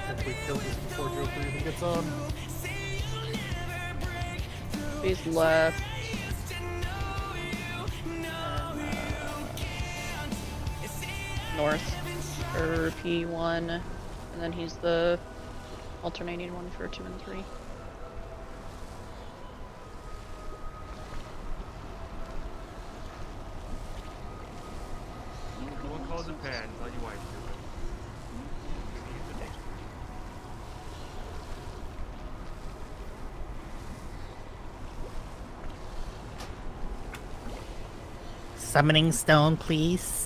Hopefully kill this before Joker even gets on. He's left. North for P1, and then he's the alternating one for 2 and 3. No one calls it pan, tell you why. Summoning stone, please.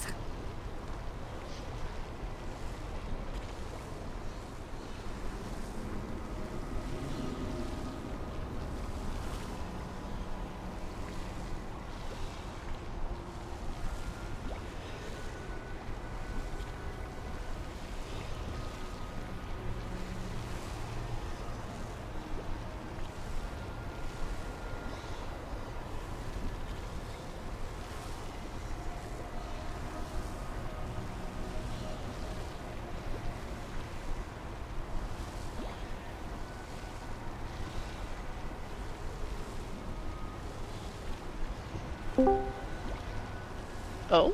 Oh,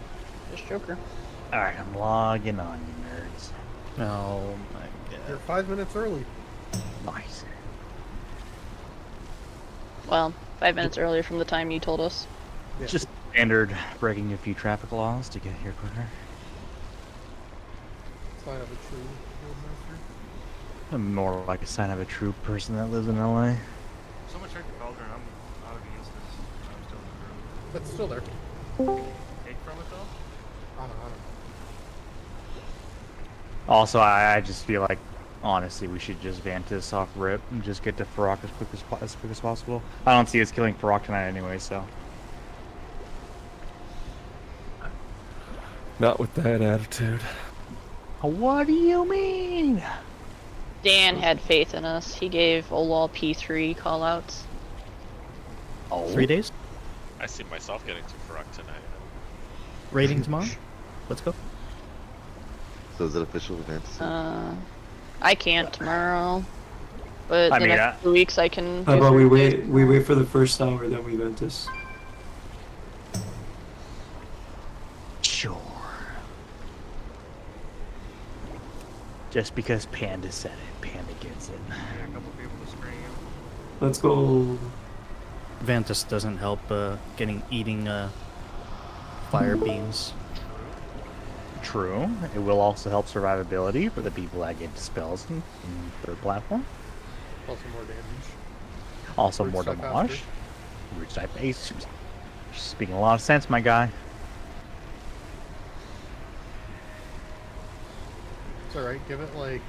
just Joker. Alright, I'm logging on, you nerds. Oh my You're god. 5 minutes early. Nice. Well, 5 minutes earlier from the time you told us. Yeah. Just standard breaking a few traffic laws to get here quicker. Sign of a true guildmaster. I'm more like a sign of a true person that lives in LA. Someone check the cauldron, I'm out of the instance. I'm still in the room. But it's still there. Take from it though? I don't know. Also, I just feel like, honestly, we should just Vantis off rip and just get to Farok as quick as possible. I don't see us killing Farok tonight anyway, so. Not with that attitude. What do you mean? Dan had faith in us. He gave Olal P3 callouts. Oh. 3 days? I see myself getting to Farok tonight. Rating tomorrow? Let's go. So is it official events? I can't tomorrow, but I the mean, next 2 weeks I can. How about we wait for the first hour, then we Ventus. Sure. Just because Panda said it, Panda gets it. Yeah, a couple people to scream. Let's go. Vantis doesn't help eating fire beams. True. It will also help survivability for the people that get spells in third platform. Also more damage. Also Root more type damage. faster. Root type ace. Speaking a lot of sense, my guy. It's alright, give it like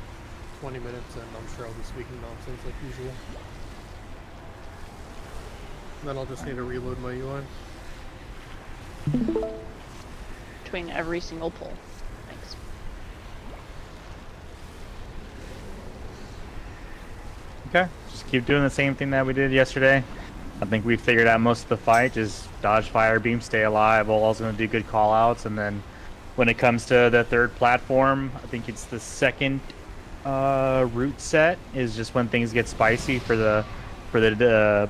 20 minutes and I'm sure I'll be speaking nonsense like usual. Then I'll just need to reload my UI. Between every single pull. Thanks. Okay. Just keep doing the same thing that we did yesterday. I think we figured out most of the fight. Just dodge fire beam, stay alive. Ola's going to do good call outs. And then when it comes to the third platform, I think it's the second route set is just when things get spicy for the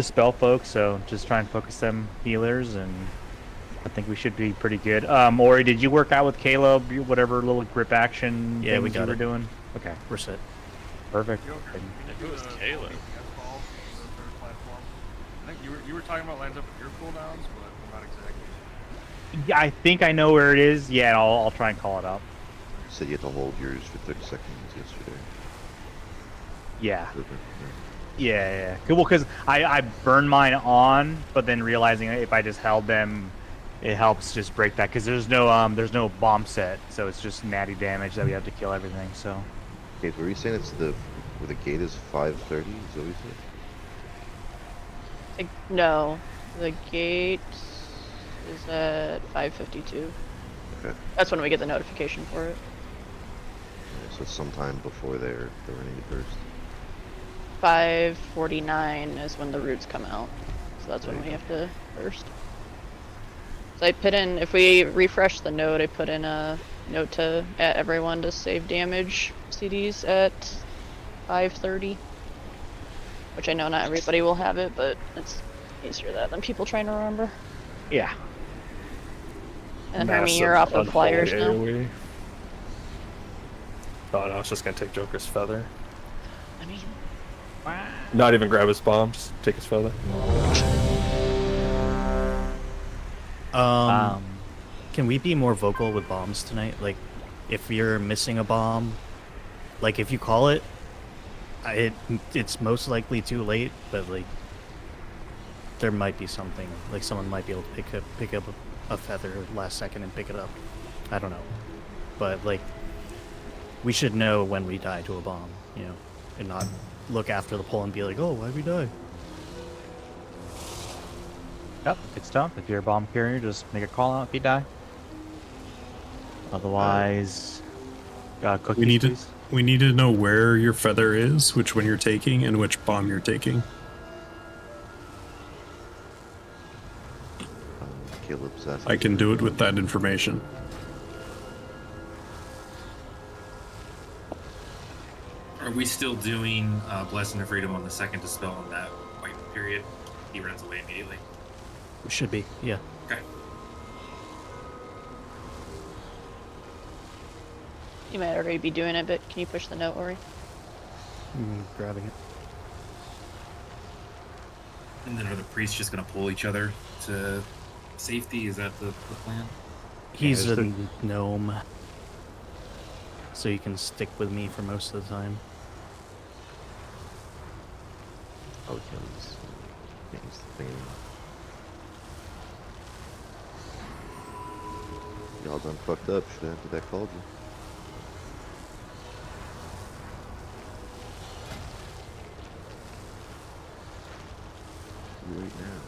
spell folks. So just try and focus them healers, and I think we should be pretty good. Ori, did you work out with Caleb? Whatever little grip action Yeah, we things got you were it. doing? Okay, We're set. perfect. Joker, And you who is did Caleb? F-ball for the third platform. I think you were talking about lines up with your cooldowns, but not exactly. Yeah, I think I know where it is. Yeah, I'll try and call it up. You said you had to hold yours for 30 seconds yesterday. Yeah. Okay. Yeah. Well, because I burned mine on, but then realizing if I just held them, it helps just break that. Because there's no bomb set, so it's just natty damage that we have to kill everything. So. Okay, were you saying it's where the gate is 5:30? Is that what you said? No, the gate is at 5:52. Okay. That's when we get the notification for it. Yeah, so it's sometime before they're running it first. 5:49 is when the roots come out, so that's when we have to first. So I put in, if we refresh the note, I put in a note to everyone to save damage CDs at 5:30. Which I know not everybody will have it, but it's easier that than people trying to remember. Yeah. And Hermie, you're off of flyers now. Thought I was just gonna take Joker's feather. I mean, Not even grab his bomb, just take his feather. Can we be more vocal with bombs tonight? Like, if you're missing a bomb, like if you call it, it's most likely too late. But like, there might be something. Like someone might be able to pick up a feather last second and pick it up. I don't know, but like, we should know when we die to a bomb, you know, and not look after the pole and be like, oh, why'd we die? Yep, good stuff. If you're a bomb carrier, just make a call out if you die. Otherwise, cookies, please. We need to know where your feather is, which one you're taking, and which bomb you're taking. Caleb's asking. I can do it with that information. Are we still doing Blessing of Freedom on the second dispel on that white period? He runs away immediately. We should be, yeah. Okay. you might already be doing it, but can you push the note, Ori? Grabbing it. And then are the priests just going to pull each other to safety? Is that the plan? He's a gnome, so he can stick with me for most of the time. Oh, he's the thing. Y'all done fucked up. Should have that called you. Too late now.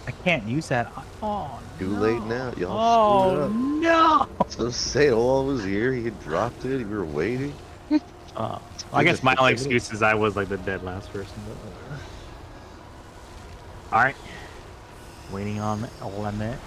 I can't use that. Oh, Too no. late now. Y'all screwed up. No! So say all was here. He had dropped it. You were waiting. Well, I guess my only excuse is I was like the dead last person. But all right, waiting on a limit.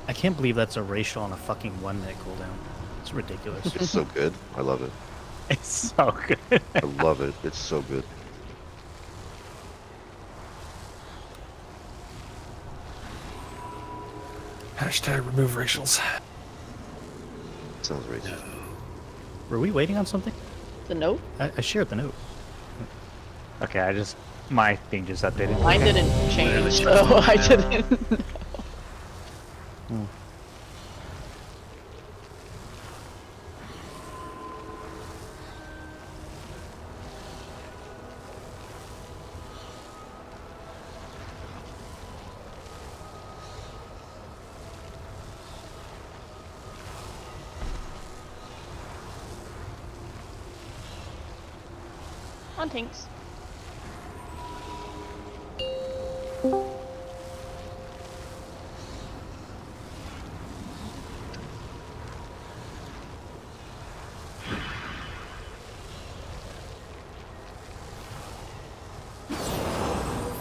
I can't believe that's a racial on a fucking 1-minute cooldown. It's ridiculous. It's so good. I love it. It's so good. I love it. It's so good. Hashtag remove racials. Sounds racist. Were we waiting on something? The note? I shared the note. Okay, my thing just updated. Mine didn't change, so I didn't know. On Tinks.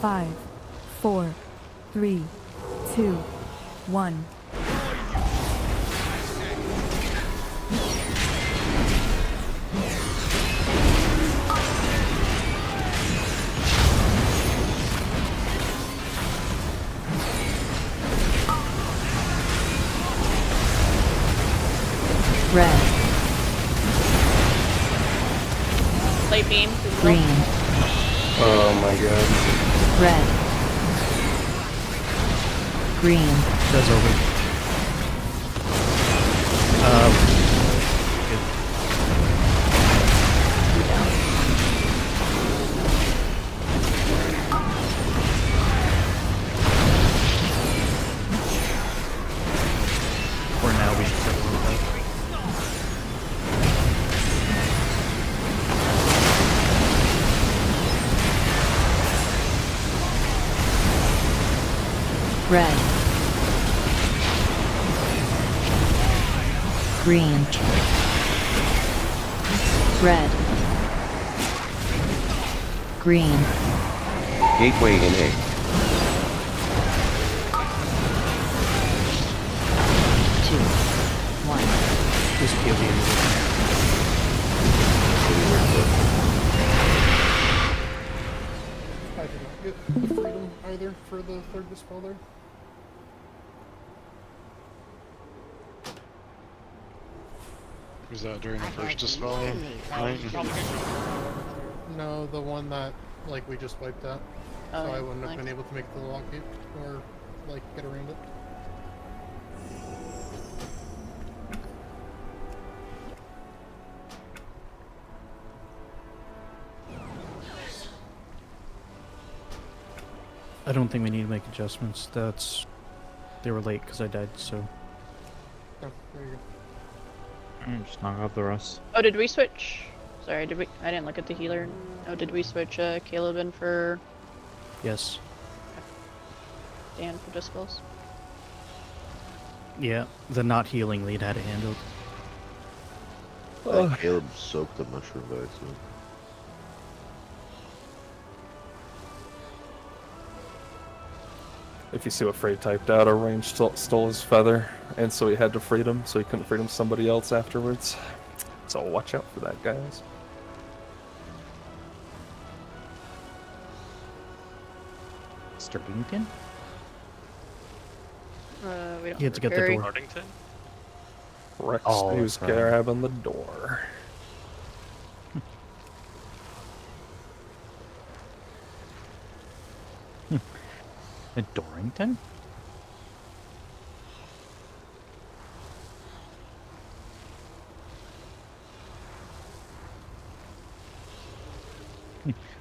Five, 4, 3, 2, 1. Red. Light beam. Green. Oh my god. Red. Green. Does over. Red. Green. Red. Green. Gateway in A. 2, 1. Who's POV? I did not get the freedom either for the third dispel there. Was that during the first dispel? Right? No, the one that like we just wiped out. So Oh, I wouldn't have nice. been able to make the lockgate or like get around it. I don't think we need to make adjustments. They were late because I died, so. Oh, there you go. Just knock off the rest. Oh, did we switch? Sorry, did we? I didn't look at the healer. Oh, did we switch Caleb in for Yes. Dan for dispels? Yeah, the not healing lead had it handled. Caleb soaked the mushroom by accident. If you see what Frey typed out, our range stole his feather, and so he had to freedom, so he couldn't freedom somebody else afterwards. So watch out for that, guys. Mr. Beankton? We don't You have to get the carry. door. Hardington? Rex, Oh, who's that's right. grabbing the door. A Dorrington?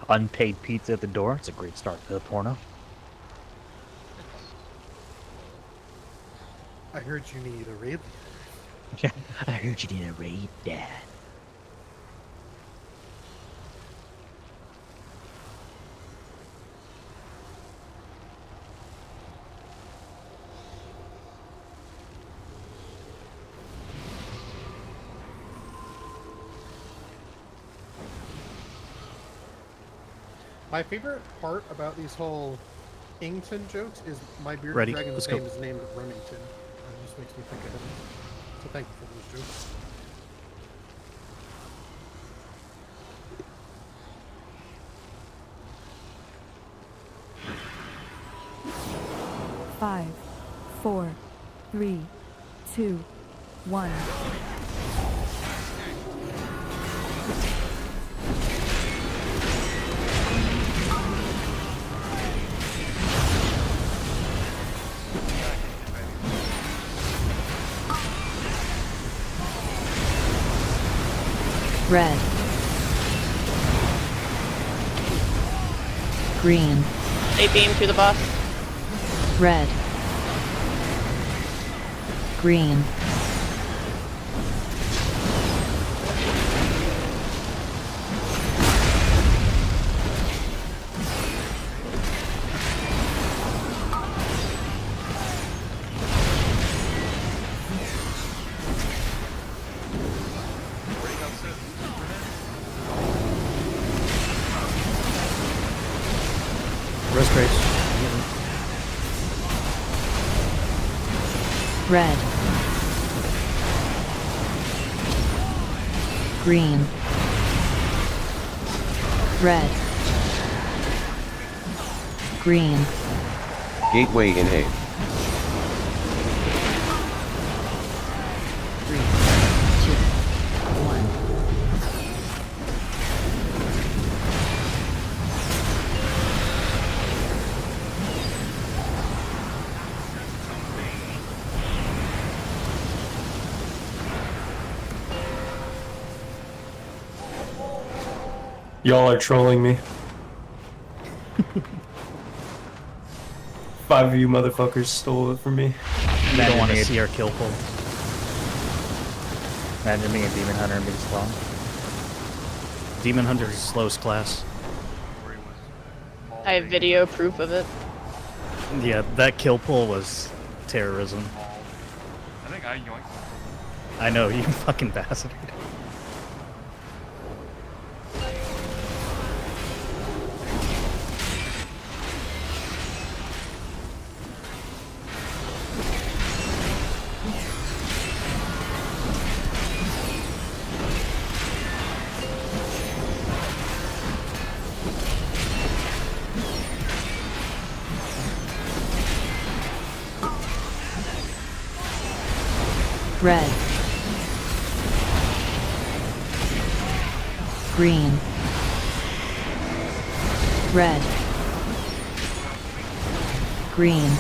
Unpaid pizza at the door. It's a great start to the porno. I heard you need a raid. Yeah, I heard you need a raid, Dad. My favorite part about these whole Ington jokes is my bearded Ready, dragon's let's go. name is named Remington. It just makes me think of him. So thank you for those jokes. Five, 4, 3, 2, 1. Red. Green. They beam through the boss. Red. Green. Rest race. Red. Green. Red. Green. Gateway in A. 3, 2, 1. Y'all are trolling me. 5 of you motherfuckers stole it from me. You don't want to see our kill pull. Imagine being a demon hunter and being slow. Demon Hunter is the slowest class. Where he was I have video proof of it. Yeah, that kill pull was terrorism. I think I yoinked. I know, you fucking bastard. Red. Green. Red. Green.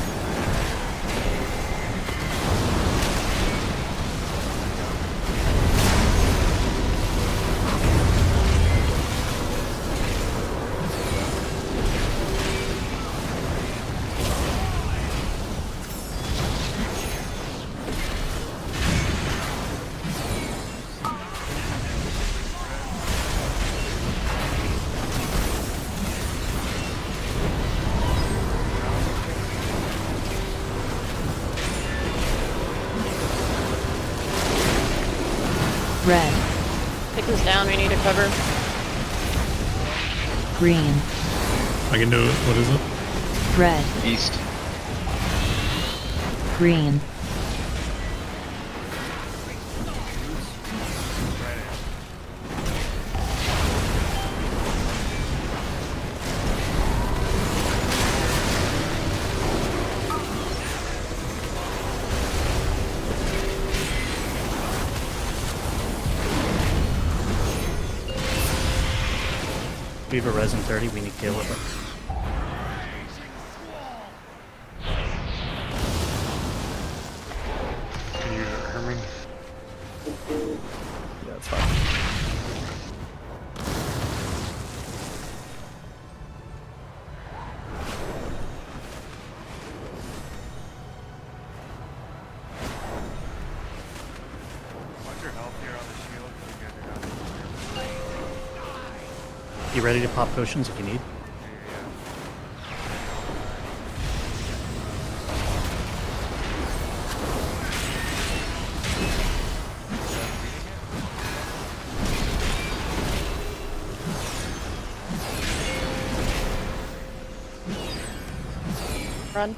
Red. Pick this down, we need to cover. Green. I can do it. What is it? Red. East. Green. We have a res in 30, we need to kill it. Can you hear me? Yeah, it's fine. What's your health here on the shield? You guys are down. You ready to pop potions if you need? Run.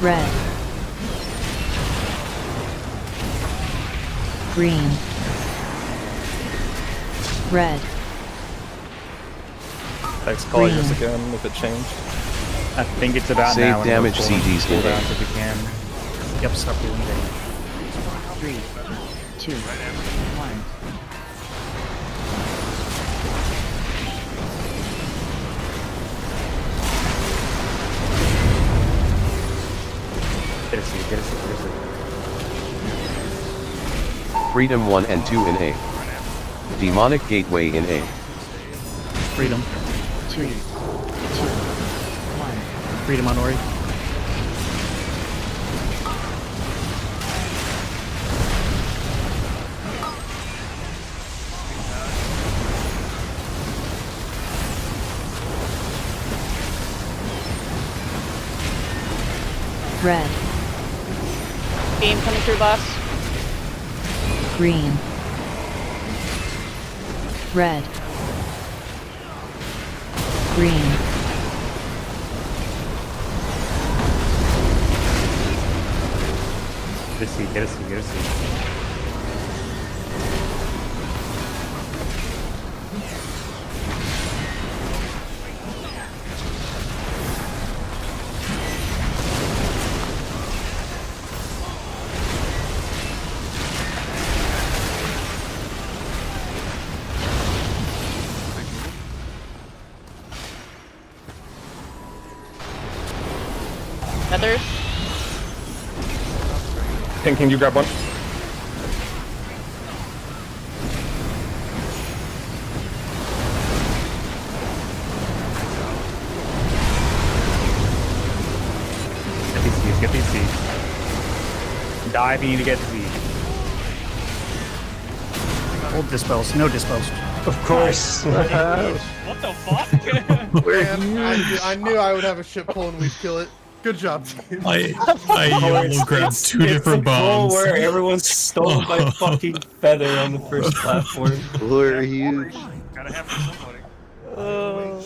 Red. Green. Red. Thanks, call Green. yours again if it changed. I think it's about Save now. damage CGs in A. if we can. Yep, start pulling damage. 3, 2, 1. Get a seat, get a seat, get a seat. Freedom 1 and 2 in A. Demonic Gateway in A. Freedom. 3, 2, 1. Freedom on Ori. Red. Beam coming through, boss. Green. Red. Green. Get a seat, get a seat, get a seat. Feathers. Can you grab one? Get these seeds. Die if you need to get seeds. Old dispels, no dispels. Of course. What the fuck? Man, I knew I would have a ship pull and we'd kill it. Good job, team. I YOLO grabbed two different It's a goal bombs. where everyone stole my fucking feather on the first platform. We're huge. Gotta have for somebody. Oh,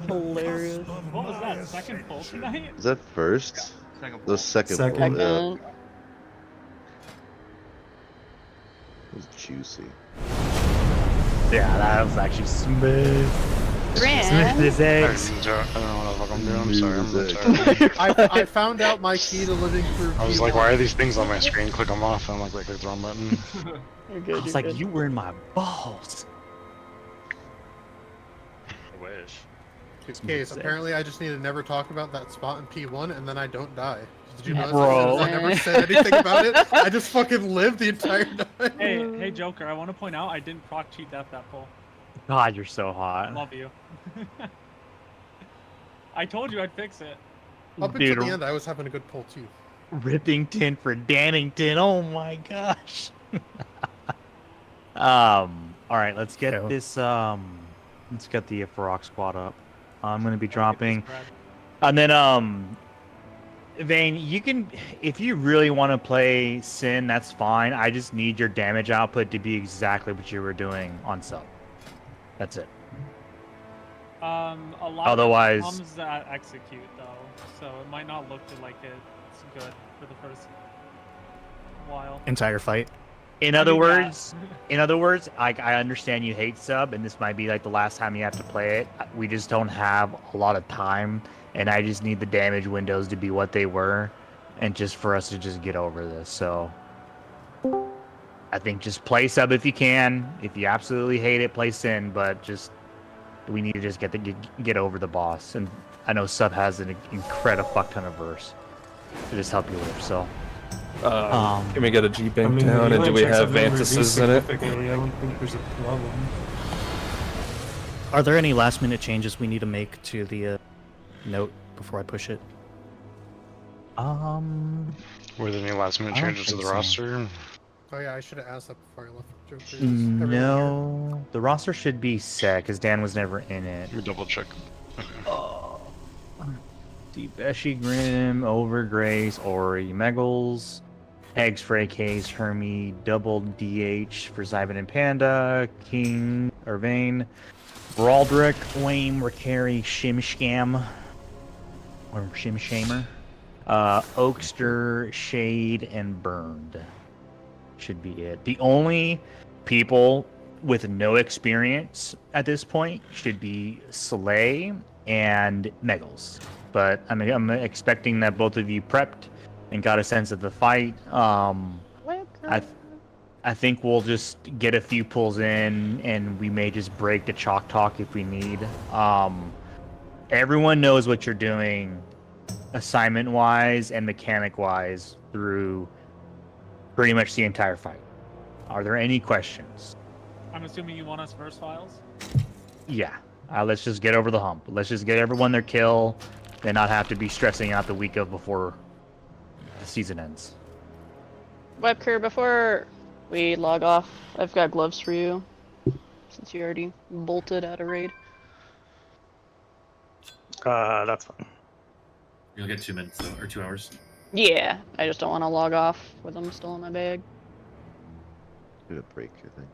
hilarious. What was that? Second pull tonight? Is that first? Second The second. Second. Pull, yeah. Second. It was juicy. Yeah, that was actually smooth. Ran. Smooth as I eggs. don't know what the fuck I'm doing. I'm sorry. I found out my key to living through. I was P1. like, why are these things on my screen? Click them off. And I'm like, click the wrong button. You're good. I was like, you were in my balls. I wish. Case, apparently I just need to never talk about that spot in P1 and then I don't die. Did you notice Bro. that? I never said anything about it. I just fucking lived the entire time. Hey, Joker, I want to point out I didn't proc cheat that pull. God, you're so hot. Love you. I told you I'd fix it. Up Dude, until the end, I was having a good pull too. Rippington for Dannington. Oh my gosh. All right, let's get this. Let's get the Farok squad up. I'm gonna be dropping, and then Vane, you can, if you really want to play Sin, that's fine. I just need your damage output to be exactly what you were doing on sub. That's it. A lot Otherwise- of bombs that execute though, so it might not look like it's good for the first while. Entire fight. In other words, I understand you hate sub, and this might be like the last time you have to play it. We just don't have a lot of time, and I just need the damage windows to be what they were, and just for us to just get over this. So I think just play sub if you can. If you absolutely hate it, play Sin, but just we need to just get over the boss. And I know sub has an incredible fuck ton of verse to just help you with. So. Can we get a G-Bank I mean, down, the and do we healing checks have been reduced Vantuses in it? significantly. I don't think there's a problem. Are there any last minute changes we need to make to the note before I push it? Were there any last minute I don't changes to the think so. roster? Oh yeah, I should have asked that before I left. Joker, is everyone here? No, the roster should be set because Dan was never in it. You double check. Deep Beschy, Grim, Overgrace, Ori, Megals, Eggs for AKs, Hermie, Double DH for Zyban and Panda, King, Irvane, Baldrick, Lame, Ricari, Shimshcam, or Shimshamer, Oakster, Shade, and Burned. Should be it. The only people with no experience at this point should be Soleil and Megals. But I'm expecting that both of you prepped and got a sense of the fight. I think we'll just get a few pulls in, and we may just break the chalk talk if we need. Everyone knows what you're doing, assignment-wise and mechanic-wise, through pretty much the entire fight. Are there any questions? I'm assuming you want us verse files? Yeah. Let's just get over the hump. Let's just get everyone their kill, and not have to be stressing out the week of before the season ends. Webker, before we log off, I've got gloves for you, since you already bolted out of raid. That's fine. You'll get 2 minutes though, or 2 hours. Yeah, I just don't want to log off with them still in my bag. Did it break your thing?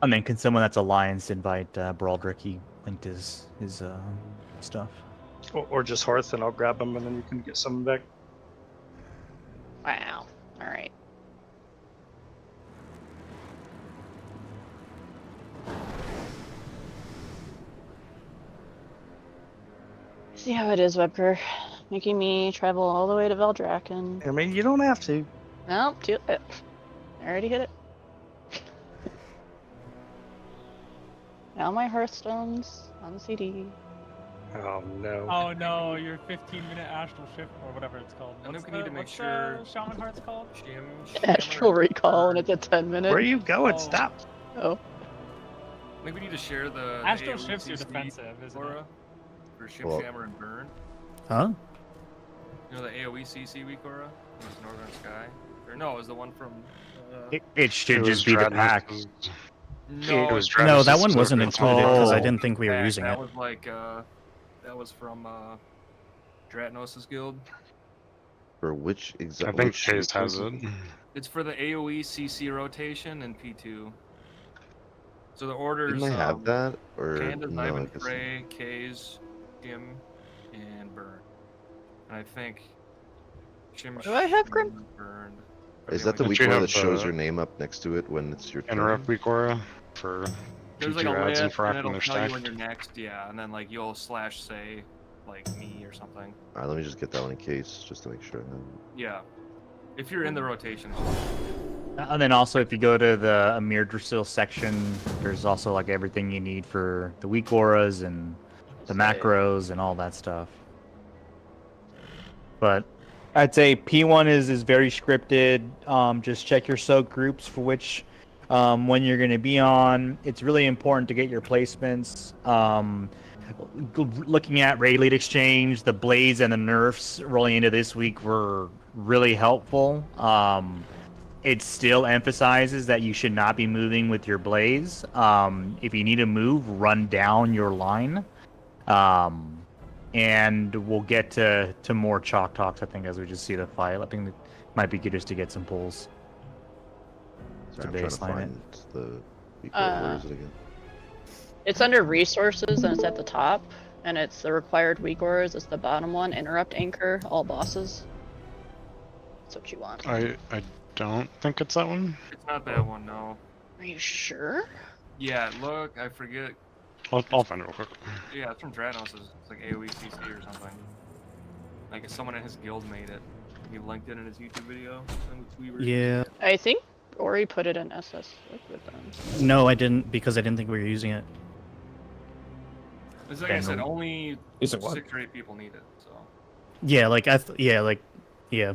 And then can someone that's Alliance invite Baldrick? He linked his stuff. Or just Horth, and I'll grab them, and then you can get some back. Wow. Alright. See how it is, Webker. Making me travel all the way to Veldraken. I mean, you don't have to. Nope, I already hit it. Now my Hearthstone's on the CD. Oh no. Oh no, your 15-minute astral shift or whatever it's called. I think What's we need to make what's sure. Shaman Heart's called? Astral recall, and it's a 10-minute. Where are you going? Oh. Stop. Oh. I think we need to share the Astral AoE shifts your CC defensive, isn't it? Aura for Ship Well- Hammer and Burn. Huh? You know the AoE CC weak aura? It was Northern Sky. Or no, it was the one from. It should just be the pack. No, it was No, that Dragon's one wasn't specific. included because I Oh. didn't think we were pack, using that it. was like that was from Dratnos' guild. For which I exact? think Chase has it. It's for the AoE CC rotation and P2. So the orders. Didn't I have that? Or Candace, no? I Ivan, guess Frey, Kaze, Jim, and Burn. And I think Jim. Do I have Grim? Burned. Is that the Don't week you aura have that shows the your name up next to it when it's your turn? Interrupt weak aura for There's like a P2 ads and list, frack and when it'll they're tell you when stacked. you're next, yeah, and then like you'll slash say like me or something. Alright, let me just get that one in case, just to make sure. Yeah, if you're in the rotation. And then also, if you go to the Amir Drasil section, there's also like everything you need for the weak auras and the macros and all that stuff. But I'd say P1 is very scripted. Just check your soak groups for which one you're going to be on. It's really important to get your placements. Looking at Raid Lead Exchange, the Blades and the nerfs rolling into this week were really helpful. It still emphasizes that you should not be moving with your Blaze. If you need to move, run down your line. And we'll get to more chalk talks, I think, as we just see the fight. I think it might be good just to get some pulls. Sorry, I'm to trying to baseline find the week aura. Where is it again? It's under resources and it's at the top, and it's the required weak auras. It's the bottom one. Interrupt anchor all bosses. That's what you want. I don't think it's that one. It's not that one, no. Are you sure? Yeah, look, I forget. I'll find it real quick. Yeah, it's from Dratnos. It's like AoE CC or something. Like someone in his guild made it. He linked it in his YouTube video. And we were Yeah. I think Ori put it in SS Liquid then. No, I didn't because I didn't think we were using it. It's like I said, only Is 6 it what? or 8 people need it. So. Yeah, like yeah.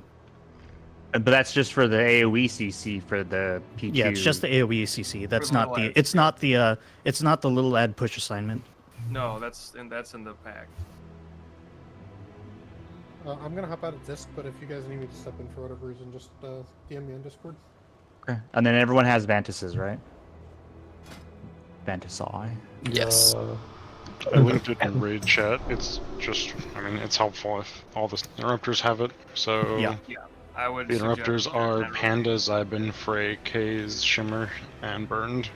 But that's just for the AoE CC for the P2. Yeah, it's just the AoE CC. That's the not little the. It's not the little ad push assignment. No, that's in the pack. I'm gonna hop out of disc, but if you guys need me to step in for whatever reason, just DM me on Discord. Okay. And then everyone has Vantises, right? Vantisai. Yes. I linked it in raid chat. It's just, I mean, it's helpful if all the interrupters have it. So Yeah. I would. the interrupters suggest are that. Panda, Zybin, Frey, Kaze, Shimmer, and Burned.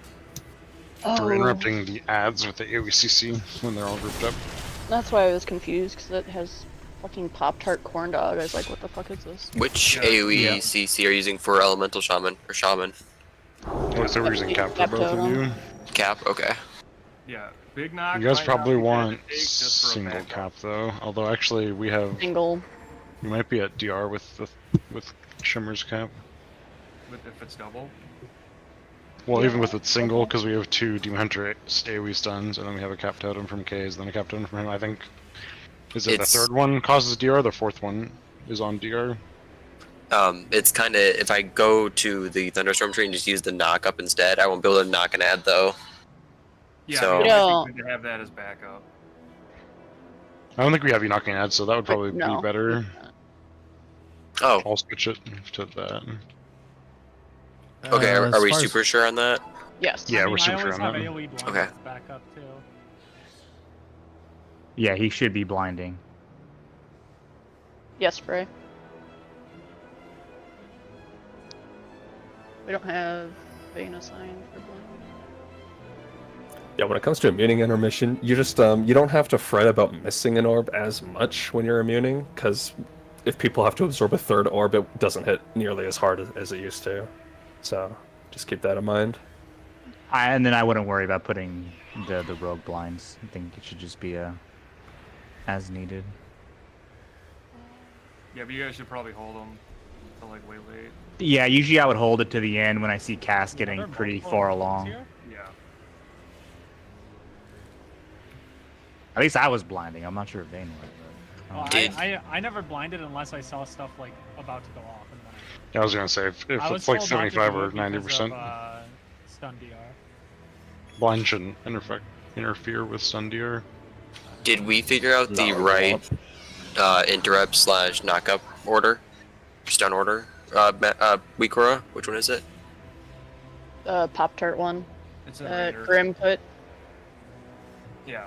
Oh. For interrupting the ads with the AOECC when they're all grouped up. That's why I was confused because it has fucking Pop-Tart corn dog. I was like, what the fuck is this? Which AoE CC are you using for Elemental Shaman or Shaman? Oh, so we're using Cap for Cap both of totem. you. Cap, okay. Yeah, big knock. You guys might not probably be bad want to take just for a single backup. cap though. Although actually we have, Single. we might be at DR with Shimmer's cap. If it's double. Well, even with it single, because we have 2 Demon Hunter AoE stuns, and then we have a cap totem from Kaze, then a cap totem from him. I think. Is it It's- the 3rd one causes DR? The 4th one is on DR. It's kind of, if I go to the Thunderstorm tree and just use the knock up instead, I won't be able to knock an ad though. Yeah, So- it No. might be good to have that as backup. I don't think we have you knocking ads, so that would probably No. be better. Oh, I'll switch it to that. okay. as Are we far as- super sure on that? Yes. Yeah, I we're mean, super I sure always on have that. AoE blind Okay. as backup too. Yeah, he should be blinding. Yes, Frey. We don't have Bane assigned for blind. Yeah, when it comes to immuning intermission, you just you don't have to fret about missing an orb as much when you're immuning, because if people have to absorb a 3rd orb, it doesn't hit nearly as hard as it used to. So just keep that in mind. And then I wouldn't worry about putting the rogue blinds. I think it should just be as needed. Yeah, but you guys should probably hold them until like way late. Yeah, usually I would hold it to the end when I see Cass getting Are there pretty multiple far ones along. here? Yeah. At least I was blinding. I'm not sure if Dane was. Well, Did- I never blinded unless I saw stuff like about to go off. And then Yeah, I was gonna say if I was it's like told not to 75 do or it because 90%, of, stun DR. blind shouldn't interfere with stun DR. Did we figure out the right interrupt / knockup order? Stun order? Wikora? Which one is it? Pop-Tart one. It's in Raider. Grim put. Yeah.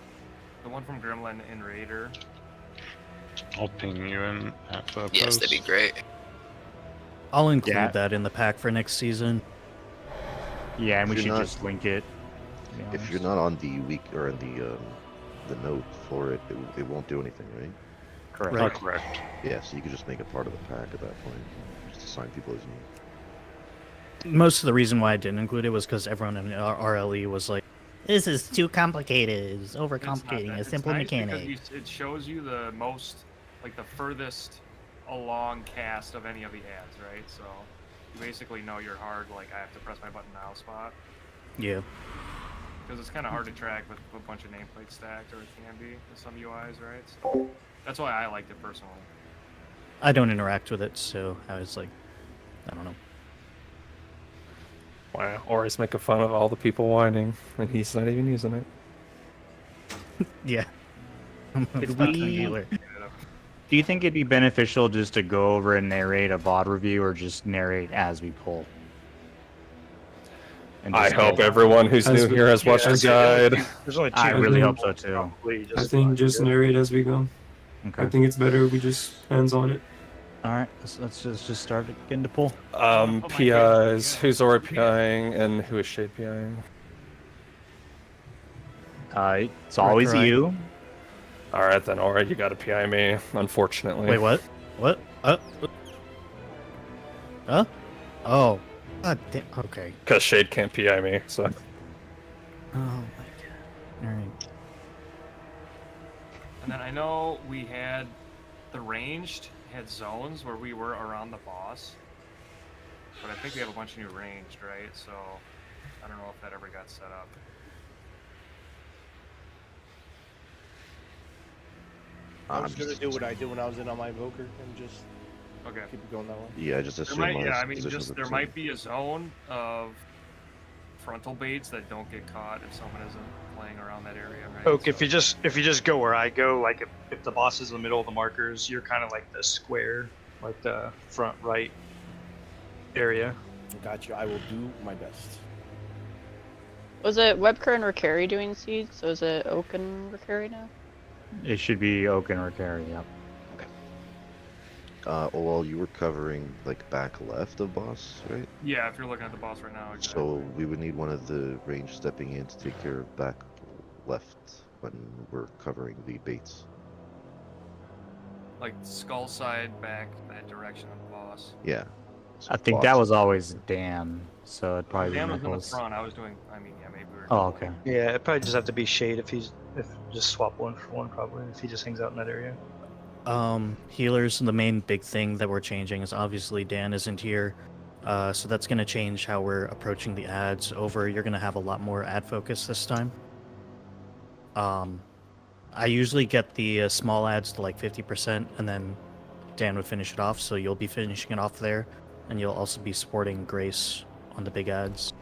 The one from Gremlin in Raider. I'll ping you in at the Yes, post. that'd be great. I'll include Yeah. that in the pack for next season. Yeah, and we If should you're not- just link it. to be If honest. you're not on the week or in the note for it, it won't do anything, right? Correct. Right. Correct. Yeah, so you could just make it part of the pack at that point. Just assign people as new. Most of the reason why I didn't include it was because everyone in RLE was like, "This is too complicated. It's overcomplicating It's a simple nice because mechanic." it shows you the most, like the furthest along cast of any of the ads, right? So you basically know your hard, like I have to press my button now spot. Yeah. Because it's kind of hard to track with a bunch of nameplates stacked, or it can be with some UIs, right? So that's why I liked it personally. I don't interact with it, so I was like, I don't know. Wow. Or he's making fun of all the people whining, and he's not even using it. Yeah. I'm a Did fucking we- healer. Do you think it'd be beneficial just to go over and narrate a VOD review, or just narrate as we pull? And I just hope get- everyone who's new here has watched the guide. There's only two. I really hope so too. Probably I think just narrate as we go. Okay. I think it's better we just hands on it. All right, let's just start getting to pull. PIs. Who's already PIing and who is Shade PIing? It's always right. you. Alright then, alright, you gotta PI me, unfortunately. Wait, what? What? Huh? Oh. God damn. Okay. Because Shade can't PI me, so. Oh my god. Alright. And then I know we had the ranged had zones where we were around the boss, but I think we have a bunch of new ranged, right? So I don't know if that ever got set up. I was gonna do what I did when I was in on my Evoker and just Okay. keep it going that way. Yeah, just There assume might, my yeah, I mean, positions just are there the might same. be a zone of frontal baits that don't get caught if someone isn't playing around that area, right? Oak, if you just go where I go, like if the boss is in the middle of the markers, you're kind of like the square, like the front right area. Got you. I will do my best. Was it Webker and Ricari doing seeds? So is it Oak and Ricari now? It should be Oak and Ricari, yep. Well, you were covering like back left of boss, right? Yeah, if you're looking at the boss right now. Exactly. So we would need one of the range stepping in to take care of back left when we're covering the baits. Like skull side back that direction of the boss. Yeah. So I think boss- that was always Dan, so it'd probably Dan be was in the Nichols. front. I was doing. I mean, yeah, maybe we were. Oh, okay. Yeah, it probably just have to be Shade if just swap one for one probably if he just hangs out in that area. Healers, the main big thing that we're changing is obviously Dan isn't here. So that's going to change how we're approaching the ads. You're going to have a lot more ad focus this time. I usually get the small ads to like 50%, and then Dan would finish it off, so you'll be finishing it off there, and you'll also be supporting Grace on the big ads.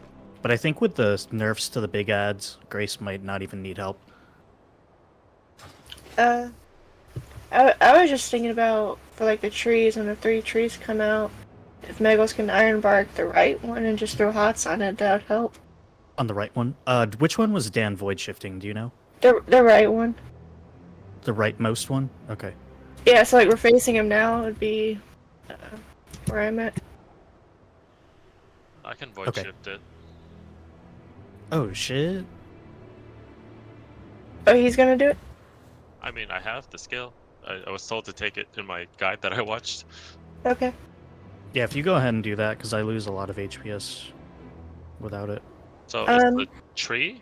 But I think with the nerfs to the big ads, Grace might not even need help. I was just thinking about for like the trees, when the 3 trees come out, if Megos can ironbark the right one and just throw hots on it, that would help. On the right one? Which one was Dan void shifting, do you know? The right one. The rightmost one? Okay. Yeah, so like we're facing him now, it would be where I'm at. I can void Okay. shift it. Oh shit. Oh, he's gonna do it? I mean, I have the skill. I was told to take it in my guide that I watched. Okay. Yeah, if you go ahead and do that, because I lose a lot of HPS without it. So is the tree?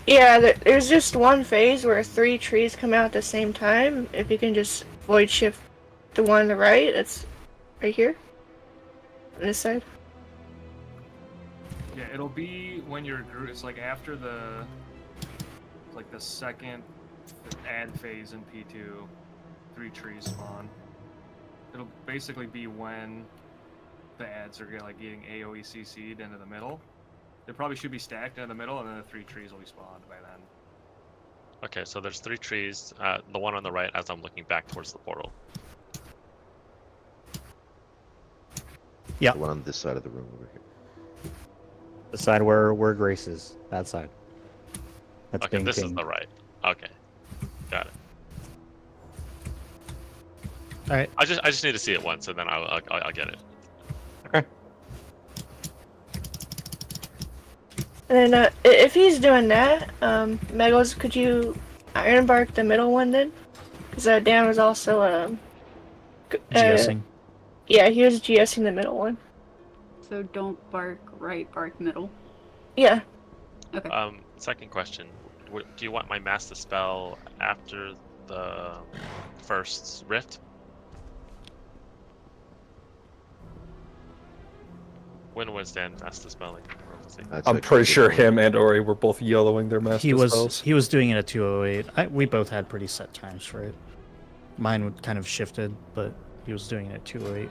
Yeah, there's just one phase where 3 trees come out at the same time. If you can just void shift the one on the right, it's right here. On this side. Yeah, it'll be when you're. It's like after the. like the second ad phase in P2, 3 trees spawn. It'll basically be when the ads are getting AoE CC'd into the middle. They probably should be stacked in the middle, and then the 3 trees will be spawned by then. Okay, so there's 3 trees. The one on the right as I'm looking back towards the portal. Yeah. The one on this side of the room over here. The side where Grace is. That side. That's Okay, being this is pinged. the right. Okay, got it. All right. I just need to see it once, and then I'll get it. Okay. And then if he's doing that, Megals, could you iron bark the middle one then? Because Dan was also GSing. Yeah, he was GSing the middle one. So don't bark right, bark middle. Yeah. Okay. Second question: do you want my mass dispel after the first rift? When was Dan mass dispelling? I'm pretty sure him and Ori were both yellowing their master He spells. was doing it at 208. We both had pretty set times for it. Mine would kind of shifted, but he was doing it at 208,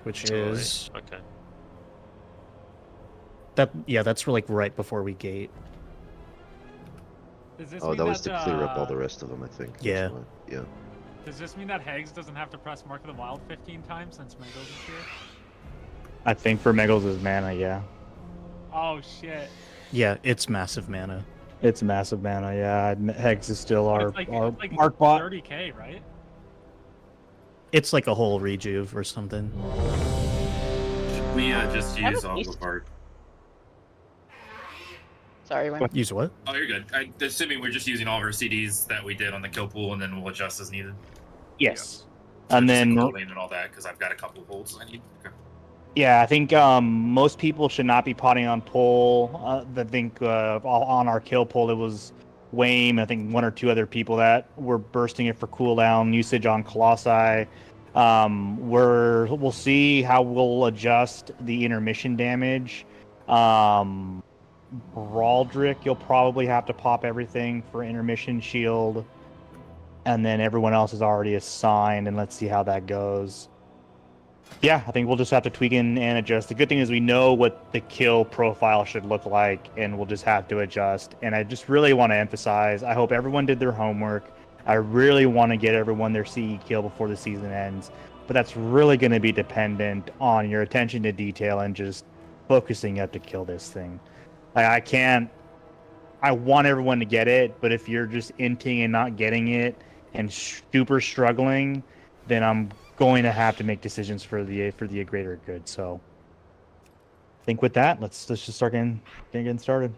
which 208, is okay. that. Yeah, that's like right before we gate. Does this Oh, mean that was to clear up all uh, the rest of them, I think. That's Yeah. why. Yeah. Does this mean that Hags doesn't have to press Mark of the Wild 15 times since Megos is here? I think for Megals is mana, yeah. Oh shit. Yeah, it's massive mana. It's massive mana, yeah. Hex is still our, It's like Mark bot. 30k, right? It's like a whole rejuve or something. We just Have use a all beast. of our. Sorry, Wayne. Use what? Oh, you're good. Assuming we're just using all of our CDs that we did on the kill pool, and then we'll adjust as needed. Yes. So And just then clothing and all that, because I've got a couple of holds I need. Okay. yeah, I think most people should not be potting on pull. I think on our kill pull it was Wayne, I think 1 or 2 other people that were bursting it for cooldown usage on Colossi. We'll see how we'll adjust the intermission damage. Baldric, you'll probably have to pop everything for intermission shield. And then everyone else is already assigned, and let's see how that goes. Yeah, I think we'll just have to tweak in and adjust. The good thing is we know what the kill profile should look like, and we'll just have to adjust. And I just really want to emphasize, I hope everyone did their homework. I really want to get everyone their CE kill before the season ends. But that's really going to be dependent on your attention to detail and just focusing up to kill this thing. I want everyone to get it, but if you're just inting and not getting it and super struggling, then I'm going to have to make decisions for the greater good. So I think with that, let's just start getting started.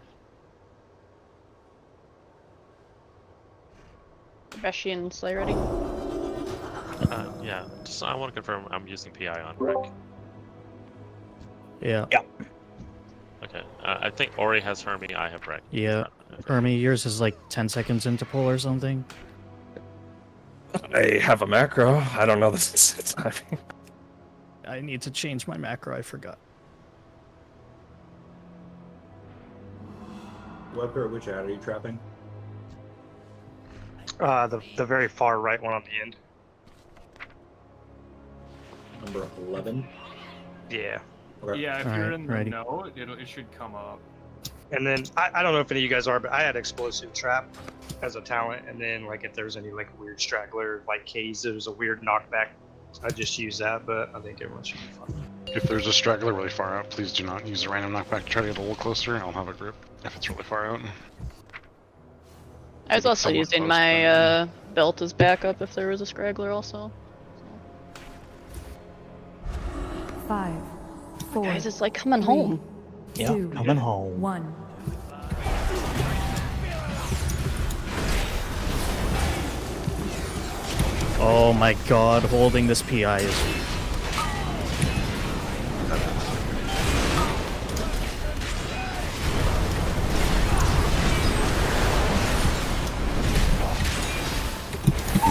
Beschy and Slay ready? Yeah, just I want to confirm I'm using PI on Rick. Yeah. Yeah. Okay, I think Ori has Hermie, I have Rick. Yeah. Hermie, yours is like 10 seconds into pull or something. I have a macro. I don't know this. I need to change my macro. I forgot. Webber, which ad are you trapping? The very far right one on the end. Number 11. Yeah. Okay. Yeah, if All you're right, in the ready. know, it should come up. And then I don't know if any of you guys are, but I had explosive trap as a talent, and then like if there's any like weird straggler like K's, there's a weird knockback. I just use that, but I think everyone should be fine. If there's a straggler really far out, please do not use a random knockback to try to get a little closer. I'll have a group if it's really far out. I was also Somewhat using close, my belt as backup if there was a scraggler also. 5, 4. Guys, it's like coming home. Yeah, coming home. 1. Oh my god, holding this PI is...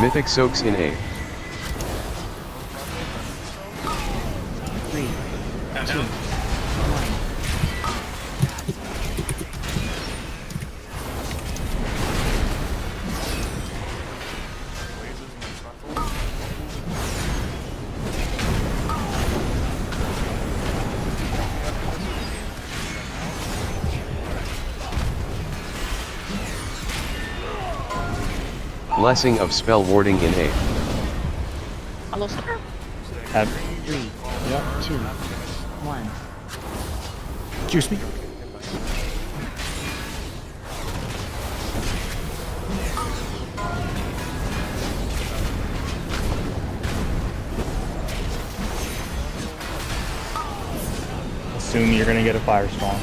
Mythic soaks in A. 3, 2, 1. Blessing of Spell Warding in A. Almost there. 3, 2, 1. Excuse me. Assume you're gonna get a firestorm.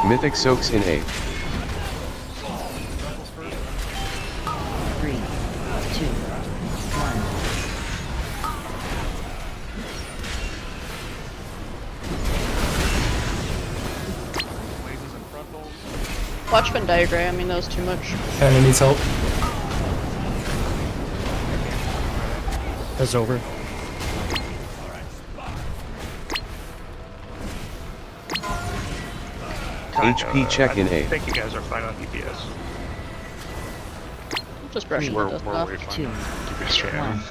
Mythic Soaks in A. 3, 2, 1. Watchman diagram, I mean, that was too much. Kinda needs help. That's over. HP check in I A. think you guys are fine on DPS. Just brushing We're the dust way off. fine. DPS right now.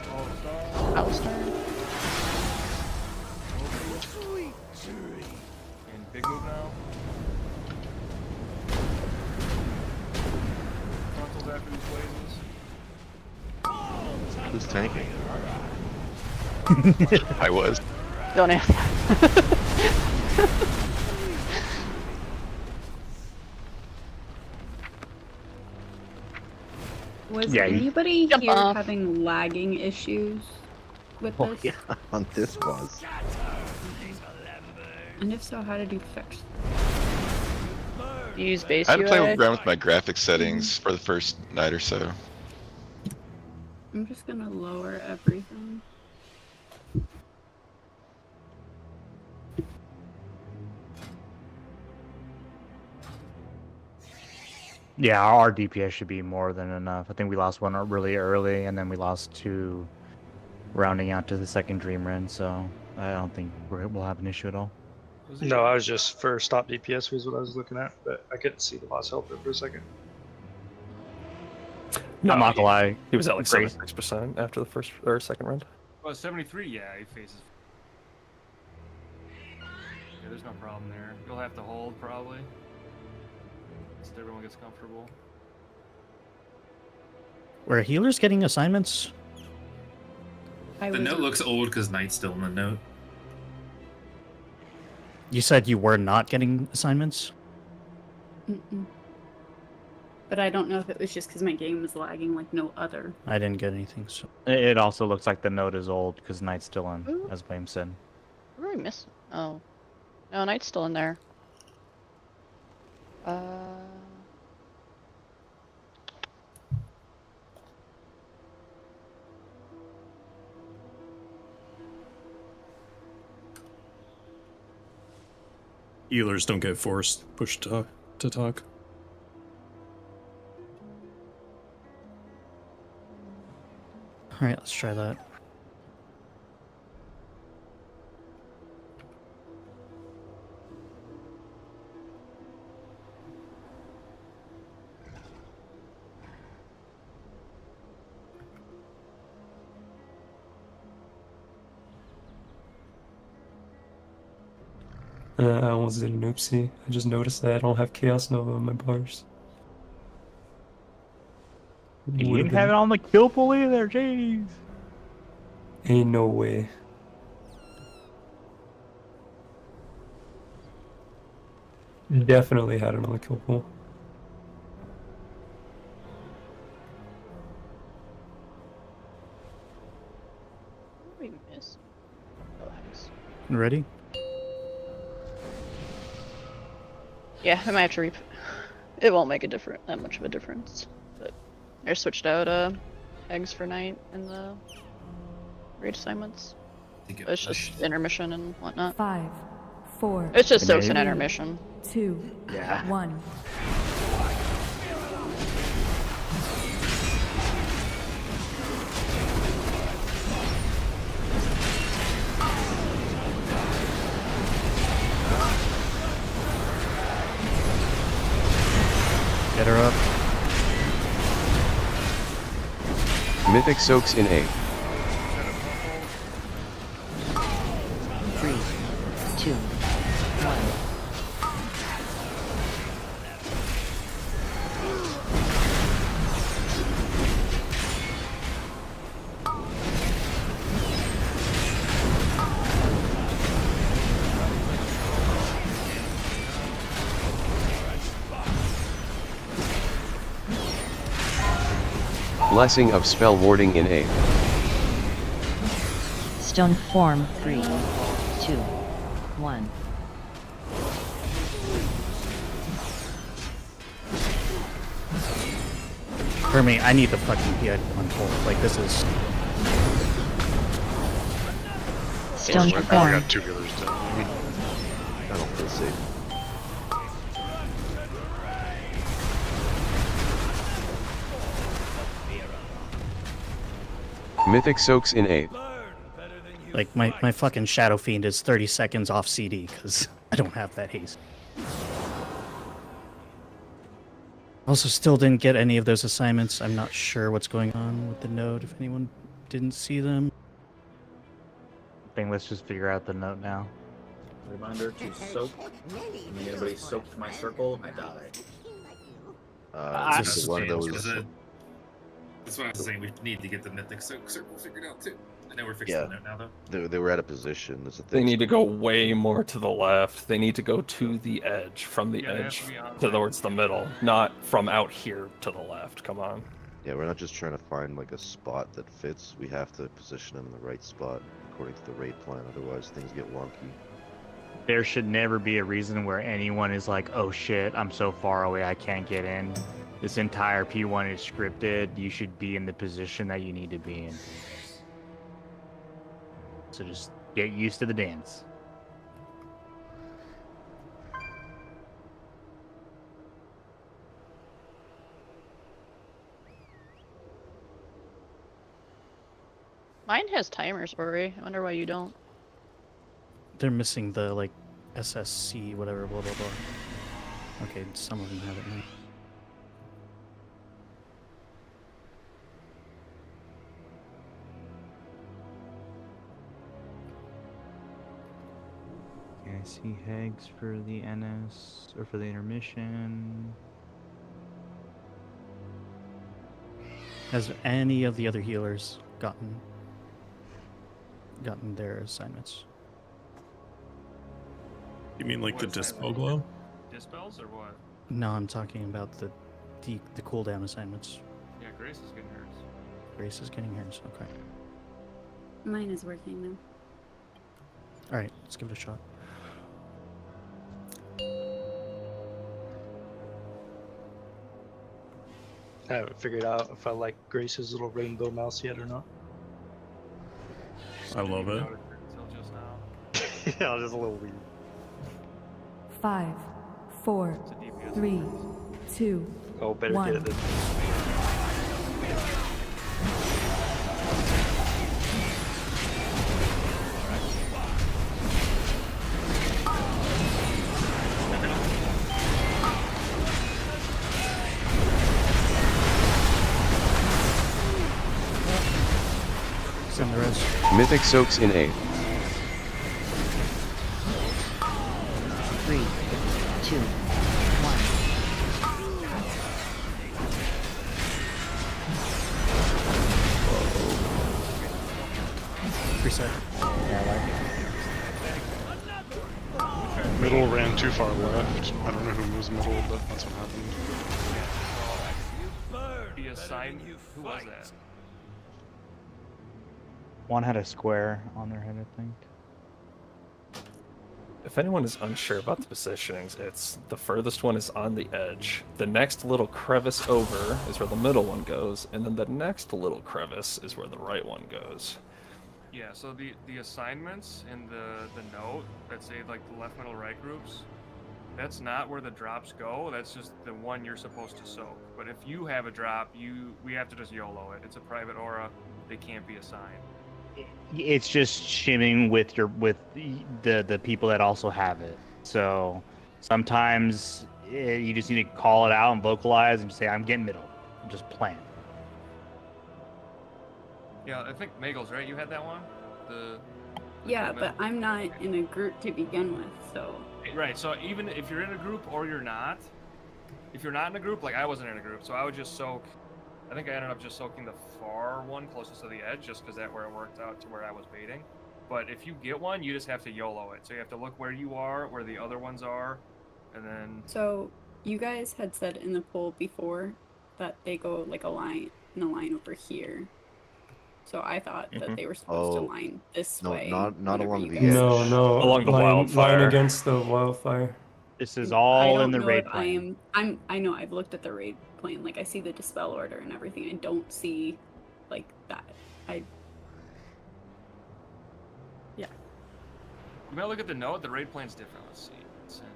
Alistair. And big move now. Frontals after these blazes. Who's tanking? I was. Don't ask. Was Yeah, you- anybody Jump here off. having lagging issues with Oh this? yeah, on this was. And if so, how did you fix? Use base I had to play UI. around with my graphics settings for the first night or so. I'm just gonna lower everything. Yeah, our DPS should be more than enough. I think we lost one really early, and then we lost two rounding out to the second Dream Run, so I don't think we'll have an issue at all. No, I was just for stop DPS was what I was looking at, but I couldn't see the boss help there for a second. I'm not gonna lie. He was at like Great. 76% after the first or second round. Well, 73, yeah, he faces. Yeah, there's no problem there. You'll have to hold probably. So everyone gets comfortable. Were healers getting assignments? The note looks old because Knight's still in the note. You said you were not getting assignments? Mm-mm. But I don't know if it was just because my game was lagging like no other. I didn't get anything, so. It also looks like the note is old because Knight's still in, as Blame said. What did I miss? Oh. No, Knight's still in there. Healers don't get forced pushed to talk. Alright, let's try that. I almost did an oopsie. I just noticed that I don't have Chaos Nova on my bars. You didn't have it on the kill pool either, jeez. Ain't no way. Definitely had it on the kill pool. What did we miss? Oh, nice. Ready? Yeah, I might have to It won't make that much of a difference. But I switched out eggs for night in the raid assignments. It's just intermission and whatnot. 5, 4. It's just soaks and intermission. 2, Yeah. 1. Get her up. Mythic Soaks in A. 3, 2, 1. Blessing of Spell Warding in A. Stone form 3, 2, 1. For me, I need the fucking PI to unfold. Like, this is... Stone I form. got 2 healers down. I don't feel safe. Mythic Soaks in A. Like, my fucking Shadow Fiend is 30 seconds off CD, because I don't have that haste. Also, still didn't get any of those assignments. I'm not sure what's going on with the node, if anyone didn't see them. I think let's just figure out the note now. Reminder to soak. Anybody soaked my circle, I die. Just one of those. That's what I was saying. We need to get the mythic circle figured out too. I know we're fixing the note now, though. They were out of position. That's the They thing. need to go way more to the left. They need to go to the edge, from the edge towards the middle, not from out here to the left. Come on. Yeah, we're not just trying to find like a spot that fits. We have to position them in the right spot according to the raid plan. Otherwise, things get wonky. There should never be a reason where anyone is like, oh shit, I'm so far away I can't get in. This entire P1 is scripted. You should be in the position that you need to be in. So just get used to the dance. Mine has timers, Ori. I wonder why you don't. They're missing the, like, SSC, whatever, blah, blah, blah. Okay, some of them have it now. Okay, I see Hegs for the NS, or for the intermission. Has any of the other healers gotten their assignments? You mean like the Dispel Glow? Dispels or what? No, I'm talking about the cooldown assignments. Yeah, Grace is getting hers. Grace is getting hers, okay. Mine is working now. Alright, let's give it a shot. I haven't figured out if I like Grace's little rainbow mouse yet or not. I love it. Until just now. Yeah, just a little weird. 5, 4, 3, 2, Oh, better 1. get it than Send the rest. Mythic Soaks in A. 3, 2, 1. Reset. Yeah, I like it. Middle ran too far left. I don't know who moves middle, but that's what happened. Be assigned. Who was that? One had a square on their head, I think. If anyone is unsure about the positionings, it's the furthest one is on the edge. The next little crevice over is where the middle one goes, and then the next little crevice is where the right one goes. Yeah, so the assignments in the note that say like the left, middle, right groups, that's not where the drops go. That's just the one you're supposed to soak. But if you have a drop, we have to just YOLO it. It's a private aura. They can't be assigned. It's just shimming with the people that also have it. So sometimes you just need to call it out and vocalize and say, I'm getting middle. Just plan. Yeah, I think Magels, right? You had that one? Yeah, but I'm not in a group to begin with, so. Right, so even if you're in a group or you're not, if you're not in a group, like I wasn't in a group, so I would just soak. I think I ended up just soaking the far one closest to the edge, just because that's where it worked out to where I was baiting. But if you get one, you just have to YOLO it. So you have to look where you are, where the other ones are, and then. So you guys had said in the poll before that they go like a line, in a line over here. So I thought Mhm. that they were supposed to Oh. line this No, way. not whenever along you the guys- edge. No, no. Along the line wildfire. against the wildfire. This is I all don't in the know raid if plan. I know I've looked at the raid plan. Like I see the dispel order and everything. I don't see like that. Yeah. You might look at the note. The raid plan's different. Let's see. It's in.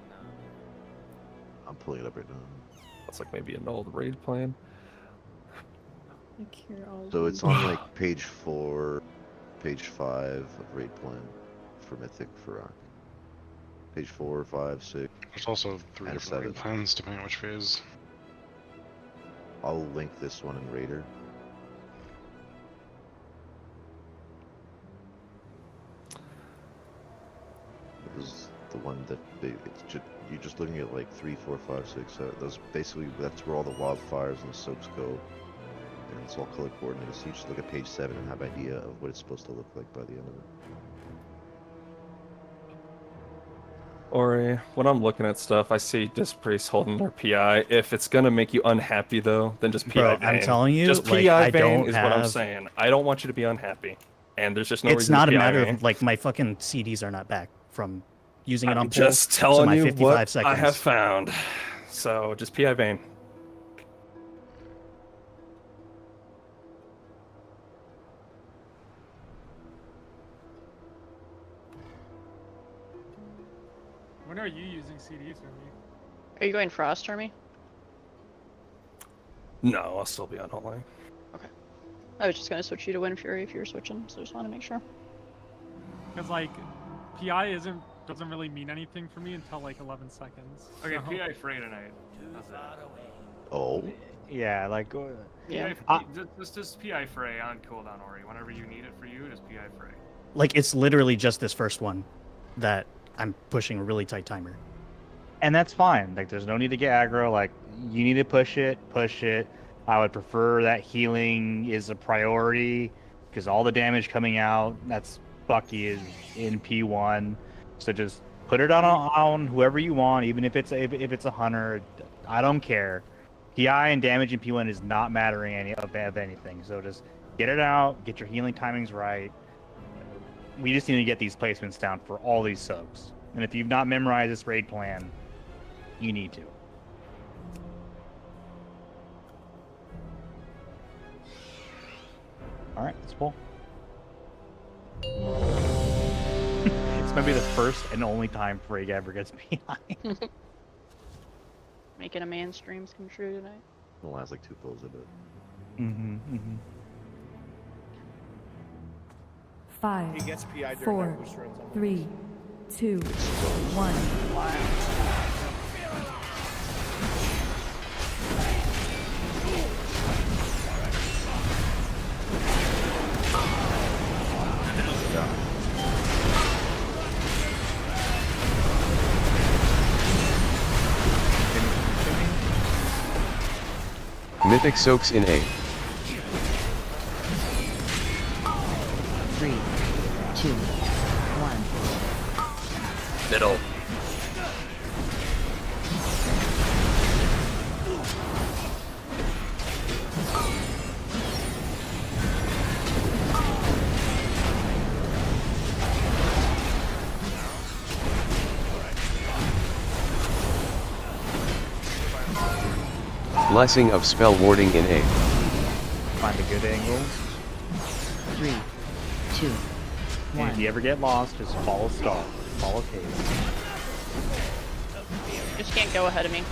I'm pulling it up right now. That's like maybe an old raid plan. Like here, So it's on like page 4, page 5 of raid plan for Mythic for Rock. Page 4, 5, 6. There's also 3 and different raid 7. plans depending on which phase. I'll link this one in Raider. It was the one that it's just, you're just looking at like 3, 4, 5, 6, 7. Those basically, that's where all the wildfires and the soaks go, and it's all color coordinated. So you just look at page 7 and have an idea of what it's supposed to look like by the end of it. Ori, when I'm looking at stuff, I see Disc Priest holding their PI. If it's gonna make you unhappy though, then just PI Bro, Bane. I'm telling you, just like, PI I Bane don't is what I'm have- saying. I don't want you to be unhappy, and there's just no It's reason not to a PI matter Bane. of like my fucking CDs are not back from using it on I'm pull, just so telling my you 55 what seconds. I have found. So just PI Bane. When are you using CDs for me? Are you going Frost, Army? No, I'll still be on Hotline. I was just gonna switch you to Wind Fury if you're switching, so just want to make sure. Because like, PI doesn't really mean anything for me until like 11 seconds. Okay, so- PI Frey tonight. How's that? Oh. Yeah, like. Yeah. Just PI Frey on cooldown, Ori. Whenever you need it for you, just PI Frey. Like it's literally just this first one that I'm pushing a really tight timer. And that's fine. Like, there's no need to get aggro. Like, you need to push it, push it. I would prefer that healing is a priority because all the damage coming out, that's Bucky is in P1. So just put it on whoever you want, even if it's a hunter. I don't care. PI and damage in P1 is not mattering of anything. So just get it out, get your healing timings right. We just need to get these placements down for all these subs. And if you've not memorized this raid plan, you need to. Alright, let's pull. This might be the first and only time Frigg ever gets PI. Making a man's dreams come true tonight. It'll last like 2 pulls, I bet. Mm-hmm. 5, He gets PI during 4, that boost runs on 3, 2, 1. Mythic soaks in A. 3, 2, 1. Middle. Blessing of spell warding in A. Find a good angle. 3, 2, And 1. if you ever get lost, just follow Star. Follow Cave. You just can't go ahead of me.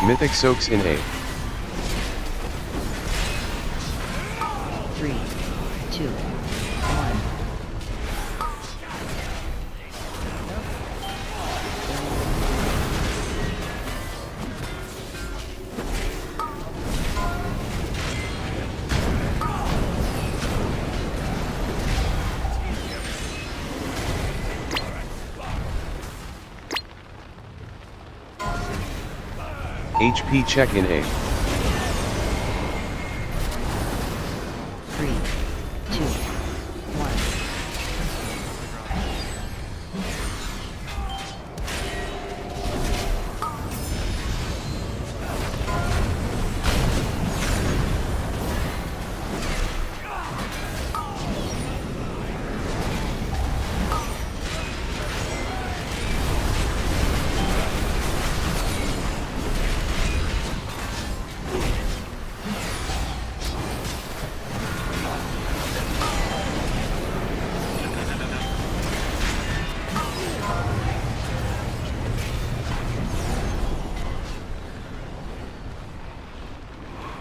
Mythic soaks in A. 3, 2, 1. HP check in A. 3, 2, 1.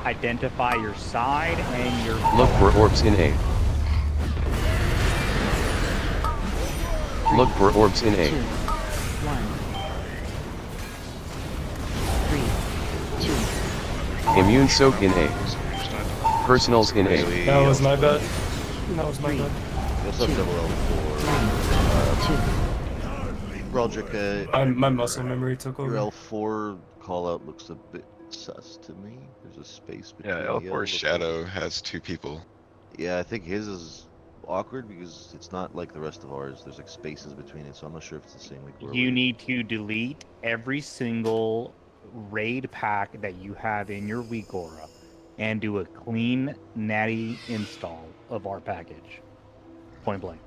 Identify your side and your Look for orbs in A. Look for orbs in A. 2, 1. 3, 2. Immune soak in A. Personals in A. That was my bad. That was my bad. You also have double L4. Roderick, My muscle memory took over. your L4 call out looks a bit sus to me. There's a space between. Yeah, L4 Shadow has 2 people. Yeah, I think his is awkward because it's not like the rest of ours. There's like spaces between it, so I'm not sure if it's the same week. You need to delete every single raid pack that you have in your weak aura and do a clean natty install of our package. Point blank.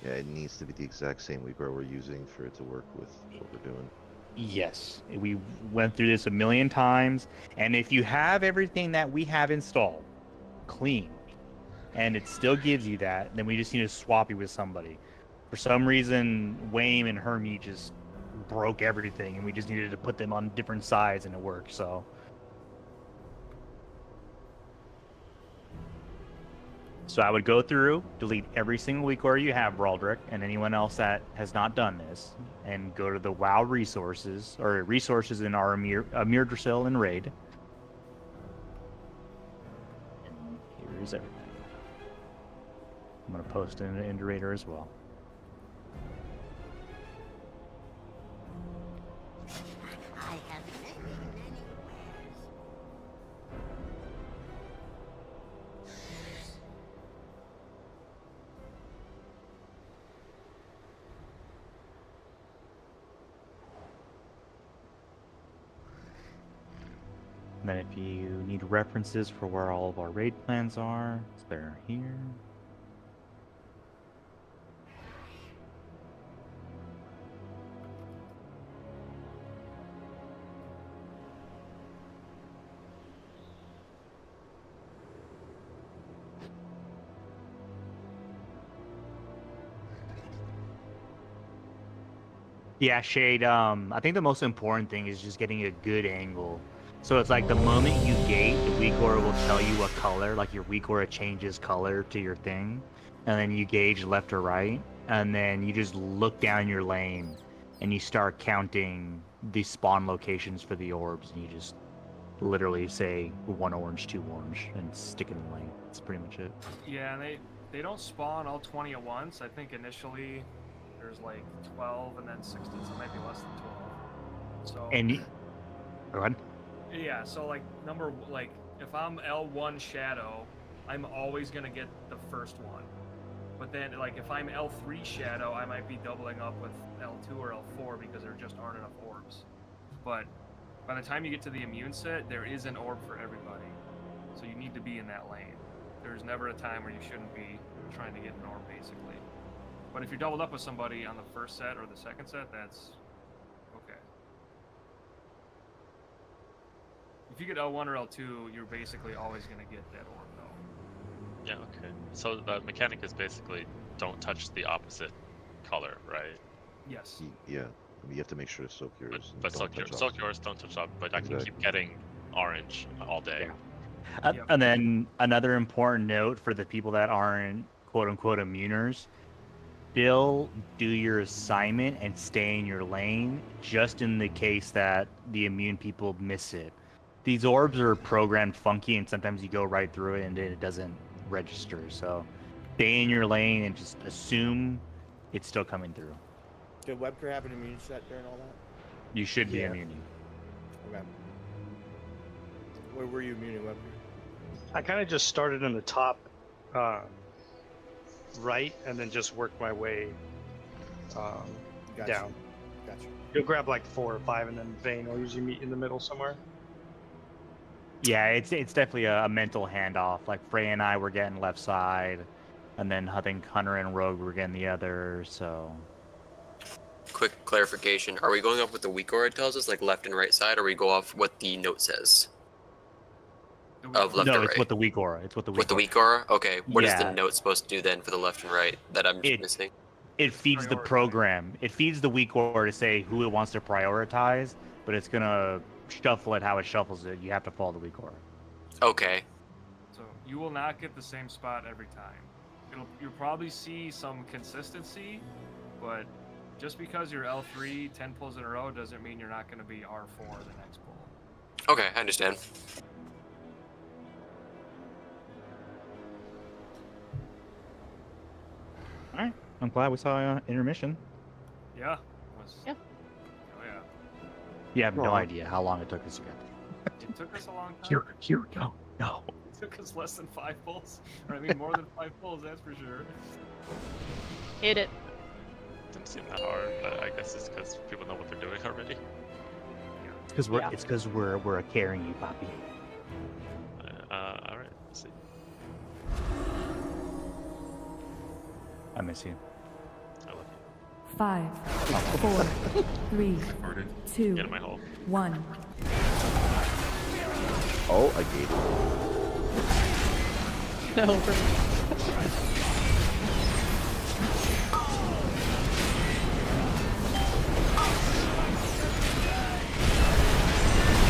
Yeah, it needs to be the exact same week where we're using for it to work with what we're doing. Yes, we went through this a million times, and if you have everything that we have installed clean, and it still gives you that, then we just need to swap you with somebody. For some reason, Wayne and Hermie just broke everything, and we just needed to put them on different sides, and it worked, so... So I would go through, delete every single week where you have Broderick, and anyone else that has not done this, and go to the WoW resources, or resources in our Amir Drasil and Raid. And here's everything. I'm going to post it into Raider as well. And then if you need references for where all of our raid plans are, they're here. Yeah, Shade, I think the most important thing is just getting a good angle. So it's like the moment you gate, the weak aura will tell you what color, like your weak aura changes color to your thing. And then you gauge left or right. And then you just look down your lane and you start counting the spawn locations for the orbs. And you just literally say 1 orange, 2 orange, and stick it in the lane. That's pretty much it. Yeah, and they don't spawn all 20 at once. I think initially there's like 12 and then 16, so it might be less than 12. So. And go ahead. Yeah, so like if I'm L1 Shadow, I'm always gonna get the first one. But then like if I'm L3 Shadow, I might be doubling up with L2 or L4 because there just aren't enough orbs. But by the time you get to the immune set, there is an orb for everybody. So you need to be in that lane. There's never a time where you shouldn't be trying to get an orb basically. But if you're doubled up with somebody on the first set or the second set, that's okay. If you get L1 or L2, you're basically always going to get that orb, though. Yeah, okay. So the mechanic is basically don't touch the opposite color, right? Yes. Yeah. I mean, you have to make sure to soak yours. But soak yours, don't touch up. But I can keep getting orange all day. Yeah. And then another important note for the people that aren't quote-unquote immuners, still do your assignment and stay in your lane, just in the case that the immune people miss it. These orbs are programmed funky, and sometimes you go right through it and it doesn't register. So stay in your lane and just assume it's still coming through. Did Webker have an immune set during all that? You should be Yeah. immune. Okay. Where were you muting, Webby? I kind of just started in the top right and then just worked my way Gotcha. down. Gotcha. You'll grab like 4 or 5, and then Vayne will usually meet in the middle somewhere. Yeah, it's definitely a mental handoff. Like Frey and I were getting left side, and then I think Hunter and Rogue were getting the other. So Quick clarification: are we going off what the weak aura tells us, like left and right side, or we go off what the note says? Of left no, or it's right? what the weak aura. It's what the weak. With the aura. weak aura? Okay. What is Yeah. the note supposed to do then for the left and right that I'm just missing? It feeds the program. It feeds the weak aura to say who it wants to prioritize, but it's gonna shuffle it how it shuffles it. You have to follow the weak aura. Okay. So you will not get the same spot every time. You'll probably see some consistency, but just because you're L3 10 pulls in a row doesn't mean you're not going to be R4 the next pull. Okay, I understand. All right. I'm glad we saw intermission. Yeah. Yeah. Oh yeah. You have no Well, idea how long it took us to get. It took us a long time. Here, no. It took us less than 5 pulls. Or I mean more than 5 pulls, that's for sure. Hit it. Didn't seem that hard, but I guess it's because people know what they're doing already. It's because we're a carrying you, Poppy. All right. Let's see. I miss you. I love you. 5, 4, 3, 2, Get in my hole. 1. Oh, I gave it. No.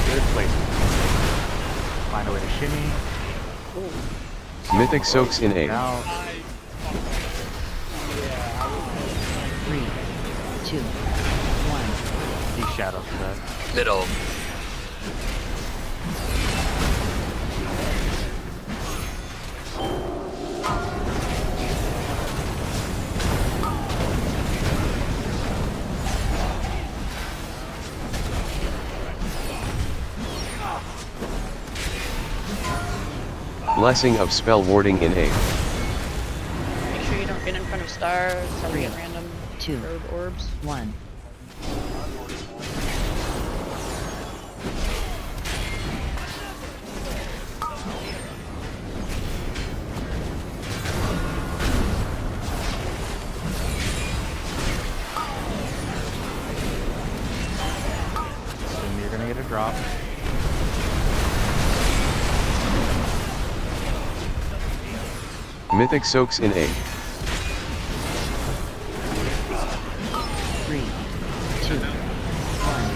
Good place. Find a way to shimmy. Mythic soaks in A. Out. 3, 2, 1. These shadows for that. Middle. Blessing of spell warding in A. Make sure you don't get in front of stars or get random 2, rogue orbs. 1. Assume you're gonna get a drop. Mythic soaks in A. 3, 2, 1.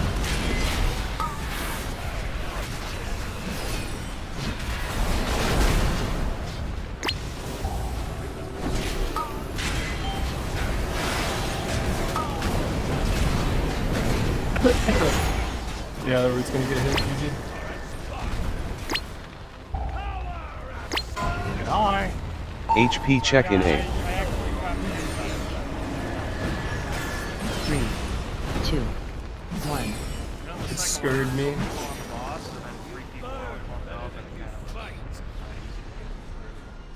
Yeah, the root's gonna get hit, easy. Hi. HP check in A. 3, 2, 1. It scared me.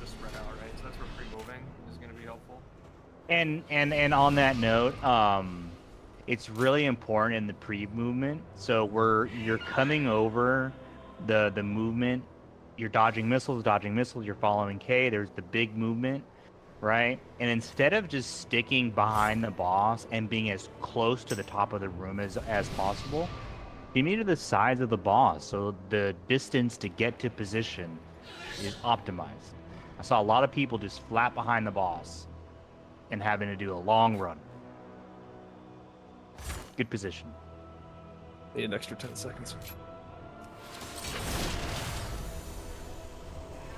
Just spread out, right? So that's where pre-moving is going to be helpful. And on that note, it's really important in the pre-movement. So you're coming over the movement, you're dodging missiles, you're following K. There's the big movement, right? And instead of just sticking behind the boss and being as close to the top of the room as possible, be me to the sides of the boss, so the distance to get to position is optimized. I saw a lot of people just flat behind the boss and having to do a long run. Good position. Need an extra 10 seconds.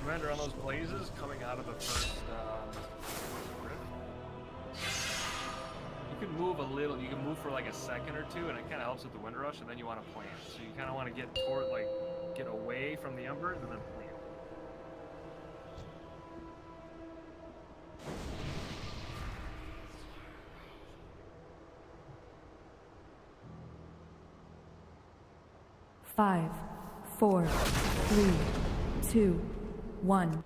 Commander, on those blazes coming out of the first rift, you can move a little. You can move for like a second or two, and it kind of helps with the wind rush. And then you want to plant. So you kind of want to get toward, like, get away from the embers and then plant. 5, 4, 3, 2, 1.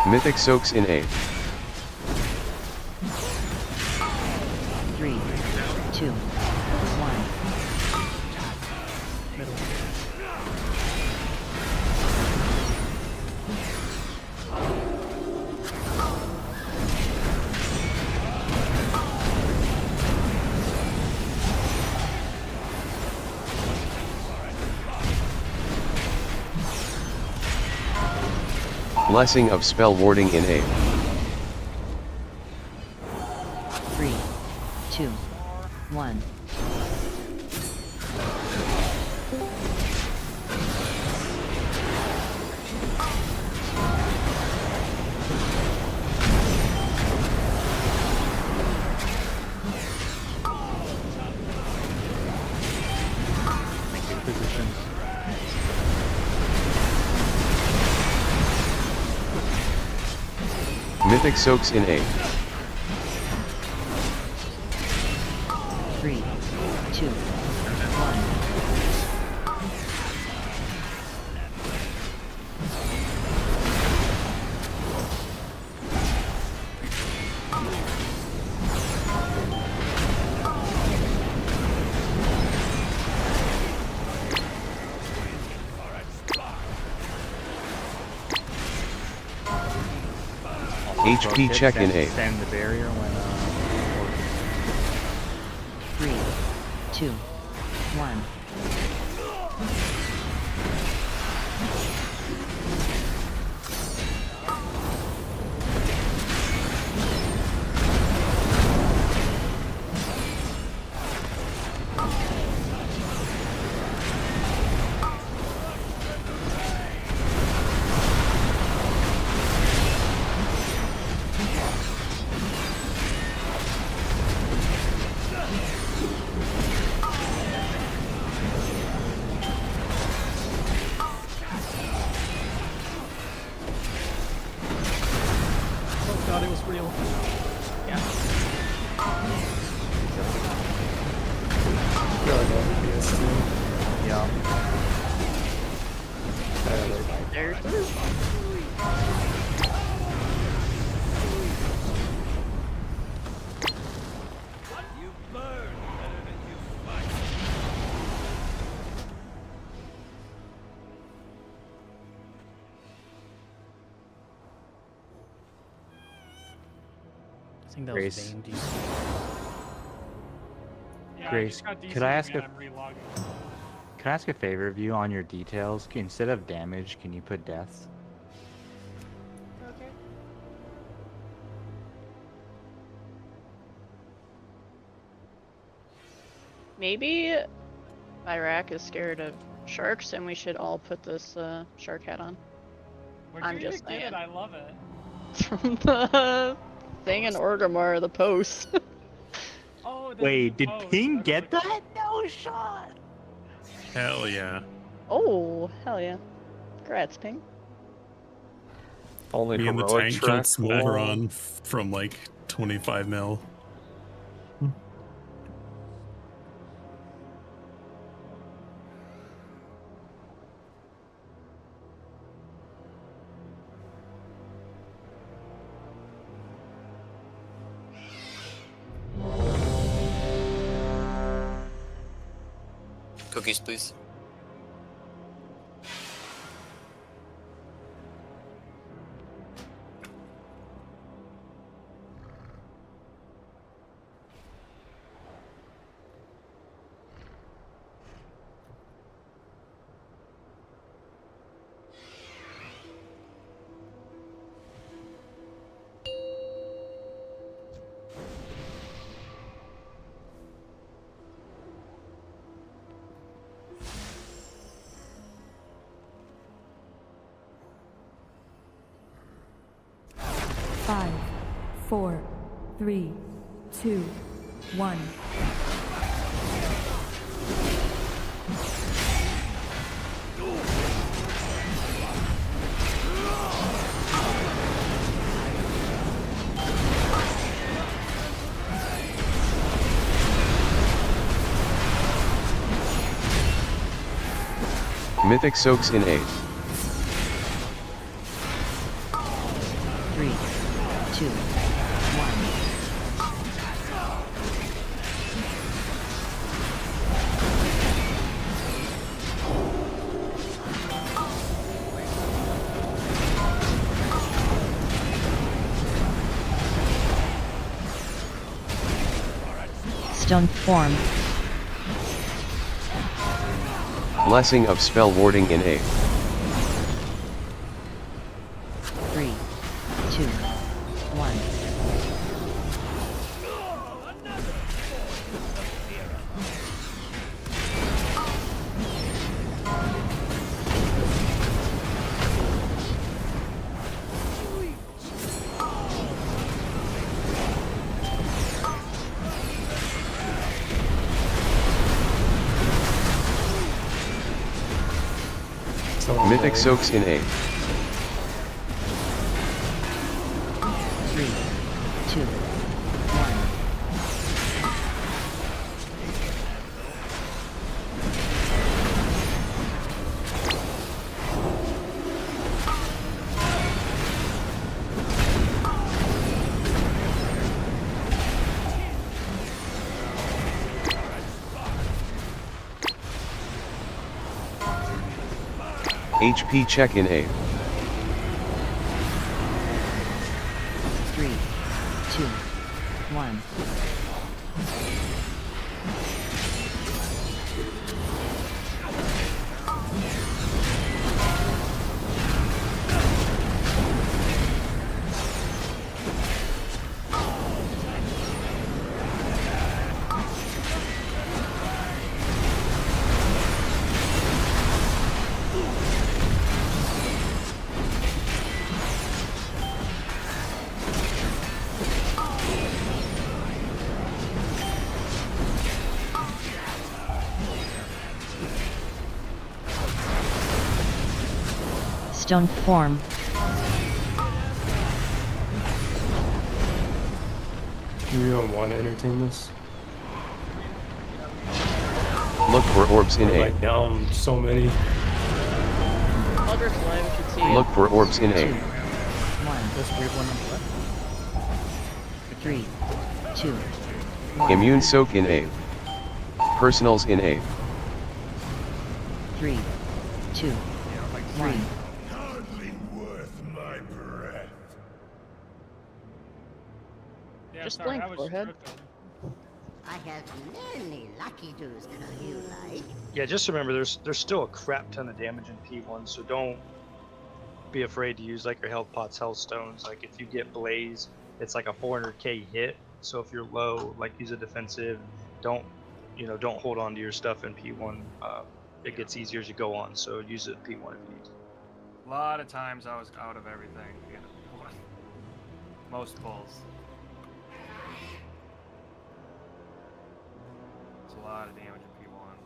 Mythic soaks in A. 3, 2, 1. Blessing of spell warding in A. 3, 2, 1. Positions. Mythic soaks in A. 3, 2, 1. HP check in A. Stand the barrier when 3, 2, 1. Oh god, it was real. Yeah. yeah. There's I think that Grace. was Vayne DC. Yeah, Grace, just got DC could I ask again, a- I'm relogging. Can I ask a favor of you on your details? Instead of damage, can you put deaths? okay. Maybe Iraq is scared of sharks, and we should all put this shark hat on. Where'd I'm you just even get saying. it? I love it. From the thing in Orgrimmar, the post. Oh, the Wait, did post. Ping Okay, get okay. that? No shot! Hell yeah. Oh, hell yeah. Congrats, Ping. Only Me and the heroic tank killed track. Smolderon from like 25 mil. Cookies, please. Five, 4, 3, 2, 1. Mythic soaks in 8. 3, 2, 1. Stone form. Blessing of spell warding in 8. 3, 2, 1. Mythic soaks in 8. 3, 2, 1. HP check in 8. 3, 2, 1. Stone form. Do you want to entertain this? Look for orbs in 8. Like down so many. Eldritch Live should see Look for orbs in 8. 1. This weird one on the left. 3, 2, 1. Immune soak in 8. Personals in 8. 3, 2, 3. Yeah, Just sorry, blink, I was forehead. stripped. I have many lucky twos you like. Yeah, just remember there's still a crap ton of damage in P1, so don't be afraid to use like your health pots, health stones. Like if you get blaze, it's like a 400k hit. So if you're low, like use a defensive. Don't hold on to your stuff in P1. It gets easier as you go on, so use it in P1 if you need to. A lot of times I was out of everything. You know, most pulls. It's a lot of damage in P1.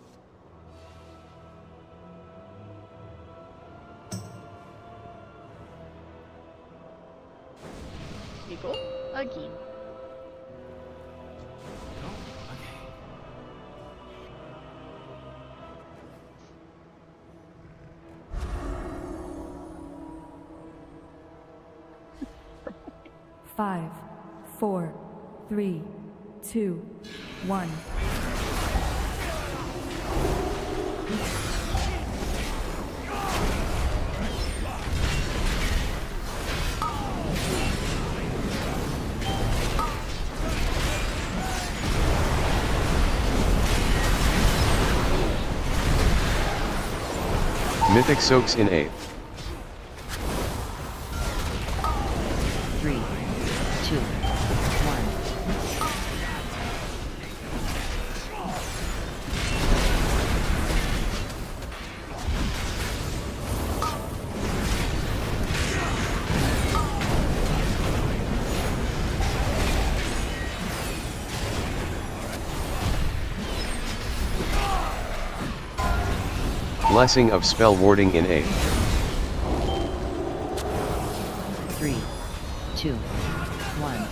Eagle again. Five, 4, 3, 2, 1. Mythic soaks in 8. 3, 2, 1. Blessing of spell warding in 8. 3, 2, 1.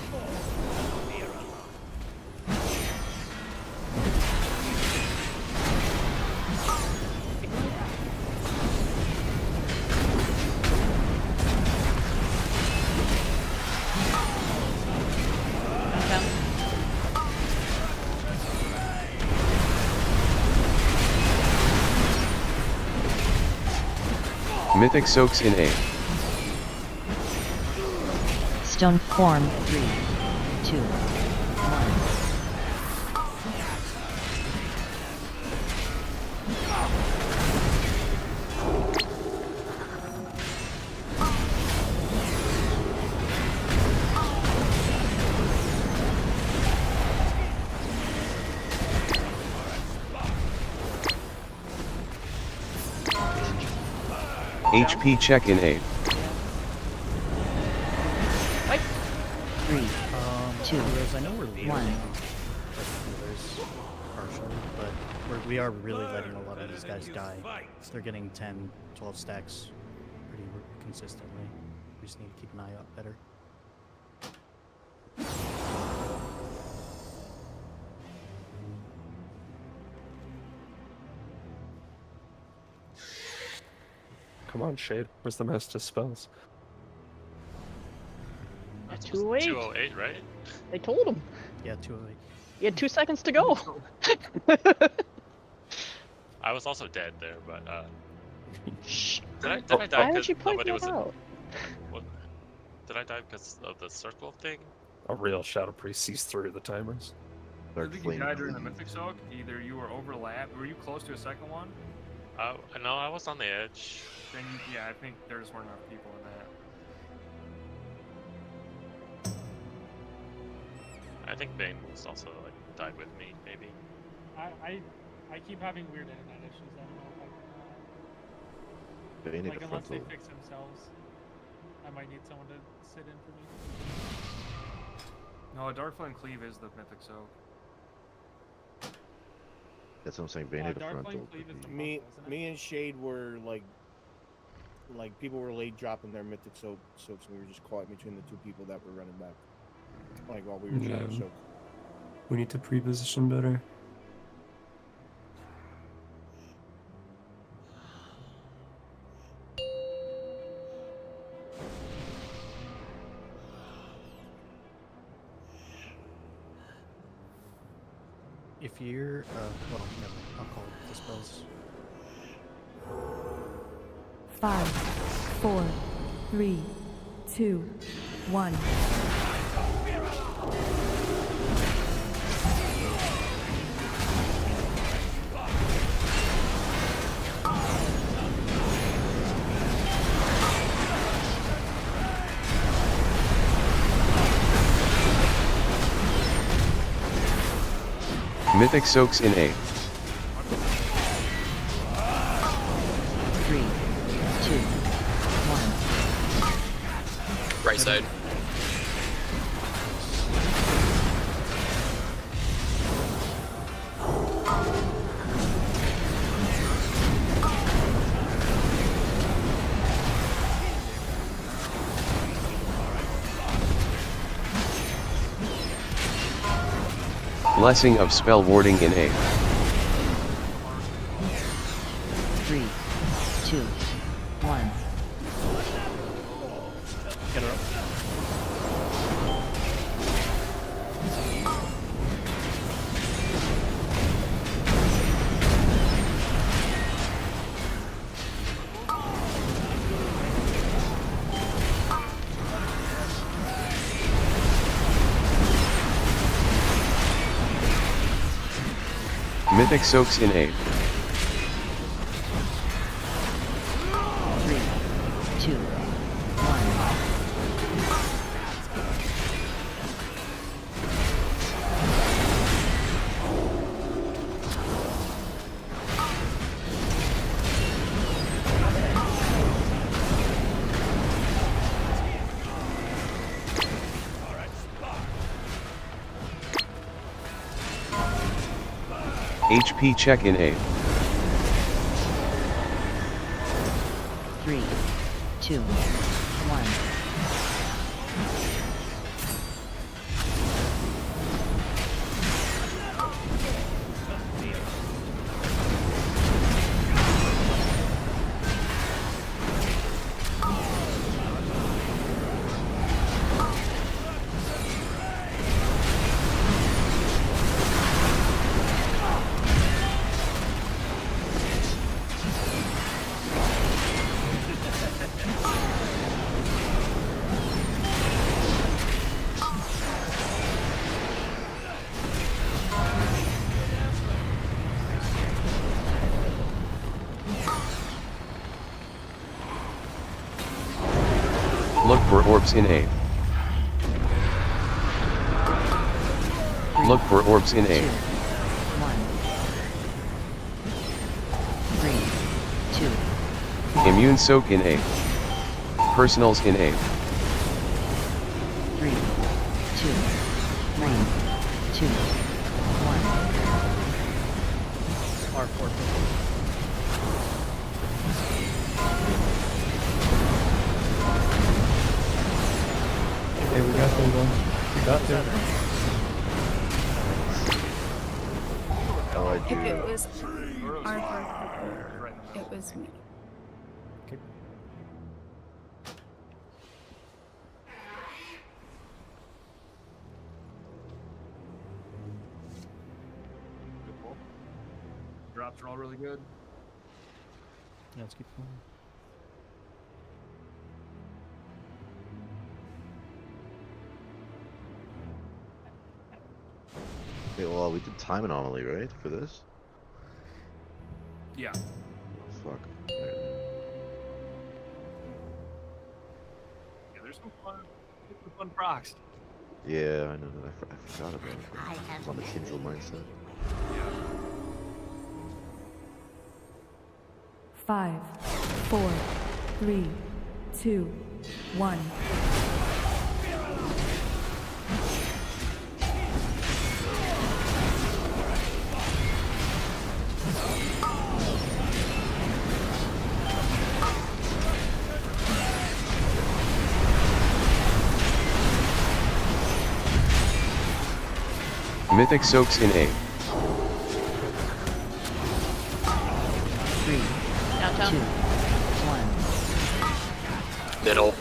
Mythic soaks in A. Stone form. 3, 2, 1. HP check in A. 3, 2, Heroes, I know we're leading 1. healers partially, but we are really letting a lot of these guys die. They're getting 10, 12 stacks pretty consistently. We just need to keep an eye out better. Come on, Shade. Where's the master spells? 208. 208, right? They told him. Yeah, 208. He had 2 seconds to go. I was also dead there, but Shh. did I Why die would because you point nobody that was? out? What? Did I die because of the circle thing? A real Shadow Priest sees through the timers. I think you died during the Mythic Soak. Either you were overlapped. Were you close to a second one? No, I was on the edge. Then yeah, I think there just weren't enough people in that. I think Bane was also like died with me, maybe. I keep having weird internet issues. I don't know if I can. Like unless they fix themselves, I might need someone to sit in for me. No, a Darkflame Cleave is the Mythic Soak. That's what I'm saying. Bane the frontal. Me and Shade were like people were late dropping their mythic soaks, and we were just caught in between the two people that were running back. Like while we were trying to soak. We need to pre-position better. If you're, well, never mind. I'll call the spells. 5, 4, 3, 2, 1. Mythic soaks in A. 3, 2, 1. Right side. Blessing of spell warding in A. 3, 2, 1. Get her up. Mythic soaks in A. 3, 2, 1. HP check in A. 3, 2, 1. Look for orbs in A. Look for orbs in A. 1. 3, 2. Immune soak in A. Personals in A. 3, 2, 1, 2, 1. R4. Hey, we got them, boys. We got them. Oh, I If do. it was our part, it was me. Good pull. Drops are all really good. Yeah, let's keep going. Okay, well, we did time anomaly, right, for this? Yeah. Fuck. Alright. Yeah, there's some fun procs. Yeah, I know that. I forgot about it. I have It's on the Kindle mindset. 5, 4, 3, 2, 1. Mythic soaks in A. 3, Downtown. 2, 1. Middle.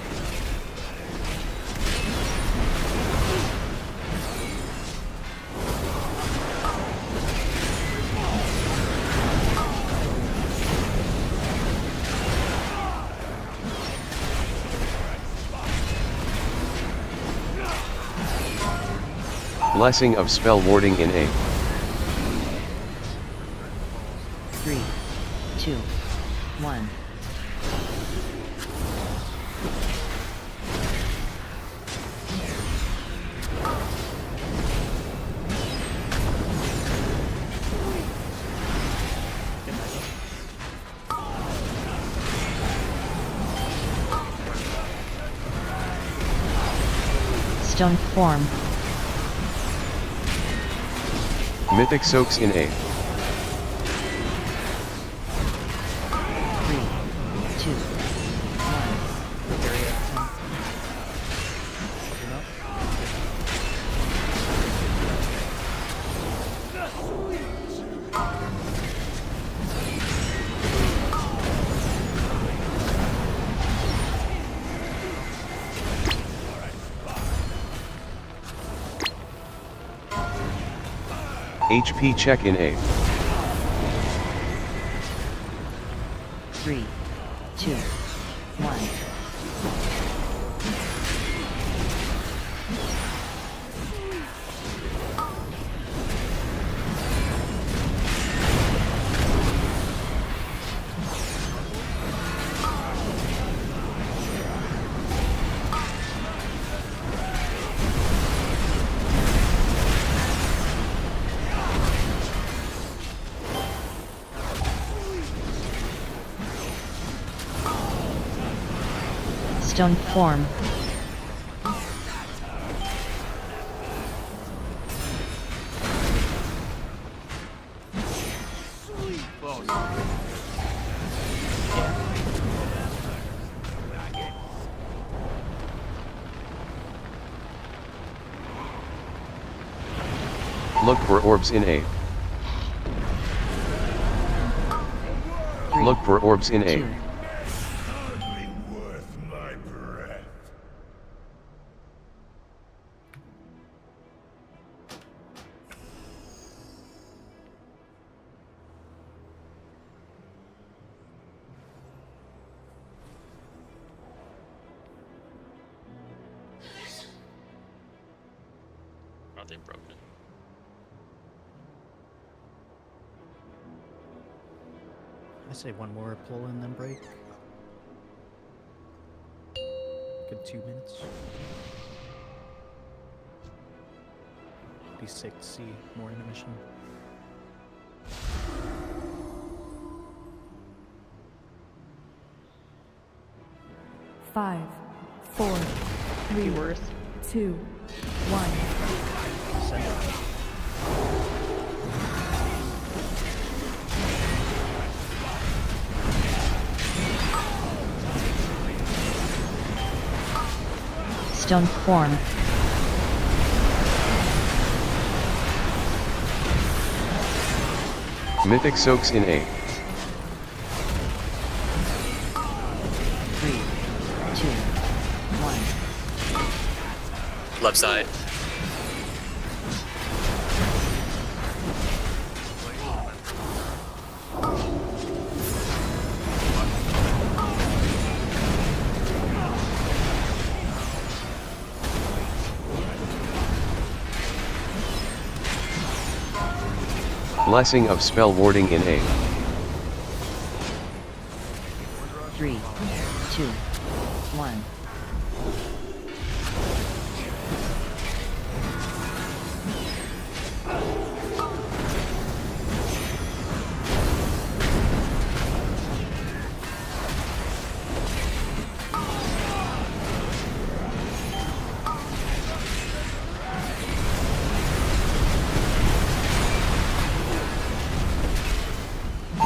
Blessing of spell warding in A. 3, 2, 1. Stone form. Mythic soaks in A. 3, 2, 1. HP check in A. 3, 2, 1. Stone form. Look for orbs in A. Look for orbs in A. Oh, they broke it. I say one more pull and then break. Good 2 minutes. Be sick to see more intermission. Five, four, three, worth. 2, 1. Send it. Stone form. Mythic soaks in A. 3, 2, 1. Left side. Blessing of spell warding in A. 3, 2, 1.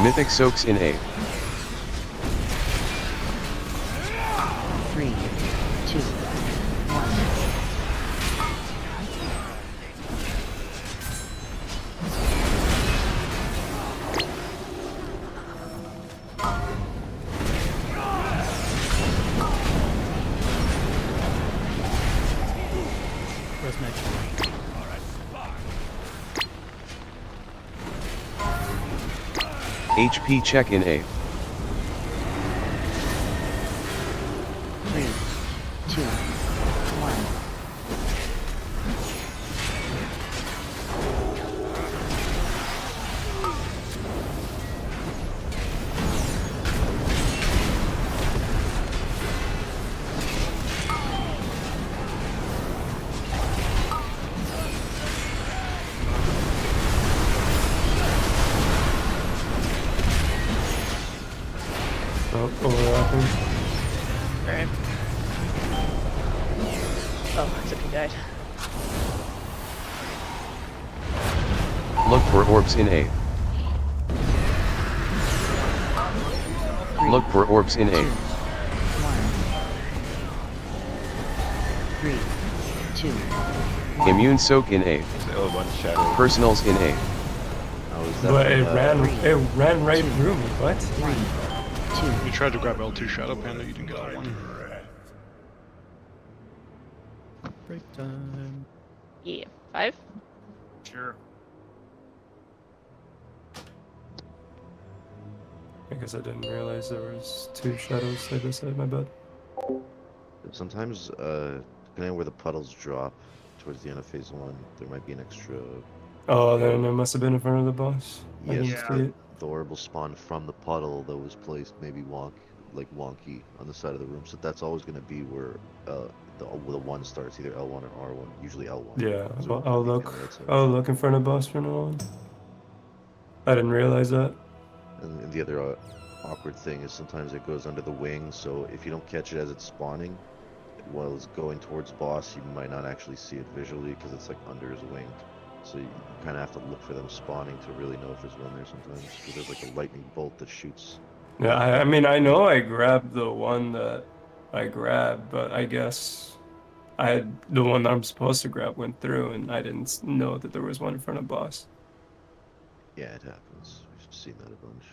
Mythic soaks in A. 3, 2, 1. Where's next? HP check in A. 3, 2, 1. Oh, overlapping. Alright. Oh, except he died. Look for orbs in A. Look for orbs in A. 3, 2, Immune soak in A. Personals in A. But it ran right through me. What? You tried to grab L2 Shadow Panda, you didn't get L1. Break time. Yeah. 5? Sure. I guess I didn't realize there was 2 shadows side by side. My bad. Sometimes, depending on where the puddles drop towards the end of phase 1, there might be an extra. Oh, then it must have been in front of the boss. I Yes, didn't see it. the orb will spawn from the puddle that was placed maybe wonky on the side of the room. So that's always going to be where the 1 starts, either L1 or R1. Usually L1. Yeah, So I'll look in front of boss from now on. I didn't realize that. And the other awkward thing is sometimes it goes under the wing. So if you don't catch it as it's spawning, while it's going towards boss, you might not actually see it visually because it's like under his wing. So you kind of have to look for them spawning to really know if there's one there sometimes. Because there's like a lightning bolt that shoots. Yeah, I mean, I know I grabbed the one that I grabbed, but I guess the one that I'm supposed to grab went through, and I didn't know that there was one in front of boss. Yeah, it happens. We've seen that a bunch.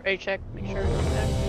Ready check, make sure it's back.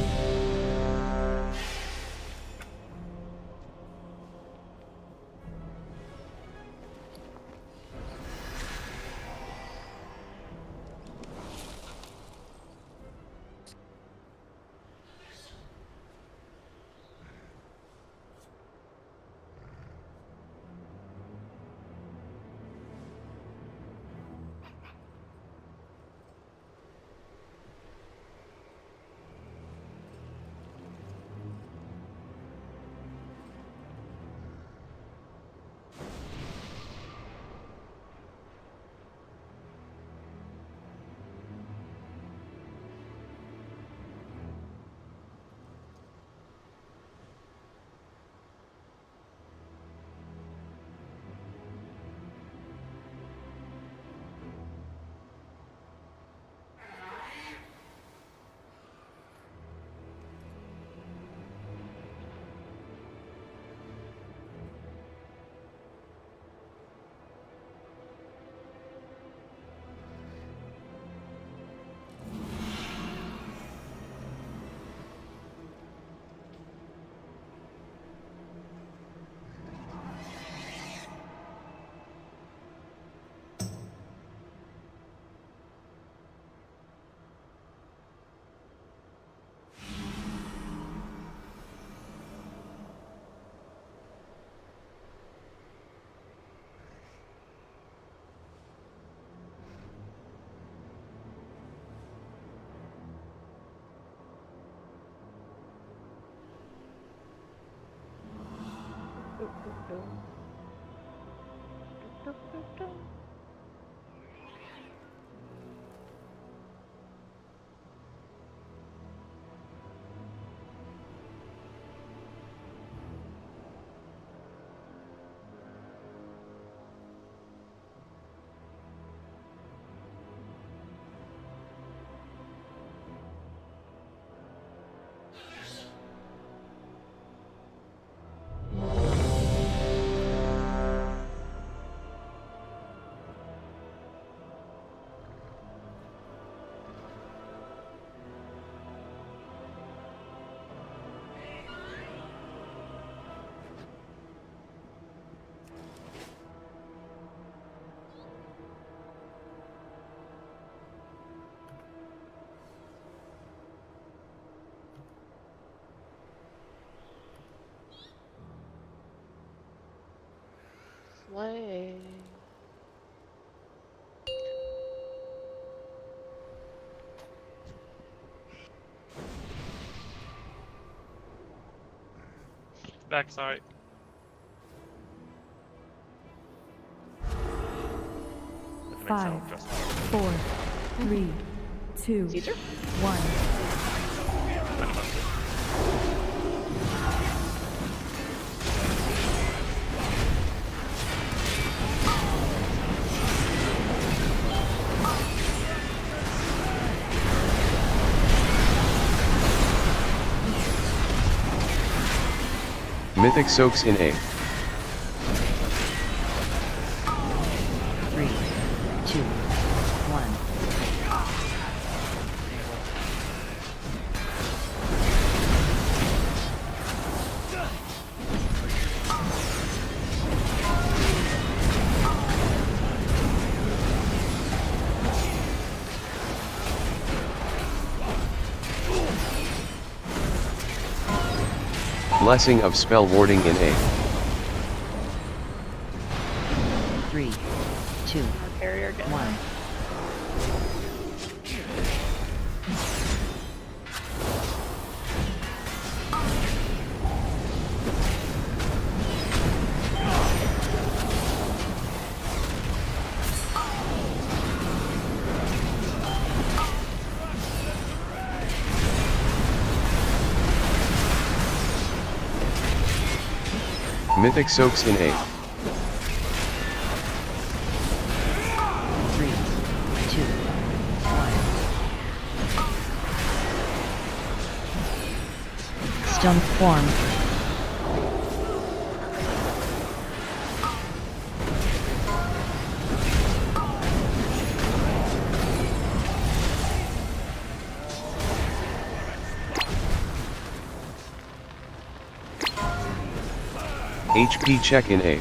Slay. Back, sorry. Five, 4, 3, 2, 1. Mythic soaks in A. 3, 2, 1. Blessing of spell warding in A. 3, 2, Carrier again. 1. Mythic soaks in A. 3, 2, 1. Stone form. HP check in A.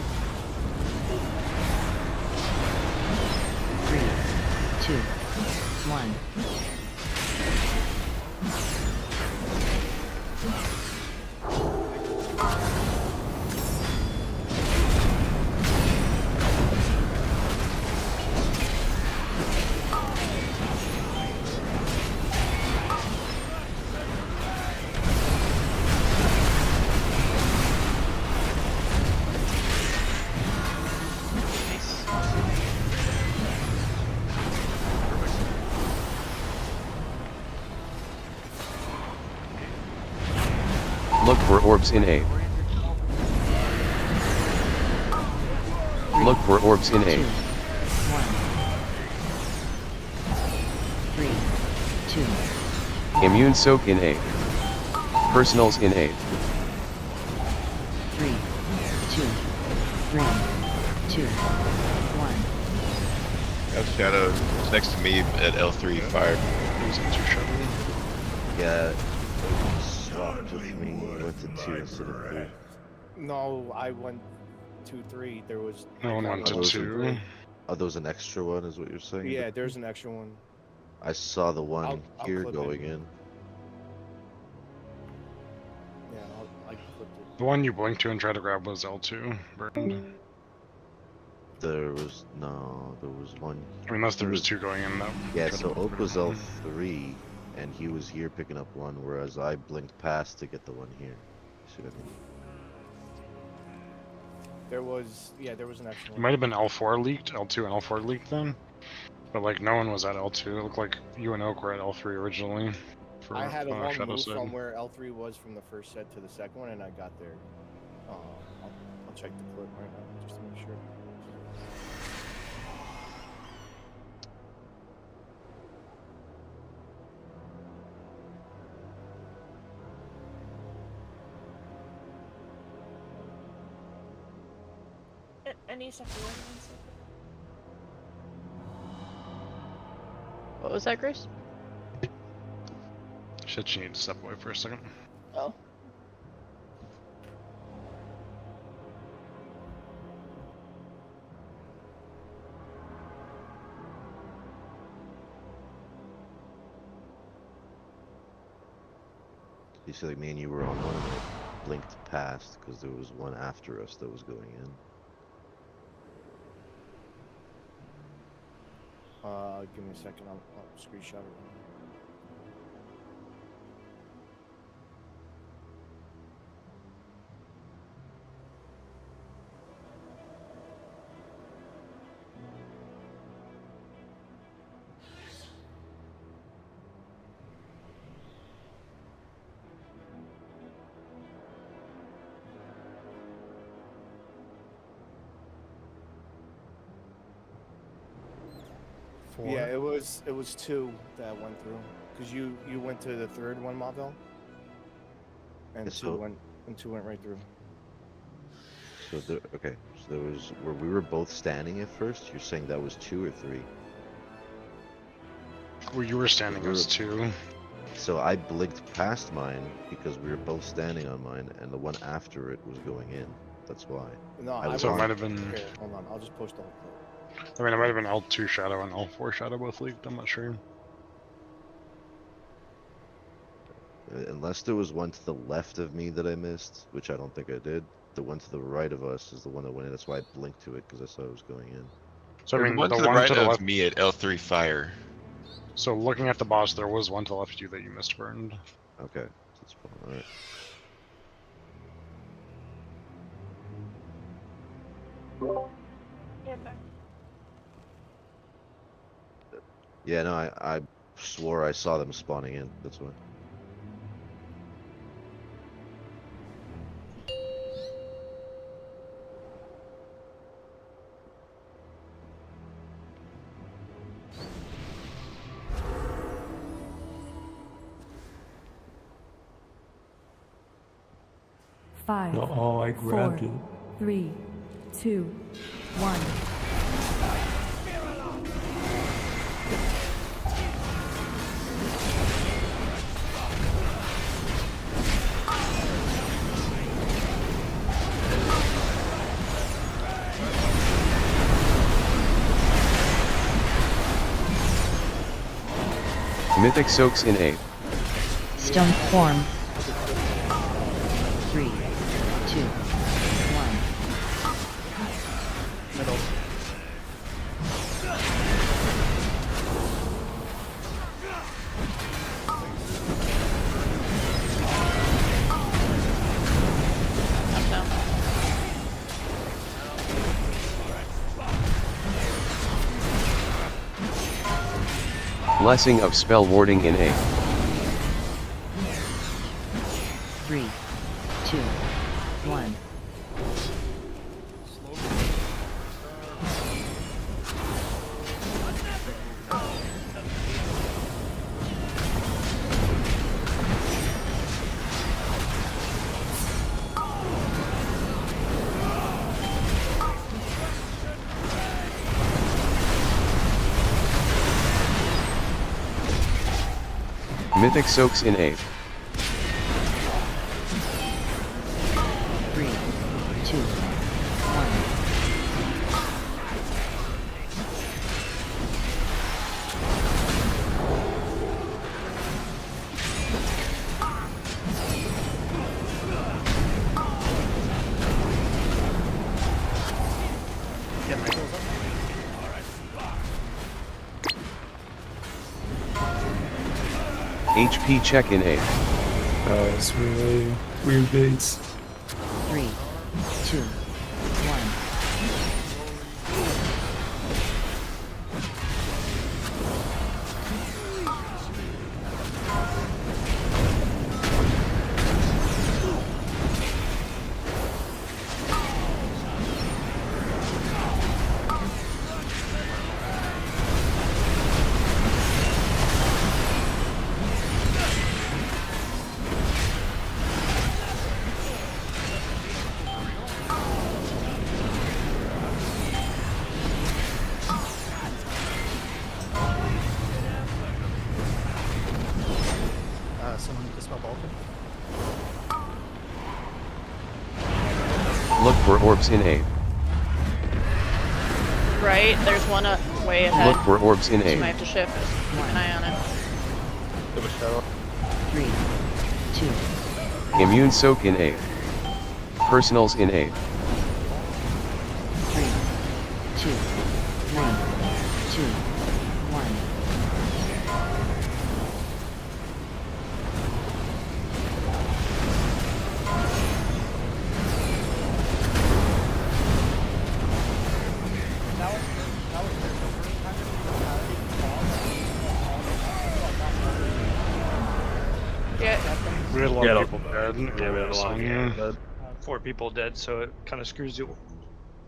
3, 2, 1. Look for orbs in A. Look for orbs in A. 1. 3, 2. Immune soak in A. Personals in A. 3, 2, 3, 2, 1. Got Shadow next to me at L3 fired. Losing 2 Shadow. Yeah, swapped with me. Went to 2 instead of 3. No, I went 2, 3. There was. No one went to 2. Oh, there was an extra one, is what you're saying? Yeah, there's an extra one. I saw the one I'll here clip going it. in. Yeah, I clipped it. The one you blinked to and tried to grab was L2, burned. There was one. I mean, unless there was 2 going in, that Yeah, could so have Oak was been. L3, and he was here picking up one, whereas I blinked past to get the one here. See what I mean? There was an extra It one. might have been L4 leaked, L2 and L4 leaked then. But like, no one was at L2. It looked like you and Oak were at L3 originally. For, I had a long Shadow move side. from where L3 was from the first set to the second one, and I got there. I'll check the clip right now just to make sure. Any separation? What was that, Grace? Shit, she needs to step away for a second. Oh. You see, like me and you were on one, and I blinked past because there was one after us that was going in. Give me a second. I'll screenshot it. Yeah, it was 2 that went through, because you went to the third one, Marvel, and Yeah, so- two went right through. So okay, so there was where we were both standing at first. You're saying that was 2 or 3? Where you were standing We was were- 2. So I blinked past mine because we were both standing on mine, and the one after it was going in. That's why. No, I So it was- might have been. Here, hold on. I'll just post the whole clip. I mean, it might have been L2 Shadow and L4 Shadow both leaked. I'm not sure. Unless there was one to the left of me that I missed, which I don't think I did. The one to the right of us is the one that went in. That's why I blinked to it, because I saw it was going in. So I There's mean, one the to the one right to the of left. me at L3 Fire. So looking at the boss, there was one to the left of you that you missed burned. Okay, that's fine. All right. Yeah, no, I swore I saw them spawning in. That's why. Five. No, oh, I grabbed 4, it. 3, 2, 1. Mythic soaks in A. Stone form. 3, 2, 1. Middle. Up down. Blessing of spell warding in A. 3, 2, 1. Mythic soaks in A. 3, 2, 1. Get my heals up. HP check in A. That was really weird baits. 3, 2, 1. Someone dispel Balkan. Look for orbs in A. Right, there's one way ahead. Look for orbs in So you might A. have to shift. Keep an eye on it. 3, 2, Immune soak in A. Personals in A. 3, 2, 1, 2, had a lot Yeah, of people dead. Yeah, we had a lot of Yeah. people dead. 4 people dead, so it kind of screws the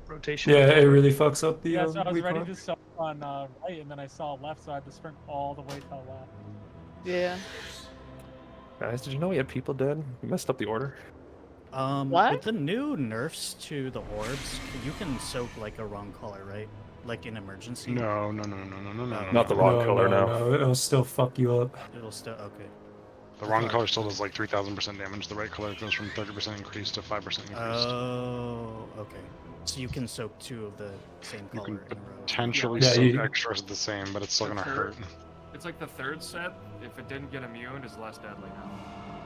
rotation. Yeah, it really fucks up the Yeah, so I was ready week to soak on right, and then I saw left, so I had to sprint all the way to the left. Yeah. Guys, did you know we had people dead? We messed up the order. What? With the new nerfs to the orbs, you can soak like a wrong color, right? Like in emergency. No. Not the wrong color, no. No, it'll still fuck you up. It'll still okay. The wrong color still does like 3,000% damage. The right color goes from 30% increase to 5% increase. Oh, okay. So you can soak 2 of the same You color can in a row. potentially Yeah, soak you- extras the same, but it's still gonna hurt. It's like the third set. If it didn't get immune, is less deadly now.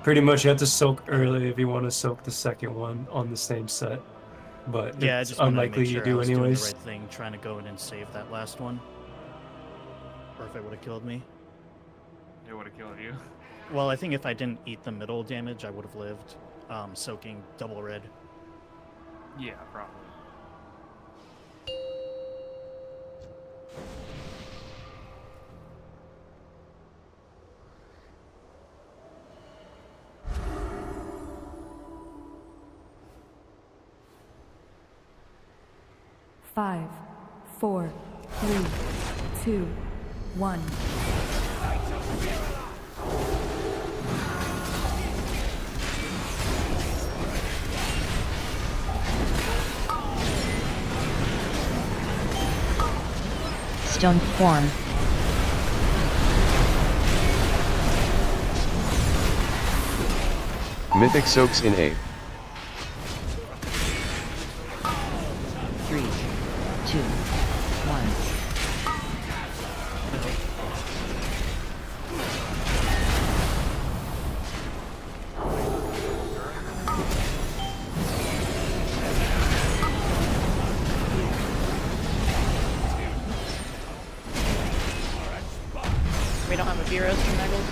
Pretty much, you have to soak early if you want to soak the second one on the same set. But Yeah, I it's just wanted to unlikely make sure you I do was doing anyways. the right thing, trying to go in and save that last one. Or if it would have killed me. It would have killed you. Well, I think if I didn't eat the middle damage, I would have lived. Soaking double red. Yeah, probably. Five, 4, 3, 2, 1. Stone form. Mythic soaks in A. 3, 2, 1. We don't have a V-Res for Meggles.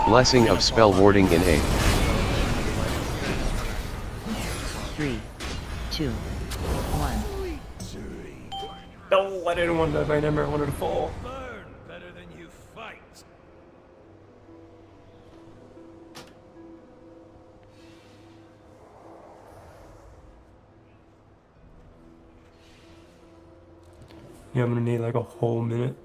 Blessing of spell warding in A. 3, 2, 1. No, I didn't want that by number. I wanted to fall. Better than you fight. Yeah, I'm gonna need like a whole minute.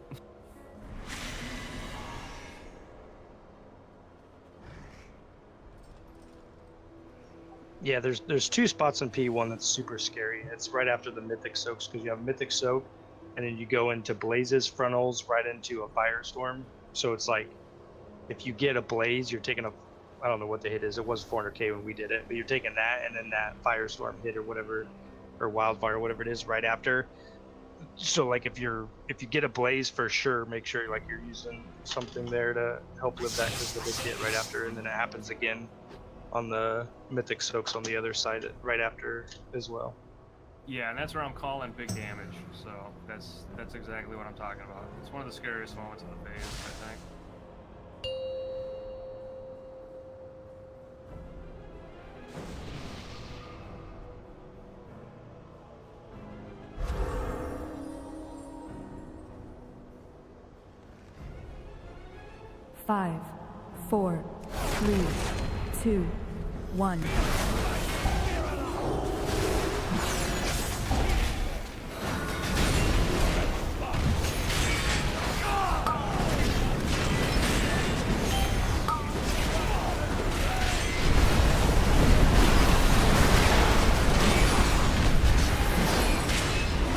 Yeah, there's 2 spots in P1 that's super scary. It's right after the Mythic Soaks, because you have Mythic Soak, and then you go into Blazes, Frontals, right into a Firestorm. So it's like, if you get a Blaze, you're taking a, I don't know what the hit is. It was 400k when we did it, but you're taking that and then that Firestorm hit or whatever, or Wildfire, whatever it is, right after. So like if you get a Blaze, for sure, make sure like you're using something there to help live that, because the big hit right after, and then it happens again on the Mythic Soaks on the other side right after as well. Yeah, and that's where I'm calling big damage. So that's exactly what I'm talking about. It's one of the scariest moments of the phase, I think. Five, 4, 3, 2, 1.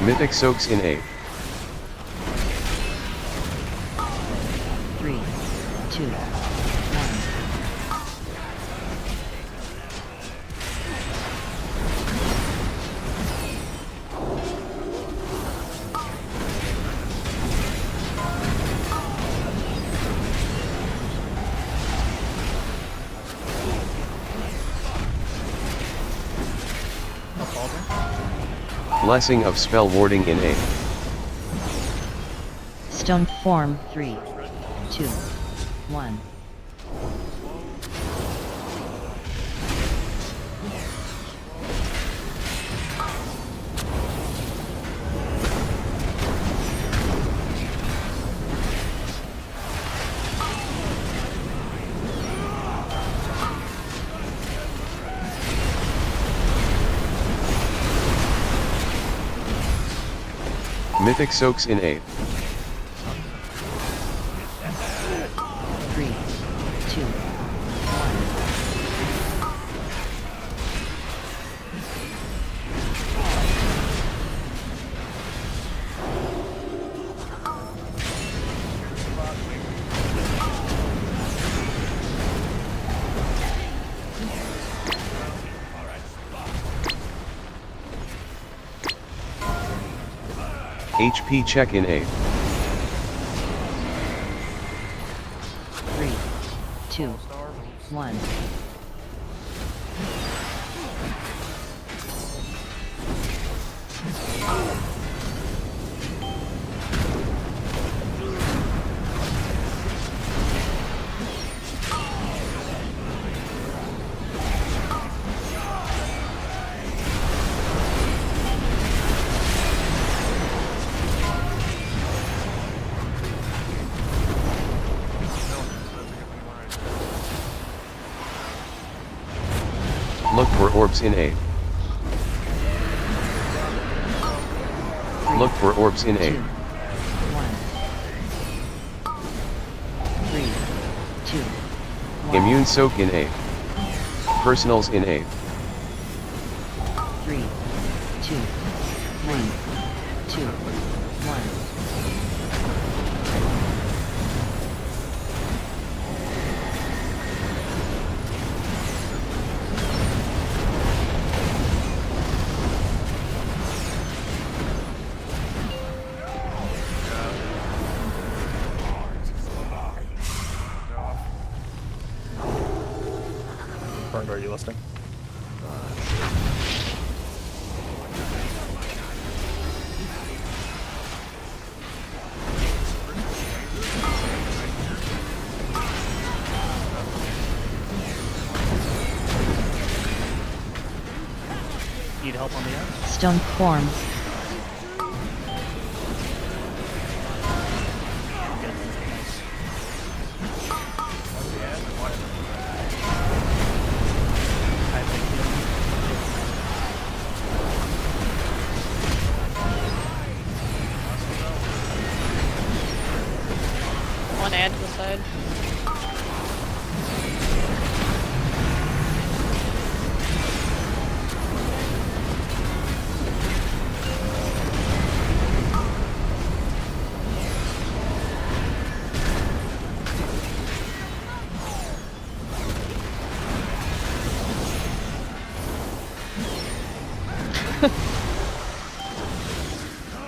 Mythic soaks in A. 3, 2, 1. Blessing of spell warding in A. Stone form. 3, 2, 1. Mythic soaks in 8. 3, 2, 1. HP check in 8. 3, 2, 1. Look for orbs in 8. Look for orbs in 8. 1. 3, 2, 1. Immune soak in 8. Personals in 8. 3, 2, 1, 2, 1. Burned, are you listening? Need help on the end? Stone form. One ad to the side.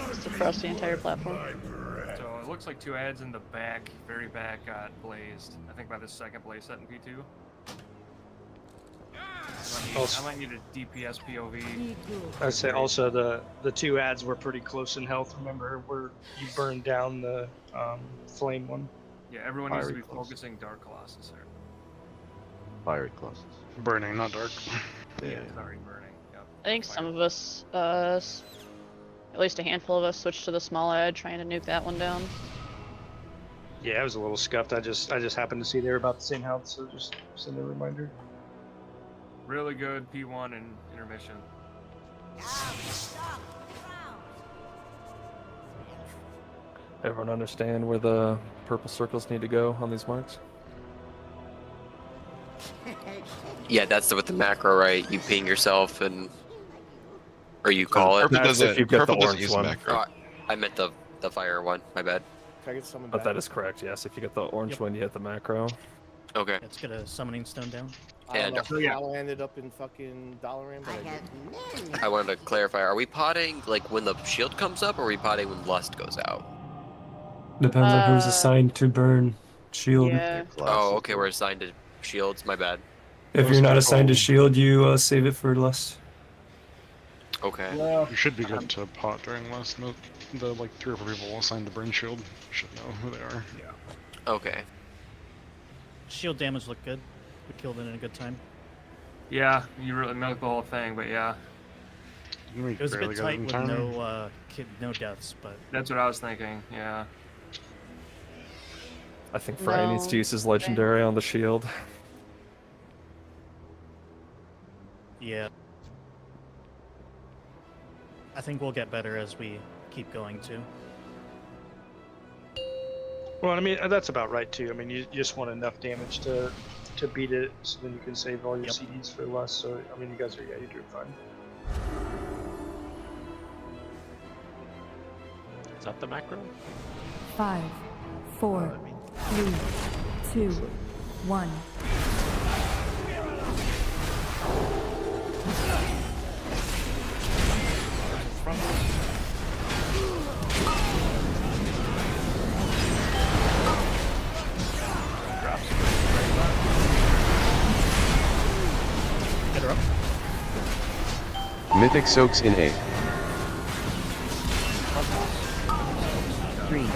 Just across the entire platform. So it looks like 2 ads in the back, very back, got blazed. I think by the second blaze set in P2. I might need a DPS POV. I'd say also the 2 ads were pretty close in health. Remember where you burned down the flame one? Yeah, everyone needs to Fiery be Colossus. focusing Dark Colossus here. Fiery Colossus. Burning, not dark. Yeah, sorry, burning. Yep. I think some of us, at least a handful of us, switched to the small ad, trying to nuke that one down. Yeah, I was a little scuffed. I just happened to see they were about the same health, so just send a reminder. Really good P1 and intermission. Everyone understand where the purple circles need to go on these marks? Yeah, that's with the macro, right? You ping yourself and, or you call it. Purple doesn't, if you get the purple doesn't orange use one. macro. Oh, I meant the fire one. My bad. Can I get someone But back? that is correct, yes. If you get the orange one, you hit the macro. Okay. Let's get a summoning stone down. I don't And know how I ended up in fucking Dalaran, but I did. I wanted to clarify: are we potting like when the shield comes up, or are we potting when lust goes out? Depends on who's assigned to burn shield. Yeah. Oh, okay. We're assigned to shields. My bad. If you're not assigned to shield, you save it for lust. Okay. You should be good to pot during last. The like 3 or 4 people assigned to burn shield should know who they are. Yeah. Okay. Shield damage looked good. We killed it in a good time. Yeah, you really milked the whole thing, but yeah. It was a bit tight with no no deaths, but That's what I was thinking, yeah. I think Frey needs to use his legendary on the shield. yeah. I think we'll get better as we keep going to. Well, I mean that's about right too. I mean you just want enough damage to beat it, so then you can save all your CDs for less. So I mean you guys are you're doing fine. Is that the macro? 5, 4, 3, 2, 1. Get her up. Mythic soaks in A. 3, 2, 1.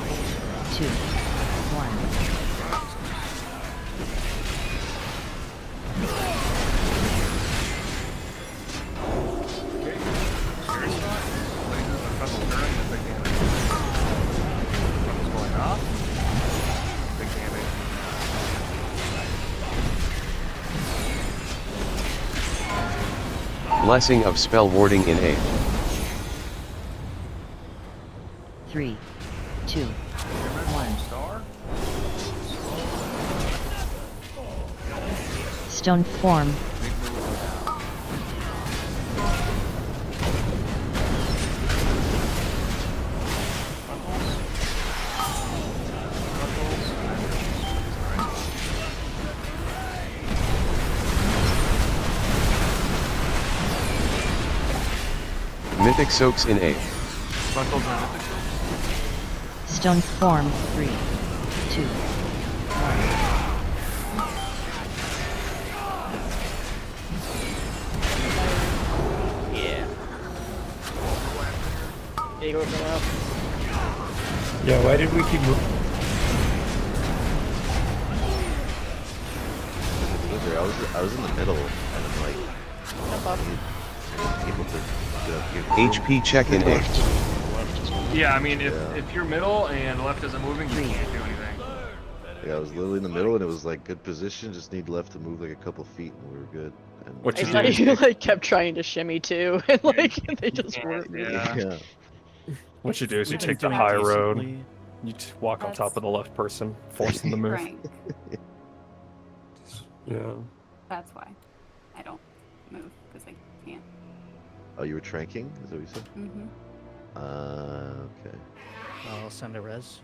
Blessing of spell warding in A. 3, 2, 1. Stone form. Mythic soaks in A. Stone form. 3, 2, 1. Yeah. Diego, come up. Yeah, why did we keep moving? I was in the middle, and I'm like, able to HP check in A. Yeah, I mean, if you're middle and left isn't moving, you can't do anything. Yeah, I was literally in the middle, and it was like good position. Just need left to move like a couple feet, and we were good. And I thought you like kept trying to shimmy too, and like they just weren't. Yeah. What you do is you We've been take the doing high road, decently. you walk on top of the left person, force them to move. Right. Yeah. That's why I don't move, because I can't. Oh, you were tranking? Is that what you said? Mm-hmm. Okay. I'll send a res.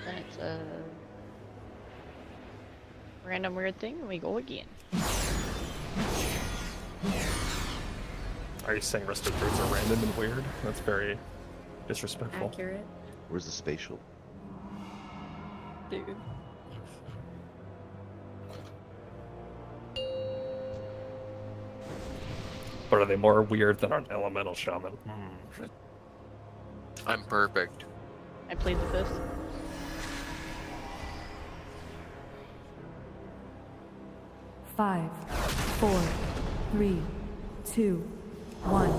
Then it's a random weird thing, and we go again. Are you saying rusted fruits are random and weird? That's very disrespectful. Accurate. Where's the spatial? Dude. But are they more weird than an elemental shaman? I'm perfect. I played the fifth. Five, 4, 3, 2, 1.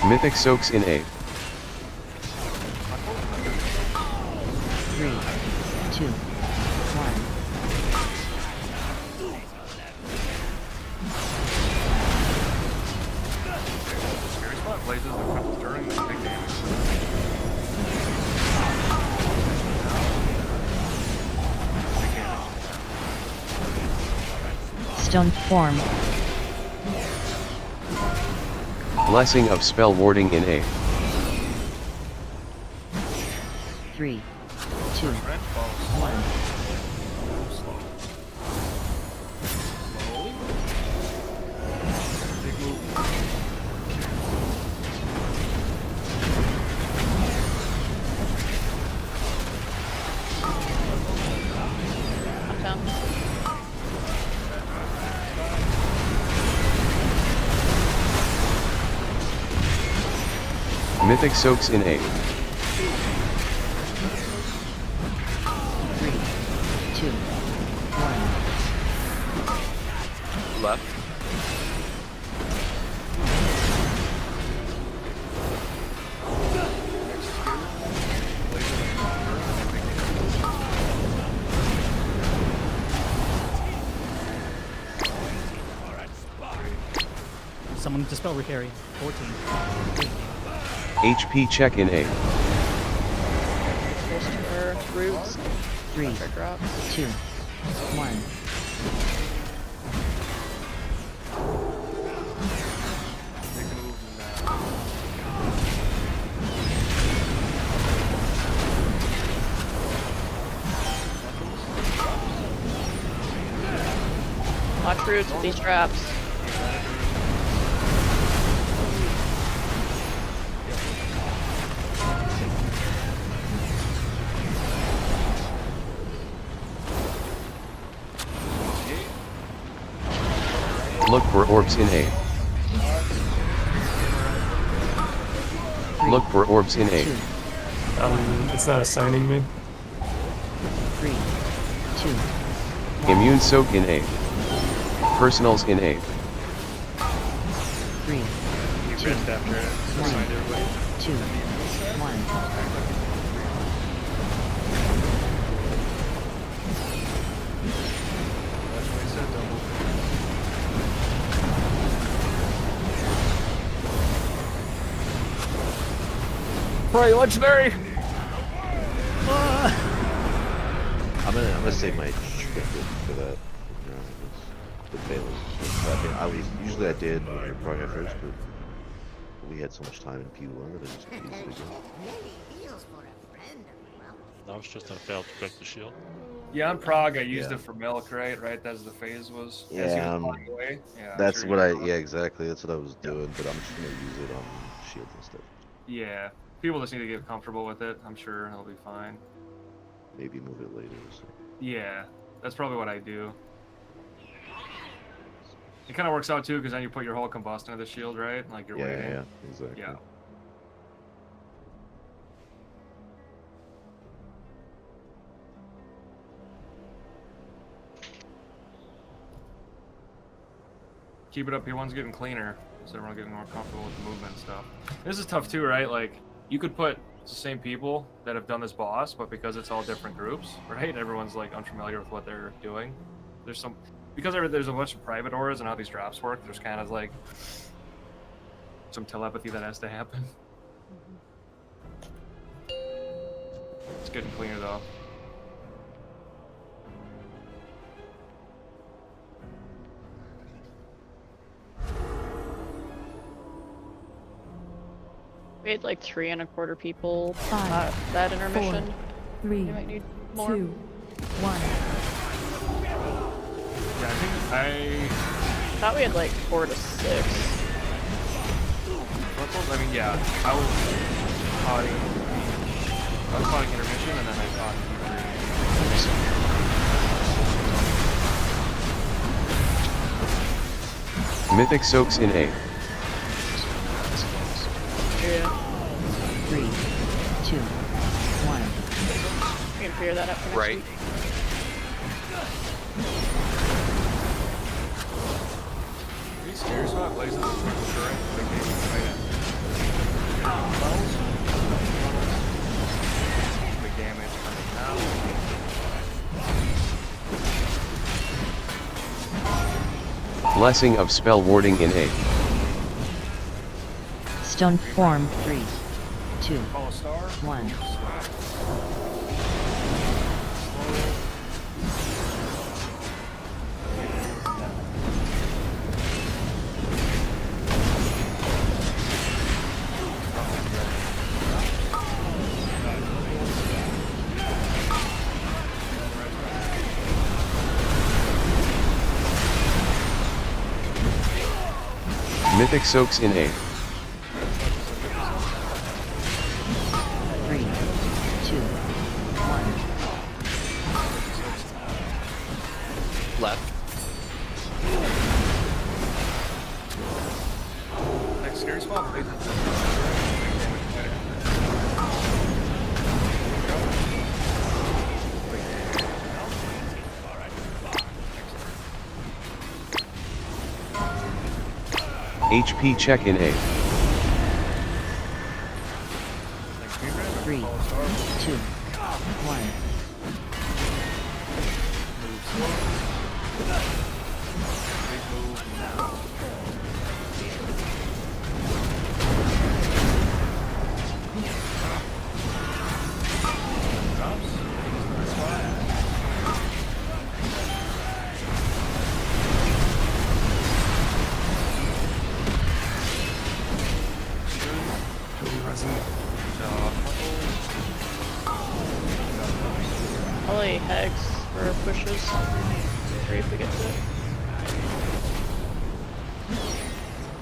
Mythic soaks in A. 3, 2, 1. Scary spot blazes the crystals during the big damage. Stone form. Blessing of spell warding in A. 3, 2, 1. Mythic soaks in A. 3, 2, 1. Left. Someone dispel recarry. 14. HP check in A. Customer roots. 3, Drop. 2, 1. Watch roots with these traps. Look for orbs in A. Look for orbs in A. It's not assigning me. 3, 2, Immune soak in A. Personals in A. 3, You rest after it. Assigned everybody. 2, 1. That's what he said, double. Right, legendary! I'm gonna save my trip for that. The failing. Usually I did when we were probably at first, but we had so much time in P1 that I just easily go. That was just a failed to break the shield. Yeah, on Prague I used Yeah. it for milk, right? Right as the phase was. As he Yeah, was flying away. Yeah, I'm that's sure what you know. yeah, exactly. That's what I was doing, but I'm just gonna use it on shields and stuff. Yeah, people just need to get comfortable with it. I'm sure it'll be fine. Maybe move it later. So. Yeah, that's probably what I do. It kind of works out too, because then you put your whole combustion into the shield, right? Like you're waiting. Yeah, exactly. Yeah. Keep it up. P1's getting cleaner, so everyone's getting more comfortable with the movement and stuff. This is tough too, right? Like you could put the same people that have done this boss, but because it's all different groups, right? And everyone's like unfamiliar with what they're doing. There's some because there's a bunch of private auras and how these drops work. There's kind of like some telepathy that has to happen. It's getting cleaner though. We had like 3 1/4 people 5, that intermission. 4, 3, You might need more. 2, 1. Yeah, I thought we had like 4 to 6. I mean, yeah, I was plotting intermission, and then I thought Mythic soaks in A. Yeah. 3, 2, 1. We can figure that out for next Right. week. Are you serious about blazing the during the game? Big damage coming now. Blessing of spell warding in A. Stone form. 3, 2, Follow star. 1. Mythic soaks in A. 3, 2, 1. Left. Next scary spot. HP check in A. 3, 2, 1. Probably Hex for pushes. Three if we get to it.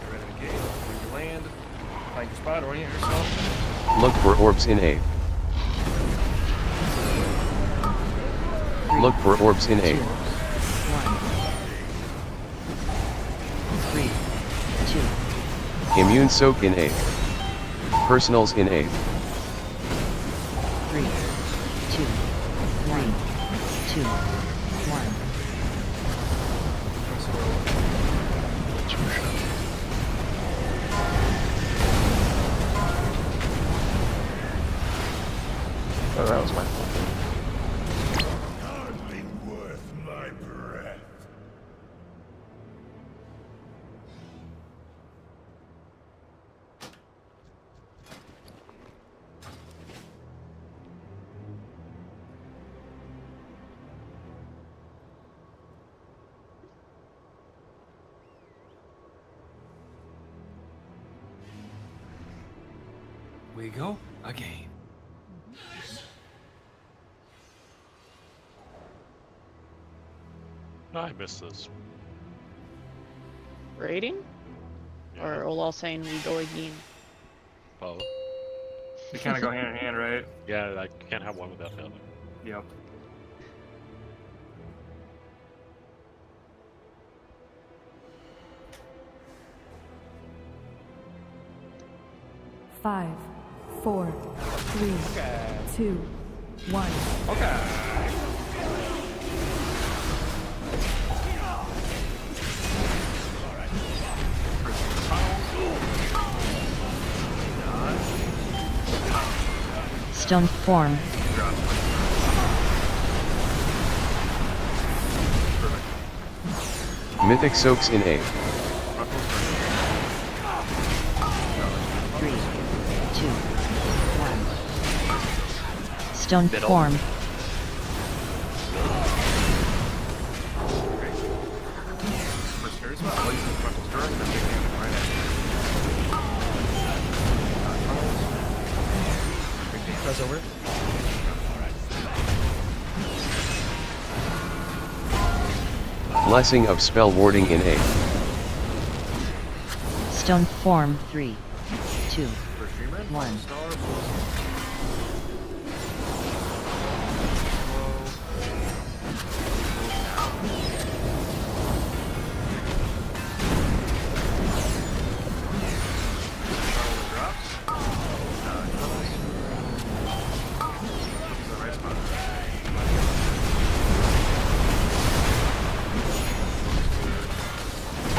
Get rid of the gate. Where you land. Find your spot. Orient yourself. Look for orbs in A. Look for orbs in A. 1. 3, 2, Immune soak in A. Personals in A. 3, 2, 1, 2, 1. Oh, that was my fault. Hardly worth my breath. We go again. I missed this. Raiding? Or Olal saying we go again? Follow. They kind of go hand in hand, right? Yeah, I can't have one without the other. Yep. Five, 4, 3, 2, 1. Okay. Stone form. Mythic soaks in A. 3, 2, 1. Stone Middle. form. First carry spot. I'll use the frontal stirring, then take damage right at you. Press over. Blessing of spell warding in A. Stone form. 3, 2, 1.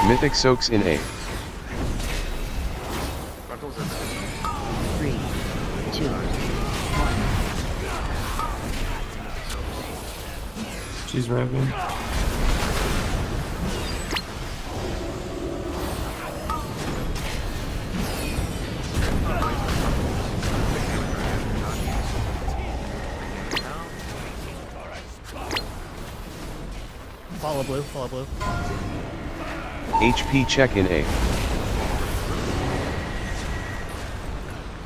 Mythic soaks in A. 3, 2, 1. She's ramping. Follow blue, follow blue. HP check in A.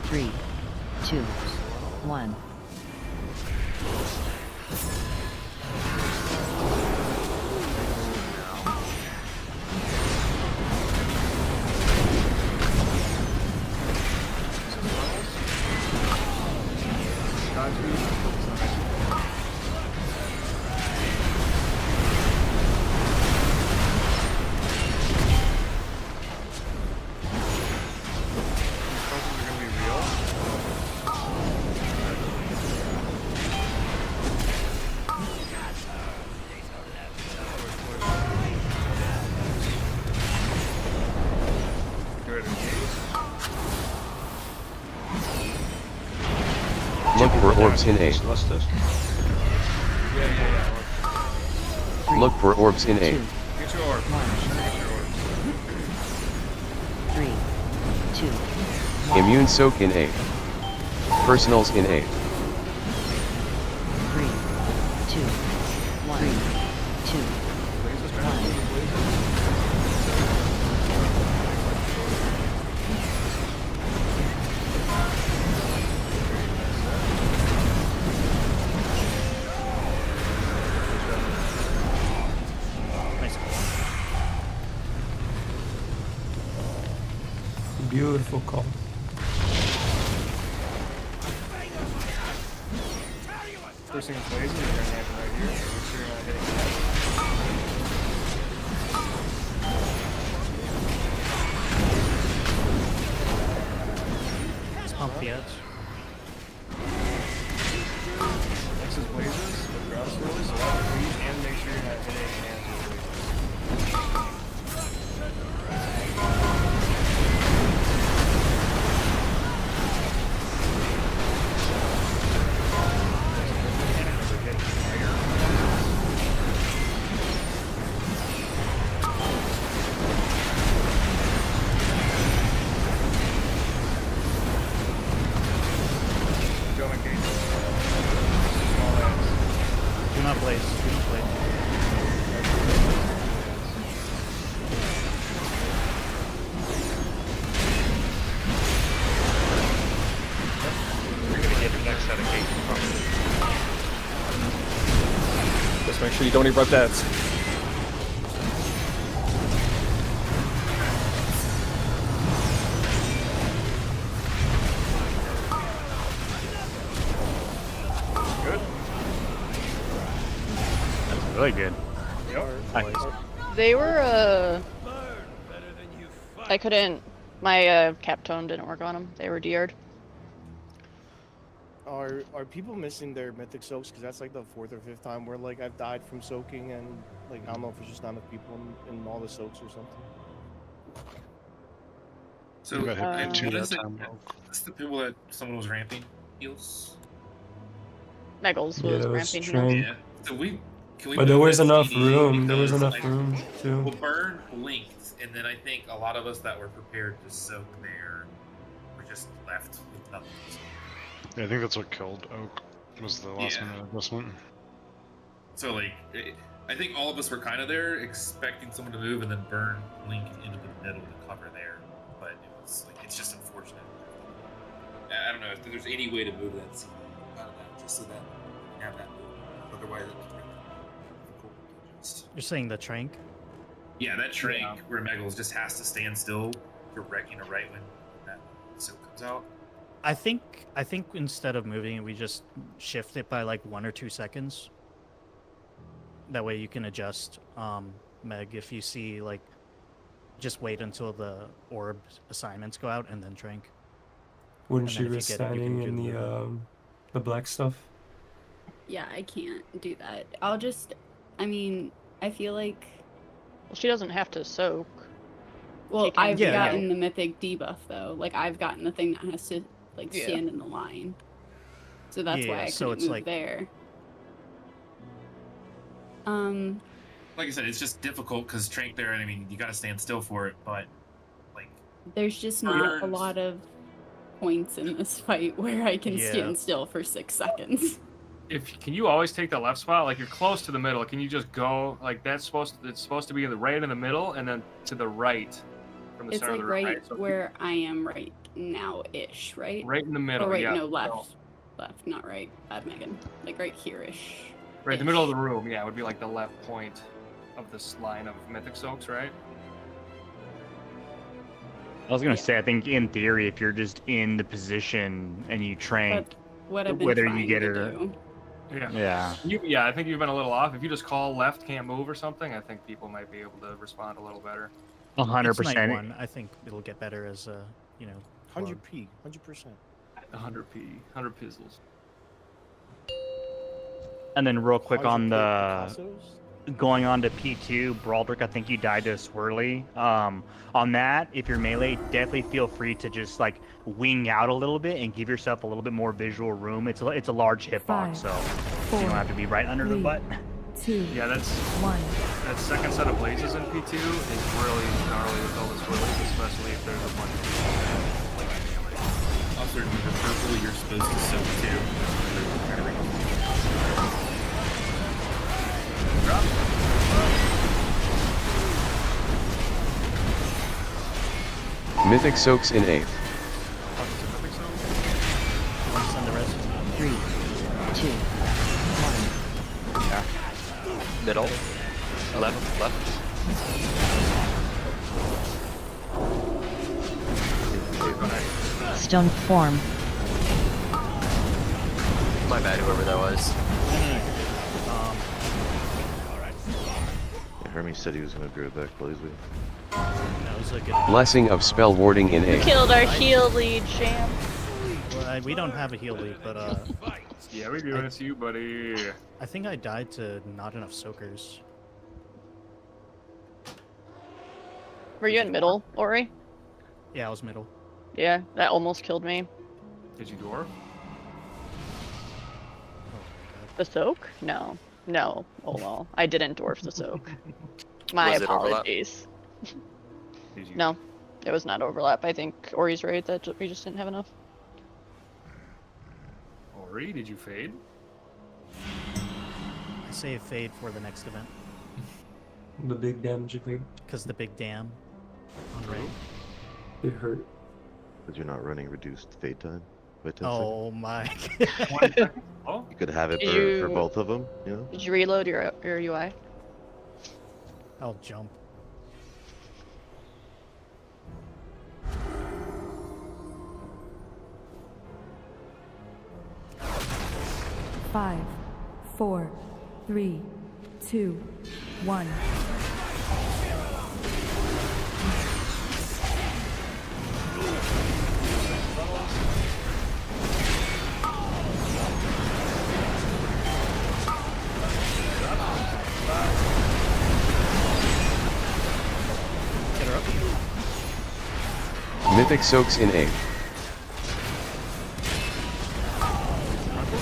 3, 2, 1. Look for orbs in A. Look for orbs in A. Get your orb. 3, 2, Immune soak in A. Personals in A. 3, 2, 1, 2, 1. Nice call. Beautiful call. First thing it's blazing, you're gonna have it right here. Make sure you're not hitting that. Let's pump the edge. Next is blazes with ground swirls, so that freeze and make sure you're not hitting hands with blazes. Do not blaze. Do not blaze. You're gonna get the next set of gates probably. Just make sure you don't erupt ads. Good. That's really good. Yep. They were, I couldn't, my cap tone didn't work on them. They were DR'd. Are people missing their mythic soaks? Because that's like the 4th or 5th time where like I've died from soaking, and like I don't know if it's just not enough people in all the soaks or something. So, You got hit by two what is that it? time. That's the people that someone was ramping heals. Meggles Yeah, was that was ramping strange. heals. Yeah. So can we But there move was that enough CD room. There was because, enough like, room too. Well, burn blinked, and then I think a lot of us that were prepared to soak there were just left with nothing. Yeah, I think that's what killed Oak. Was the last Yeah. minute adjustment. So like, I think all of us were kind of there, expecting someone to move and then burn blink into the middle to cover there. But it was like, it's just unfortunate. I don't know if there's any way to move that CD out of that, just so that we have that movement. Otherwise, it was really difficult to just. You're saying the trank? Yeah, that trank where Meggles just has to stand still, right when that silk comes out. I think instead of moving it, we just shift it by like 1 or 2 seconds. That way you can adjust, Meg, if you see like, just wait until the orb assignments go out and then trank. Wouldn't And you then if risk you get it, you standing can in do the black stuff? Yeah, I can't do that. I'll just, I mean, I feel like, Well, she doesn't have to soak. well, She can- I've Yeah, gotten the mythic debuff though. Like I've gotten the thing that has to like Yeah. stand in the line. So that's why Yeah, I so couldn't it's move like- there. Like I said, it's just difficult because trank there, and I mean, you got to stand still for it, but like, There's just not a Burns. lot of points in this fight where I can Yeah. stand still for 6 seconds. Can you always take the left spot? Like you're close to the middle. Can you just go like it's supposed to be right in the middle and then to the right from the It's center like of the room, right So where I am right now-ish, right? right in the middle. Oh, wait, yeah. no, left. So, Left, not right. Bad Megan. Like right here-ish. right in the middle of the room. Yeah, would be like the left point of this line of mythic soaks, right? I was gonna say, I think in theory, if you're just in the position and you trank, That's what I've been whether you trying get to it or do. Yeah. yeah, I think you've been a little off. If you just call left, can't move or something, I think people might be able to respond a little better. 100%. It's night 1. I think it'll get better as 100p, 100%. 100p, 100 pizzles. And then real quick on the 100 Picassos? going on to P2, Baldric, I think you died to a swirly. On that, if you're melee, definitely feel free to just like wing out a little bit and give yourself a little bit more visual room. It's a large hitbox, so you don't have to be right under the butt. 2. Yeah, that's 1. that second set of blazes in P2 is really gnarly with all the swirlies, especially if there's a bunch of people like melee. Also, remember purple, you're supposed to soak too. Drop. Mythic soaks in 8th. Send the rest. 3, 2, 1. Yeah. Middle. Left. Stone form. My bad, whoever that was. Yeah, Hermes said he was going to be right back, Blazy. That was a good. Blessing of spell warding in 8th. Killed our heal lead, champ. Well, we don't have a heal lead, but Yeah, we do. It's you, buddy. I think I died to not enough soakers. Were you in middle, Ori? Yeah, I was middle. Yeah, that almost killed me. Did you dwarf? The soak? No. Oh well. I didn't dwarf the soak. My Was it overlap? apologies. Did you? No, it was not overlap. I think Ori's right that we just didn't have enough. Ori, did you fade? I save fade for the next event. The big damage effect. Because the big dam on raid. It hurt. Because you're not running reduced fade time by 10 Oh my. seconds. You could have it for both of them, you know? Did you reload your UI? I'll jump. Five, 4, 3, 2, 1. Mythic soaks in 8th.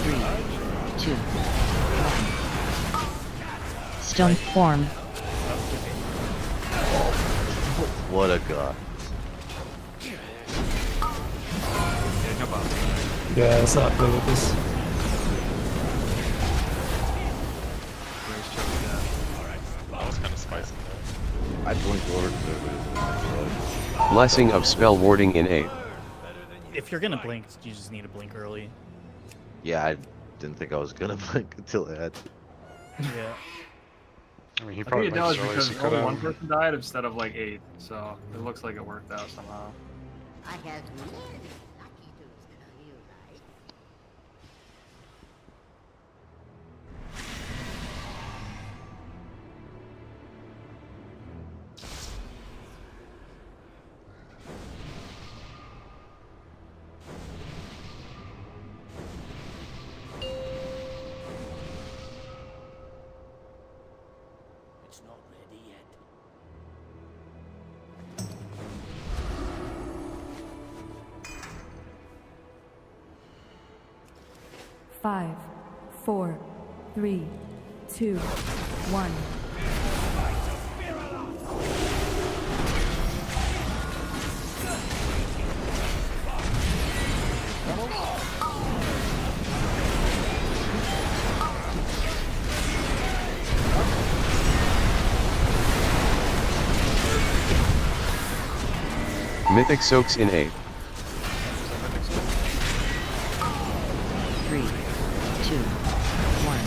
3, 2, 1. Stone form. What a god. Yeah, it's not good with this. That was kind of spicy. I blinked over to Blessing of spell warding in 8th. If you're gonna blink, you just need to blink early. Yeah, I didn't think I was gonna blink until I had to. Yeah. I mean, he I probably think it does blinked as early as because he could only one have. person died instead of like 8, so it looks like it worked out somehow. I have It's not ready yet. 5, 4, 3, 2, 1. Mythic soaks in 8th. 3, 2, 1.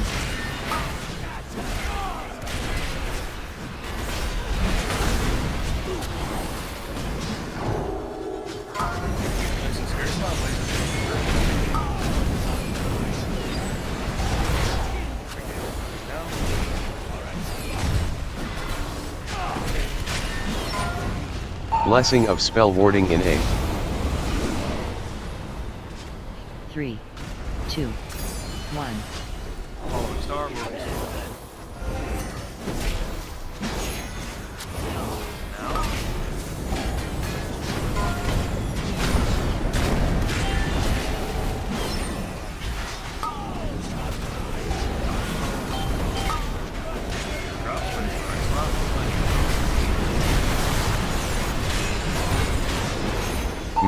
Blessing of spell warding in 8th. 3, 2, 1. Following star moves.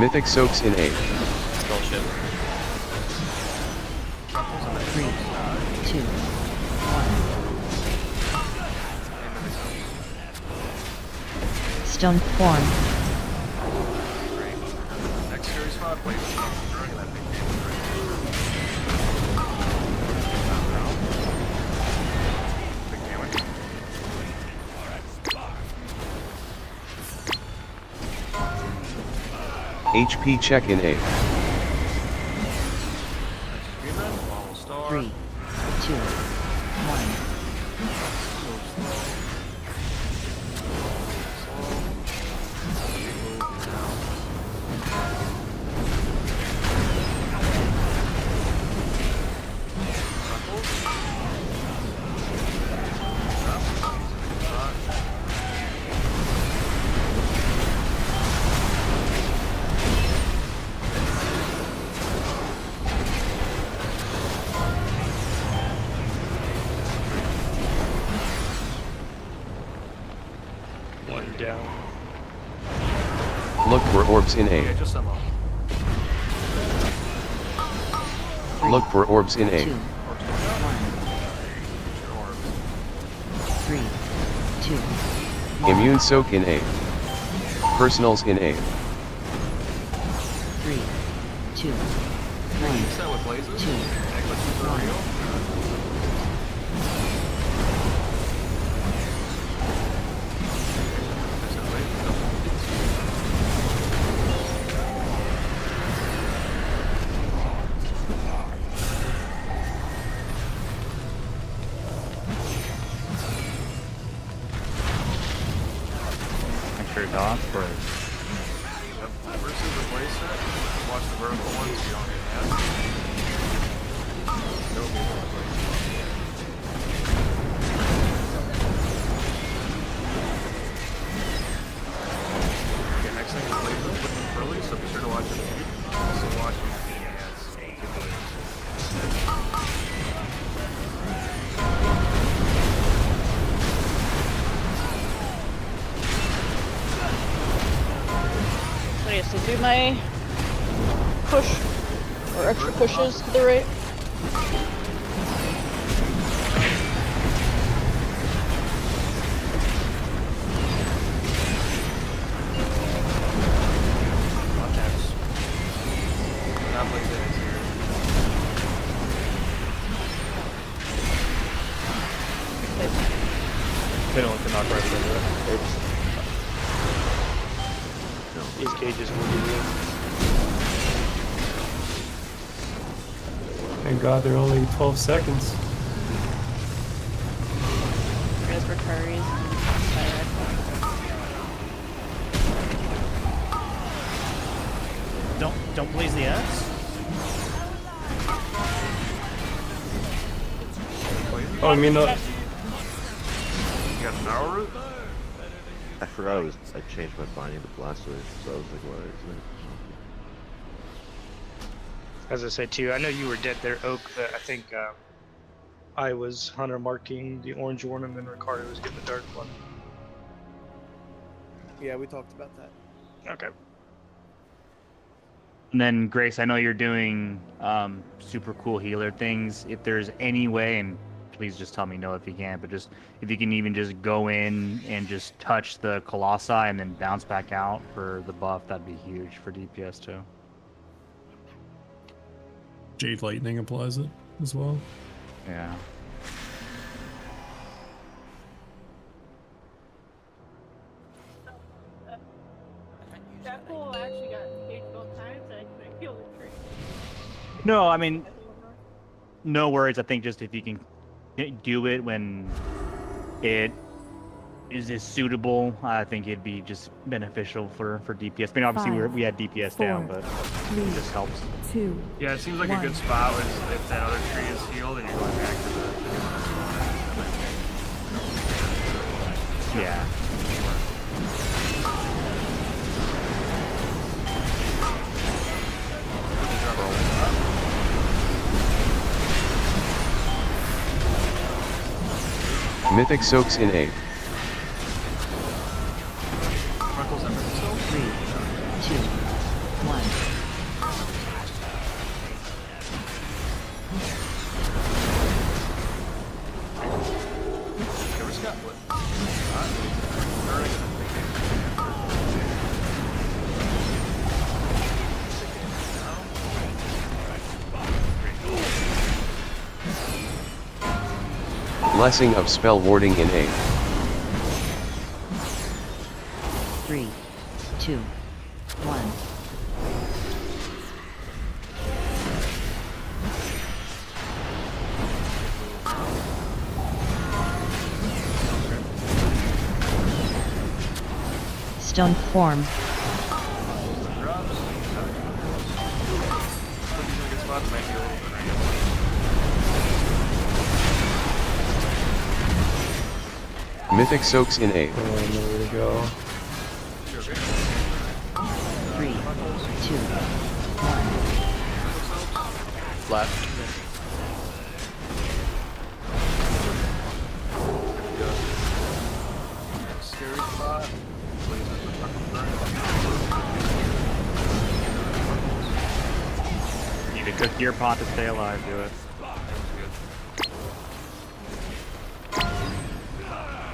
Mythic soaks in 8. Spellship. 3, 2, 1. Stone form. Next series spot, wait. Big damage. HP check in 8. 3, 2, 1. One down. Look for orbs in 8. Yeah, just some. Look for orbs in 8. 2, 1. 3, 2. Immune soak in 8. Personals in 8. 3, 2, 1. Set with blazes. 2, 1. Make sure it's off first. Versus the play set. Watch the vertical ones. You don't get that. Okay, next thing is blazes early, so be sure to watch it. Also watch them getting ads. So yeah, so do my push or extra pushes to the right. Not blaze ads here. They don't want to knock right into it. Oops. These cages will be real. Thank God they're only 12 seconds. Guys for curries. Don't blaze the ads. Oh, I mean, You got an hour route? I forgot I changed my binding to blast wave, so I was like, what is it? As I said too, I know you were dead there, Oak, but I think I was hunter marking the orange one, and then Ricardo was getting the dark one. Yeah, we talked about that. Okay. And then Grace, I know you're doing super cool healer things. If there's any way, and please just tell me no if you can, but just if you can even just go in and just touch the Colossi and then bounce back out for the buff, that'd be huge for DPS too. Jade Lightning applies it as well. Yeah. That fool actually got engaged both times and I couldn't kill the tree. No, I mean, no worries. I think just if you can do it when it is suitable, I think it'd be just beneficial for DPS. I mean, obviously we had DPS down, but it just helps. 2. Yeah, it seems like a good spot was if that other tree is healed and you're going back to the. Yeah. Mythic soaks in 8. 3, 2, 1. Blessing of Spell Warding in A. 3, 2, 1. Stone form. Mythic Soaks in A. Nowhere to go. 3, 2, 1. Left. Scary spot. Need to cook your pot to stay alive, do it.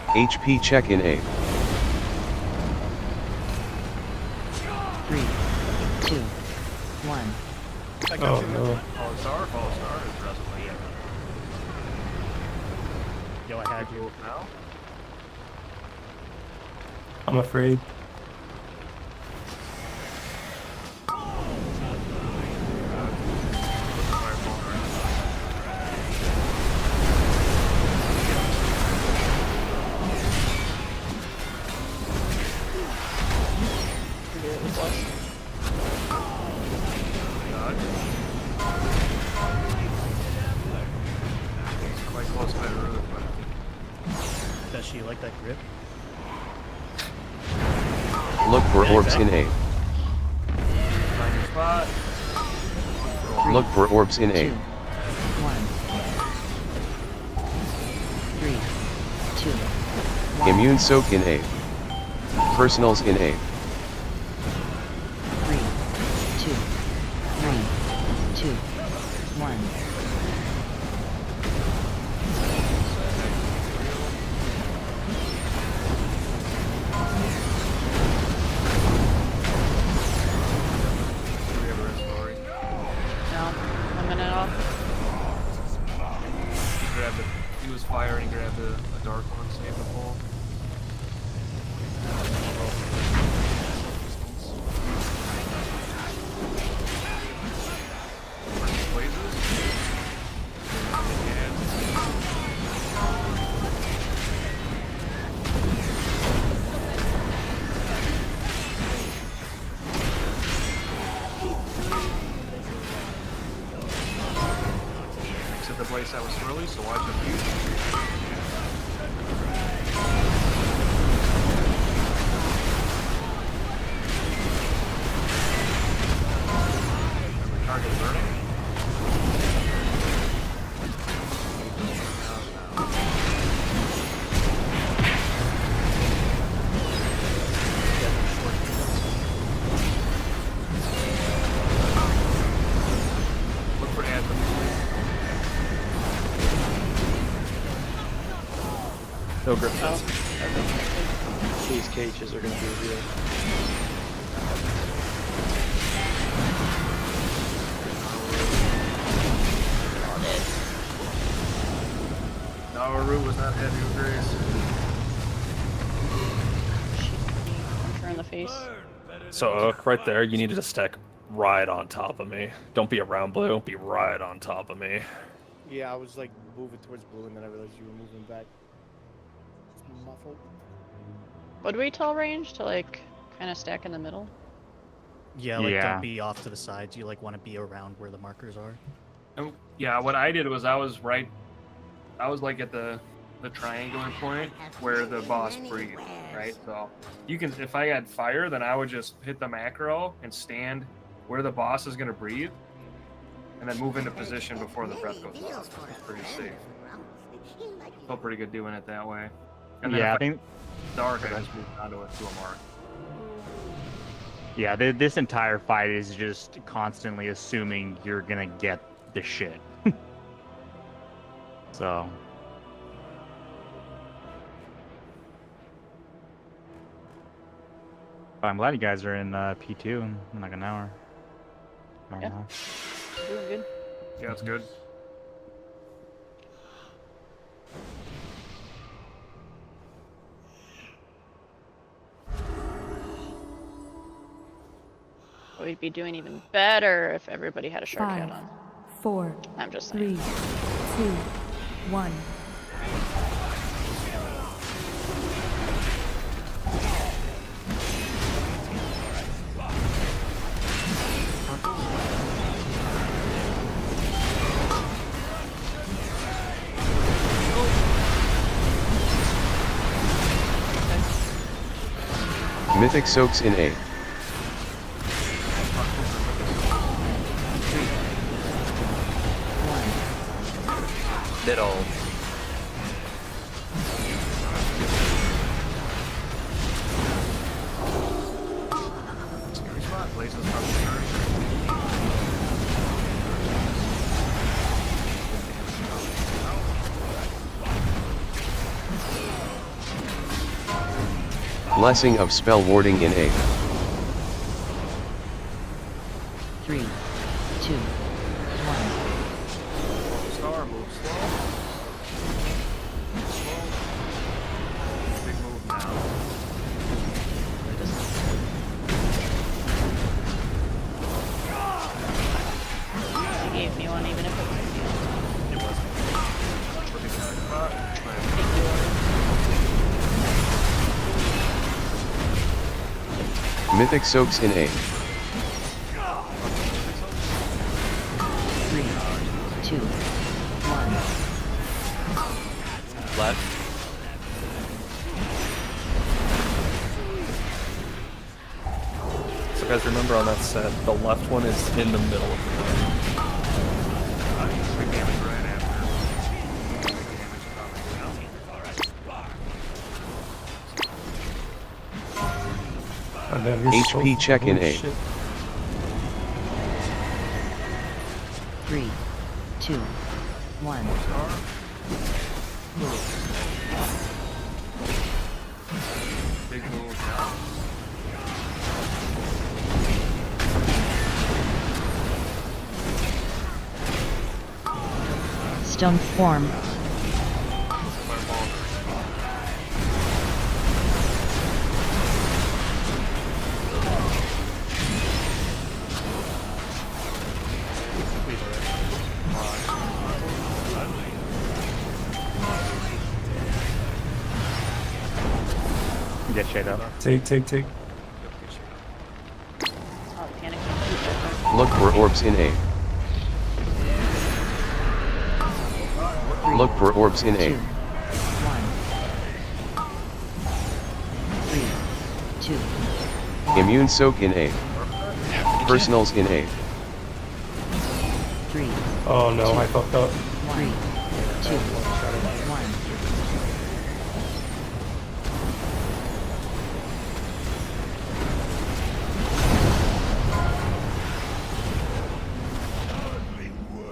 HP check in A. 3, 2, 1. Oh no. Fallen Star is presently. Yo, I had you. Now? I'm afraid. Quite close by the root, but Does she like that grip? Look for orbs in A. find your spot. Look for orbs in A. 2, 1. 3, 2, 1. Immune Soak in A. Personals in A. 3, 2, 3, 2, 1. No, a minute off. He was fire and he grabbed a dark one, saved the pole. Except the place that was early, so watch your view. Target burning. Look for Anthem. No grip. These cages are going to be real. No, our root was not heavy with grace. Punch her in the face. So right there, you needed to stack right on top of me. Don't be around blue. Be right on top of me. Yeah, I was like moving towards blue, and then I realized you were moving back. Muffled. Would we tell range to like kind of stack in the middle? Yeah, like Yeah. don't be off to the sides. You like want to be around where the markers are. And yeah, what I did was I was like at the triangular point where the boss breathed, right? So you can, if I had fire, then I would just hit the macro and stand where the boss is going to breathe, and then move into position before the breath goes off. It's pretty safe. Felt pretty good doing it that way. And then Yeah, if I think. dark, I just moved onto it to a mark. Yeah, this entire fight is just constantly assuming you're gonna get the shit. So. But I'm glad you guys are in P2 in like an hour. Hour and a half. Doing good. Yeah, it's good. we'd be doing even better if everybody had a shard 5, hat on. 4, I'm just saying. 3, 2, 1. Mythic soaks in A. Middle. Scary spot. Places probably Blessing of spell warding in A. 3, 2, 1. Star, move slow. Slow. Big move now. He gave me one even if it wasn't you. It wasn't. Looking at the spot. Mythic soaks in A. 3, 2, 1. Left. So guys, remember on that set, the left one is in the middle of the room. Big damage right after. Big damage coming. And then you're HP check in A. shit. 3, 2, 1. Big move now. Stone form. Get shade up. Take. Oh, panic. Look for orbs in A. Look for orbs in A. 1. 3, 2, Immune soak in A. Personals in A. 3, Oh no, I fucked up. 3, 2, 1.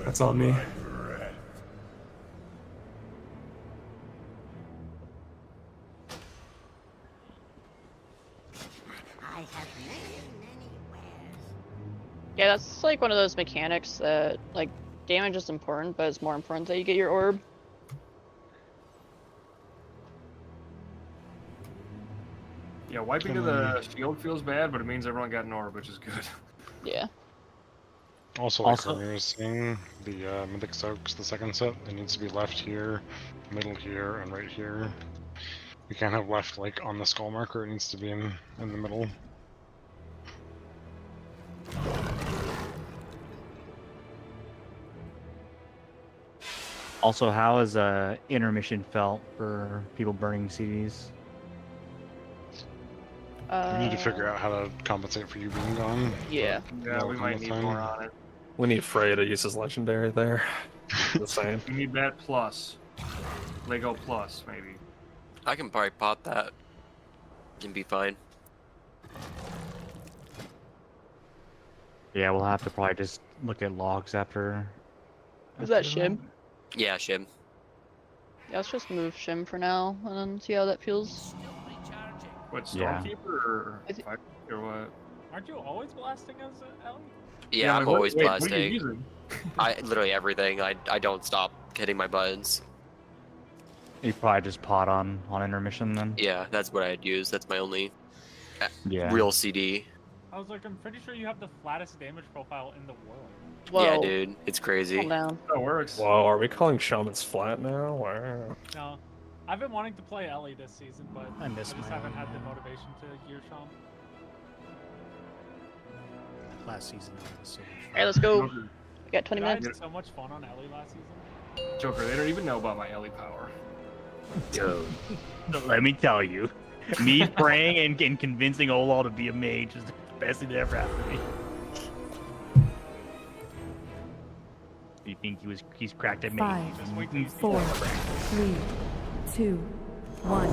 That's on me. Yeah, that's like one of those mechanics that, like, damage is important, but it's more important that you get your orb. Yeah, wiping to the shield feels bad, but it means everyone got an orb, which is good. Yeah. Also, like Cormier was saying, the Mythic Soaks, the second set, it needs to be left here, middle here, and right here. You can't have left, like, on the skull marker, it needs to be in the middle. Also, how has intermission felt for people burning CDs? We need to figure out how to compensate for you being gone. Yeah. Yeah, we might need more on it. We need Freya to use his legendary there. The same. We need that plus. Lego plus, maybe. I can probably pop that and be fine. Yeah, we'll have to probably just look at logs after. Is that Shim? Yeah, Shim. Yeah, let's just move Shim for now and then see how that feels. What, Yeah. Stormkeeper or Fire or what? Aren't you always blasting as Ellie? Yeah, I'm always what are you blasting. using? I literally everything. I don't stop hitting my buttons. You probably just pot on intermission then. Yeah, that's what I'd use. That's my only Yeah. real CD. I was like, I'm pretty sure you have the flattest damage profile in the world. Yeah, dude, it's crazy. Calm down. That works. Whoa, are we calling shamans flat now? Wow. No, I've been wanting to play Ellie this season, but I miss just my haven't own, had the motivation to gear Sham. Last season was so much fun. Alright, let's go. Joker, We got 20 Dude, I minutes. had so much fun on Ellie last season. Joker, they don't even know about my Ellie power. Dude, let me tell you, me praying and convincing Olal to be a mage is the best thing that ever happened to me. You think he's cracked at mage? 5, Just wait till you see 4, that. 3, 2, 1.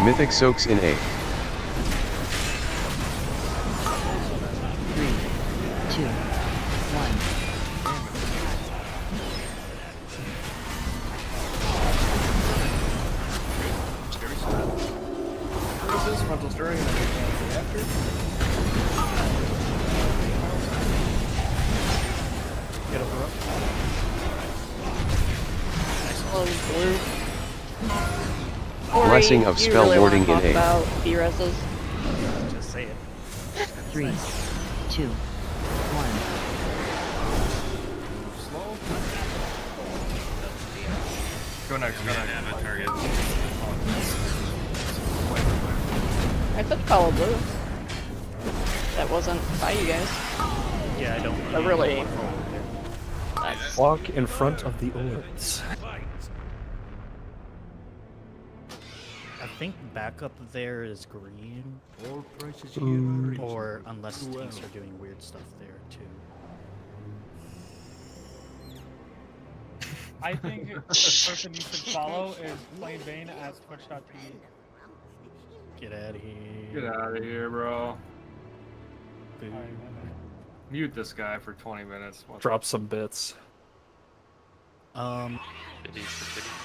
Mythic soaks in A. 3, 2, 1. This is frontal stirring and everything after. Get up, Nice blue. Blessing of spell really warding wanna in talk A. about B-reses? Just say it. 3, 2, 1. Go next, go next. Have a target. I said follow blue. That wasn't by you guys. Yeah, I don't. But really, that's Walk in front of the orbs. I think backup there is green. All prices Or unless tanks are doing weird stuff there too. I think the person you should follow is Plain Bane at twitch.tv. Get out of here. Get out of here, bro. Boo. Alright, man. Mute this guy for 20 minutes. What Drop some bits. Titties for titties.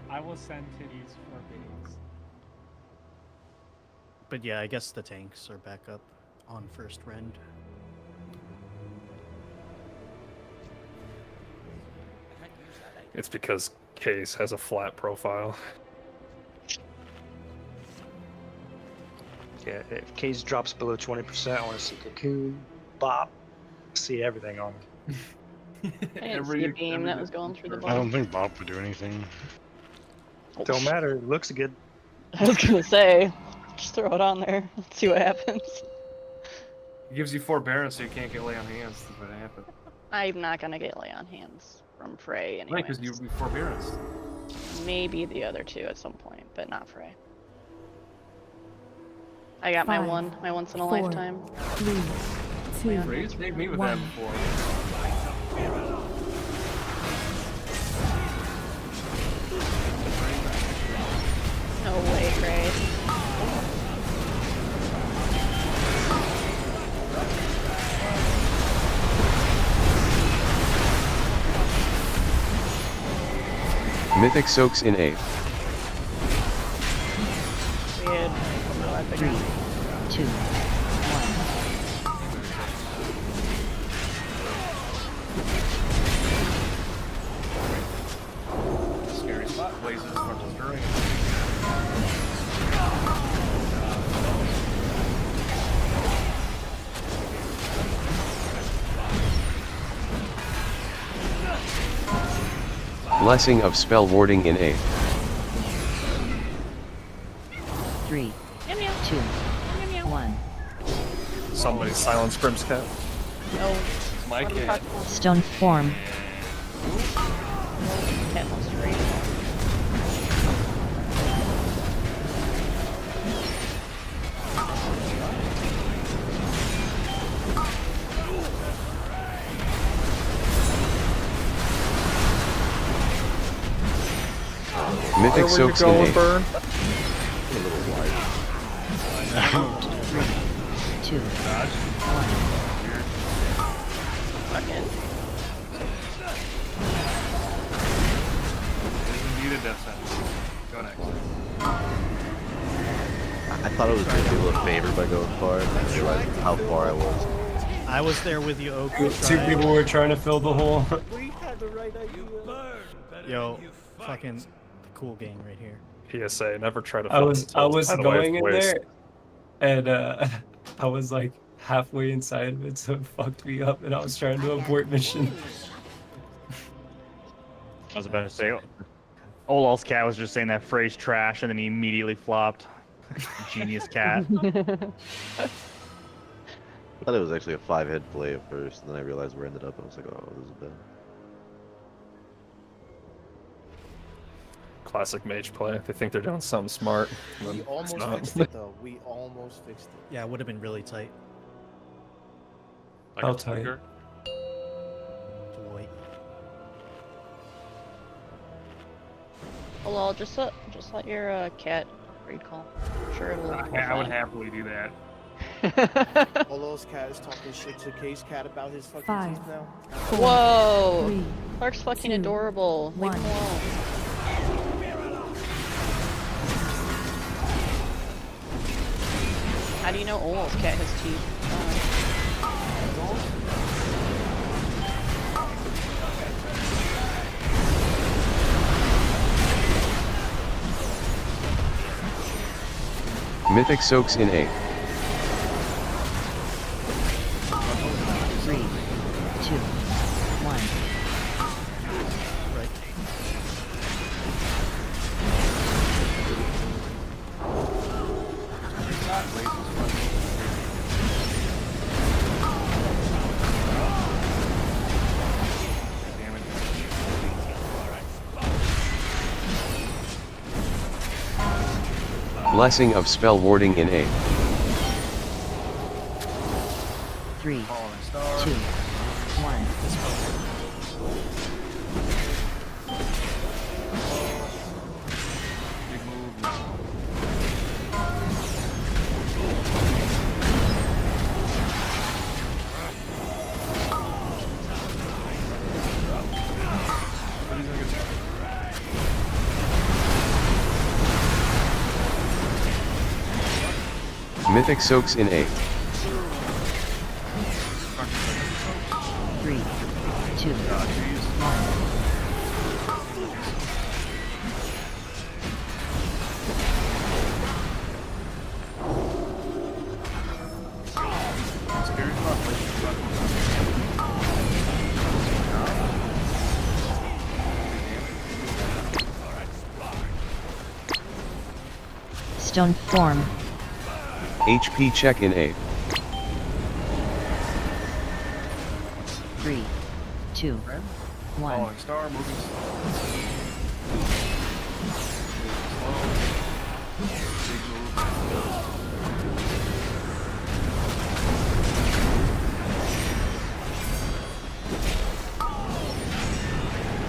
I will send titties for bids. But yeah, I guess the tanks are back up on first rend. It's because Case has a flat profile. Yeah, if Case drops below 20%, I want to see Cocoon, Bop, see everything on him. I didn't see a beam that was going through the I bottom. don't think Bob would do anything. Don't matter, it looks good. I was gonna say, just throw it on there. Let's see what happens. It gives you forbearance so you can't get lay on hands. That's what happened. I'm not gonna get lay on hands from Frey anyway. Right, because you be forbearance. Maybe the other two at some point, but not Frey. I got my 5, one, my once in a 4, lifetime. 3, 2, Frey's made me with 1. that before. No way, Frey. Mythic soaks in A. We had 3, 2, 1. Scary spot. Blazes, frontal stirring. Blessing of spell warding in A. 3, 2, 1. Somebody silence Grim's cat. No. My cat. Stone form. Cat wants to raid. Mythic soaks in A. A Burn? little wide. 2, 1. Fucking. Needed death sentence. Go Go next. I thought I was going to be a little favored by going far, and I realized how far I was. I was there with you, Oak. Two people were trying to fill the hole. We had the right idea. Yo, fucking cool game right here. PSA, never try to I fill was themselves out of going in waste. there, and I was like halfway inside of it, so it fucked me up, and I was trying to abort mission. I was about to say, Olaf's cat was just saying that phrase trash, and then he immediately flopped. Genius cat. I thought it was actually a 5-head play at first, and then I realized where it ended up, and I was like, oh, this is bad. Classic mage play. They think they're doing something smart. and We then it's almost not. fixed it though. We almost fixed it. Yeah, it would have been really tight. Like How a tight? tiger. Dwight. Oh, lol, just let your cat read call. I'm sure it will. I would happily do that. Olo's cat is talking shit to K's cat about his fucking 5, teeth now. 4, Whoa! 3, Clark's fucking 2, adorable. Leave him 1. alone. How do you know Olaf's cat has teeth? Mythic soaks in A. 3, 2, 1. Right. Blessing of spell warding in A. 3, 2, 1. Big move. No. Mythic soaks in A. 3, 2, 1. Stone form. HP check in A. 3, 2, 1. Falling star, moving slow. Big move.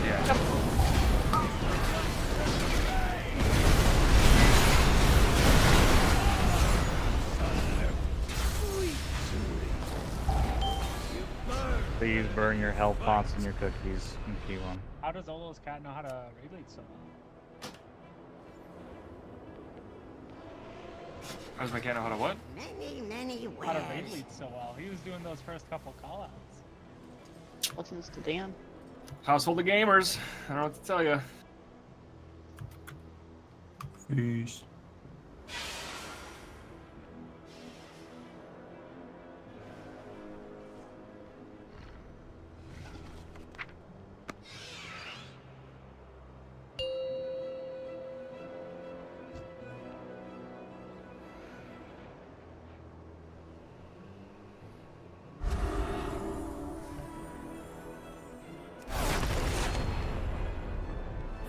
Yeah. Please burn your health pots and your cookies in P1. How does Olo's cat know how to regulate so well? How does my cat know how to what? How to regulate so well? He was doing those first couple callouts. Listens to Dan. Household of gamers. I don't know what to tell you. Peace.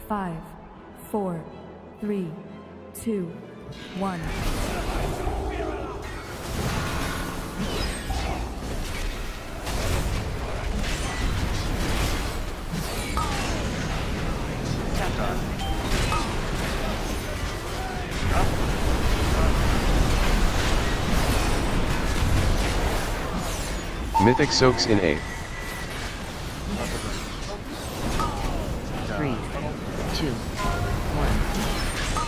Five, 4, 3, 2, 1. Mythic soaks in A. 3, 2, 1.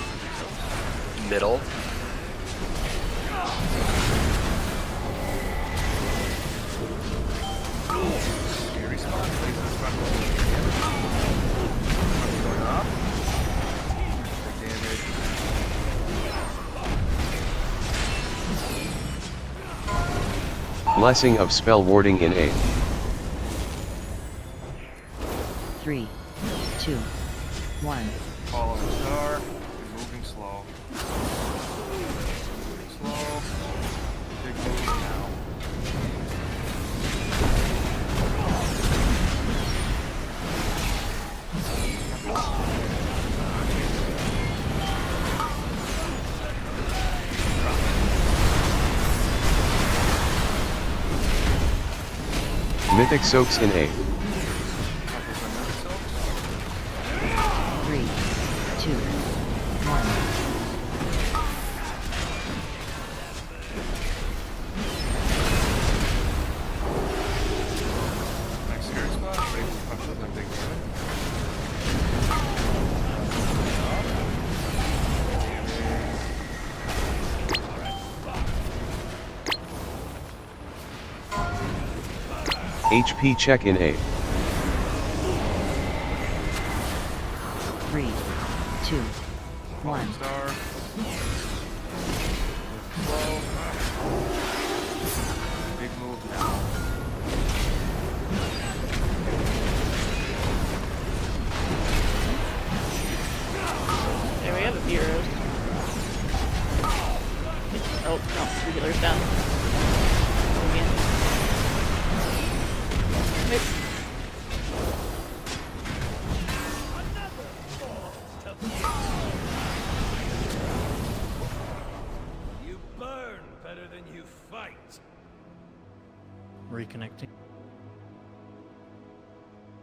middle. Scary spot. Please, this spot will be going up. Take damage. Blessing of spell warding in A. 3, 2, 1. Follow the star. We're moving slow. Moving slow. Big move now. Mythic soaks in A. 3, 2, 1. Next scary spot. Ready to punch with that big damage. HP check in A. 3, 2, 1. Star. Slow. Big move now. There we have a heroes. Oh, no, regular's down. Again. Wait. You burn better than you fight. Reconnecting.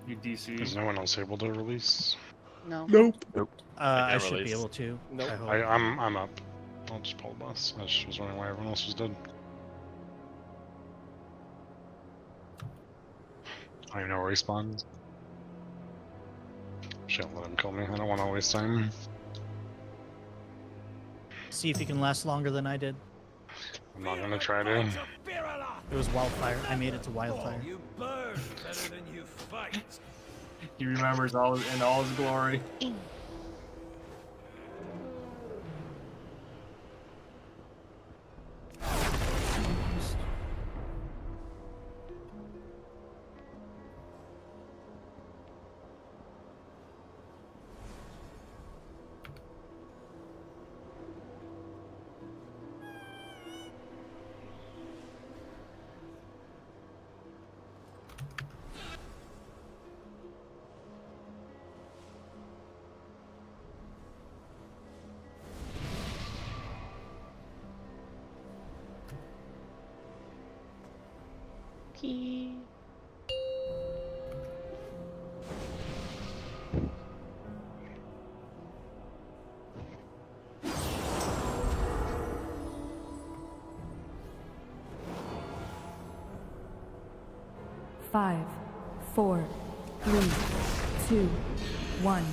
You DC. Is no one else able to release? No. Nope. Nope. I should be able to. Nope. I hope. I'm up. I'll just pull the bus. I just was wondering why everyone else was dead. I don't even know where he spawned. Shit, let him kill me. I don't want to waste time. See if you can last longer than I did. I'm not gonna try to. It was wildfire. I made it to wildfire. You burn better than you fight. He remembers all in all his glory. Key. Five, 4, 3, 2, 1.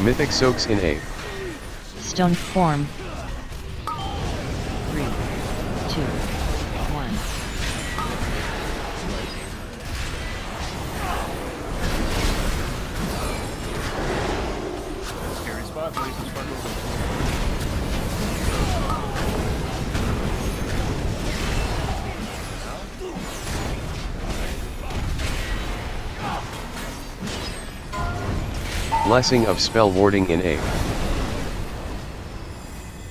Mythic soaks in A. Stone form. 3, 2, 1. Scary spot. Please, this spot goes. Blessing of spell warding in A.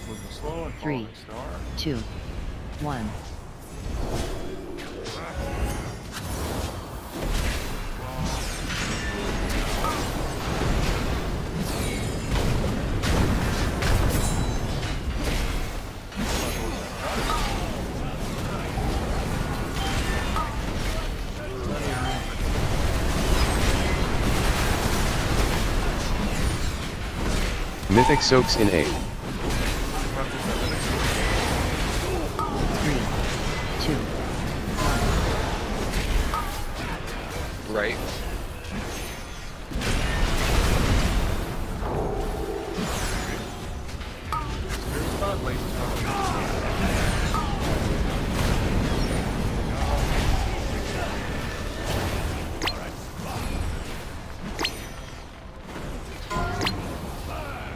Moving slow and 3, following star. 2, 1. Mythic soaks in 8. 3, 2, Right.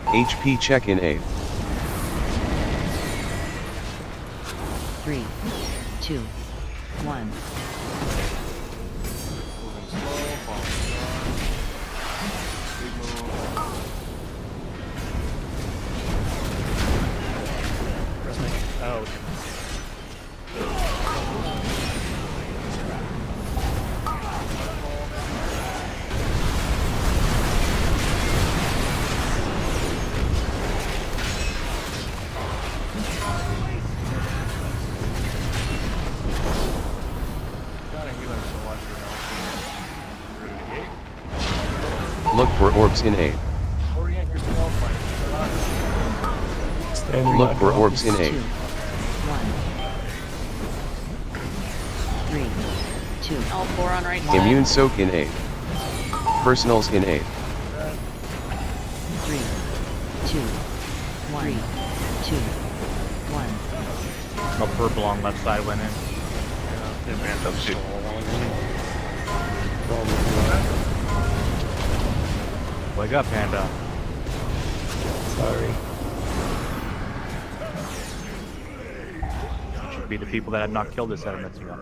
HP check in 8. 3, 2, 1. Oh. Look for orbs in 8. Standing Look by for box. orbs in 8. 2, 1. 3, 2. All 4 on right side. Immune soak in 8. Personals in 8. 3, 2, 1. 2, 1. No purple on left side went in. Wake up, Panda. Sorry. Should be the people that have not killed us that are missing up.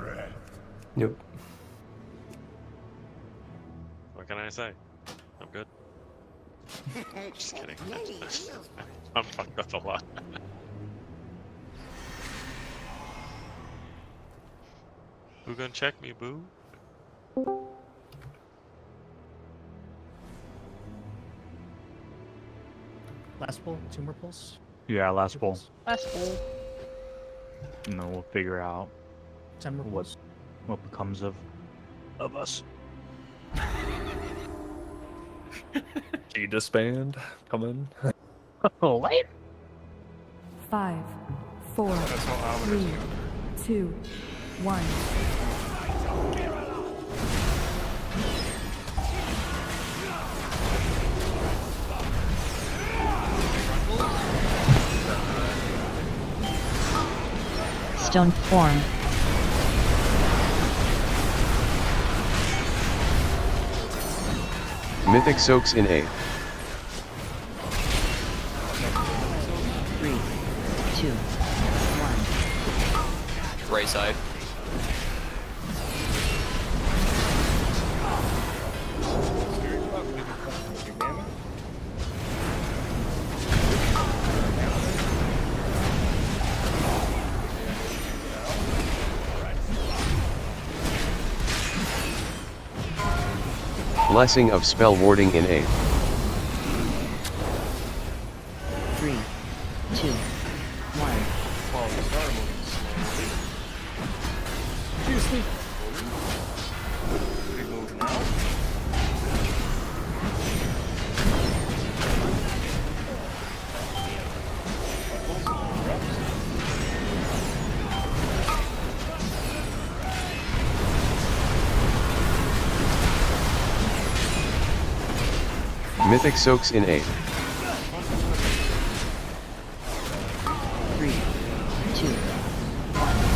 Yep. What can I say? I'm good. Just kidding. I'm fucked up a lot. Who gonna check me, boo? Last pull, 2 more pulls. Yeah, last pull. Last pull. And then we'll figure out 10 more pulls. what becomes of us. G disband. Come in. Oh, later. 5, 4, 3, 2, 1. Stone form. Mythic soaks in 8. 3, 2, 1. Right side. Blessing of spell warding in 8. 3, 2, 1. Seriously? Big move now. Mythic soaks in 8. 3, 2, 1.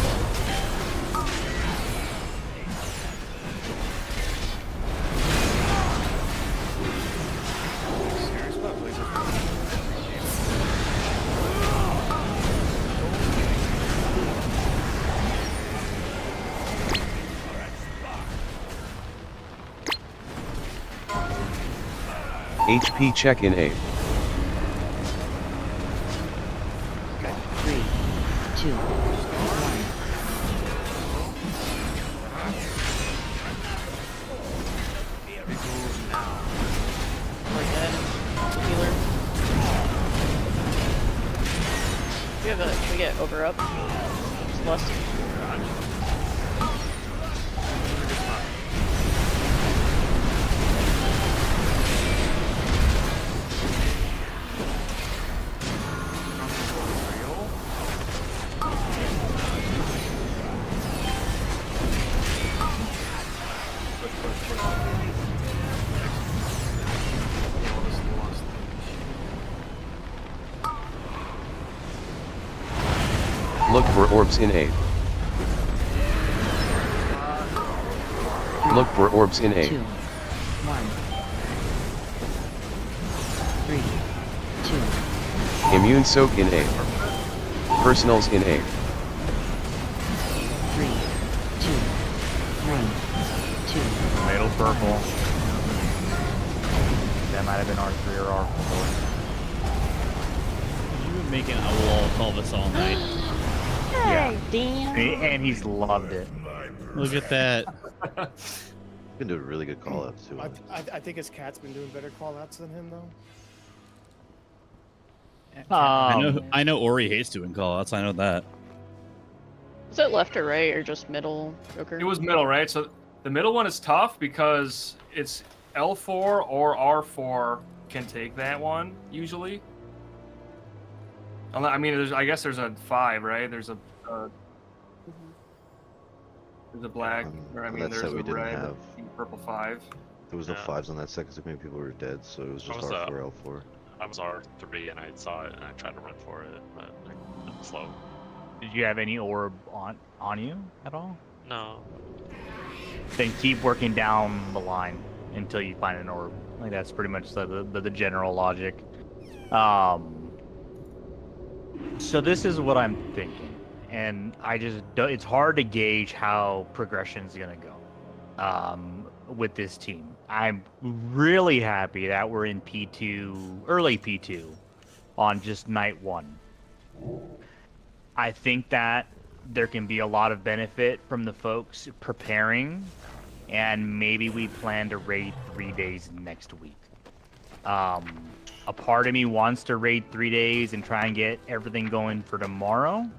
HP check in 8. 3, 2, 1. Like that. Healer. We have a. We get over up. Celeste. Look for orbs in A. Look for orbs in A. 2, 1. 3, 2. Immune soak in A. Personals in A. 3, 2, 1, 2. Middle purple. That might have been R3 or R4. You've been making a wall call this all night. Hey, damn. And he's loved it. Look at that. Been doing really good call outs too. I think his cat's been doing better call outs than him though. I know Ori hates doing call outs. I know that. Is it left or right or just middle, Joker? It was middle, right? So the middle one is tough because it's L4 or R4 can take that one usually. I mean, I guess there's a 5, right? There's a black, or I mean, there's a red, purple 5. There was no 5s on that set because many people were dead, so it was just R4, L4. I was R3 and I saw it and I tried to run for it, but like, slow. Did you have any orb on you at all? No. Then keep working down the line until you find an orb. Like that's pretty much the general logic. So this is what I'm thinking, and it's hard to gauge how progression's gonna go with this team. I'm really happy that we're in P2, early P2, on just night 1. I think that there can be a lot of benefit from the folks preparing, and maybe we plan to raid 3 days next week. A part of me wants to raid 3 days and try and get everything going for tomorrow,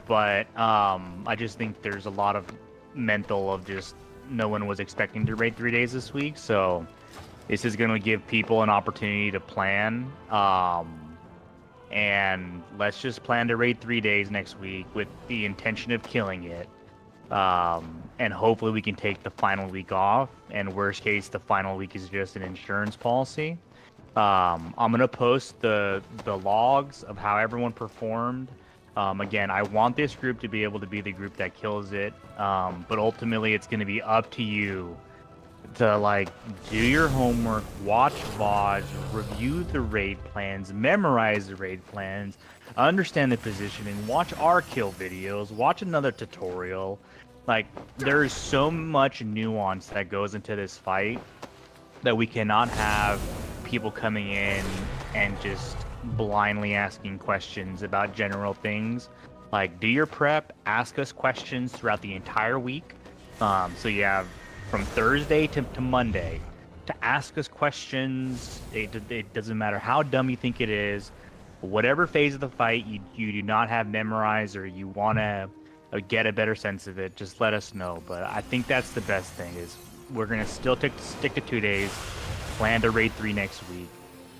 but I just think there's a lot of mental of just no one was expecting to raid 3 days this week, so this is going to give people an opportunity to plan. And let's just plan to raid 3 days next week with the intention of killing it. And hopefully we can take the final week off, and worst case, the final week is just an insurance policy. I'm gonna post the logs of how everyone performed. Again, I want this group to be able to be the group that kills it, but ultimately it's gonna be up to you to like do your homework, watch VODs, review the raid plans, memorize the raid plans, understand the positioning, watch our kill videos, watch another tutorial. Like, there's so much nuance that goes into this fight that we cannot have people coming in and just blindly asking questions about general things. Like, do your prep, ask us questions throughout the entire week. So you have from Thursday to Monday to ask us questions. It doesn't matter how dumb you think it is. Whatever phase of the fight you do not have memorized or you want to get a better sense of it, just let us know. But I think that's the best thing is we're going to still stick to 2 days, plan to raid 3 next week,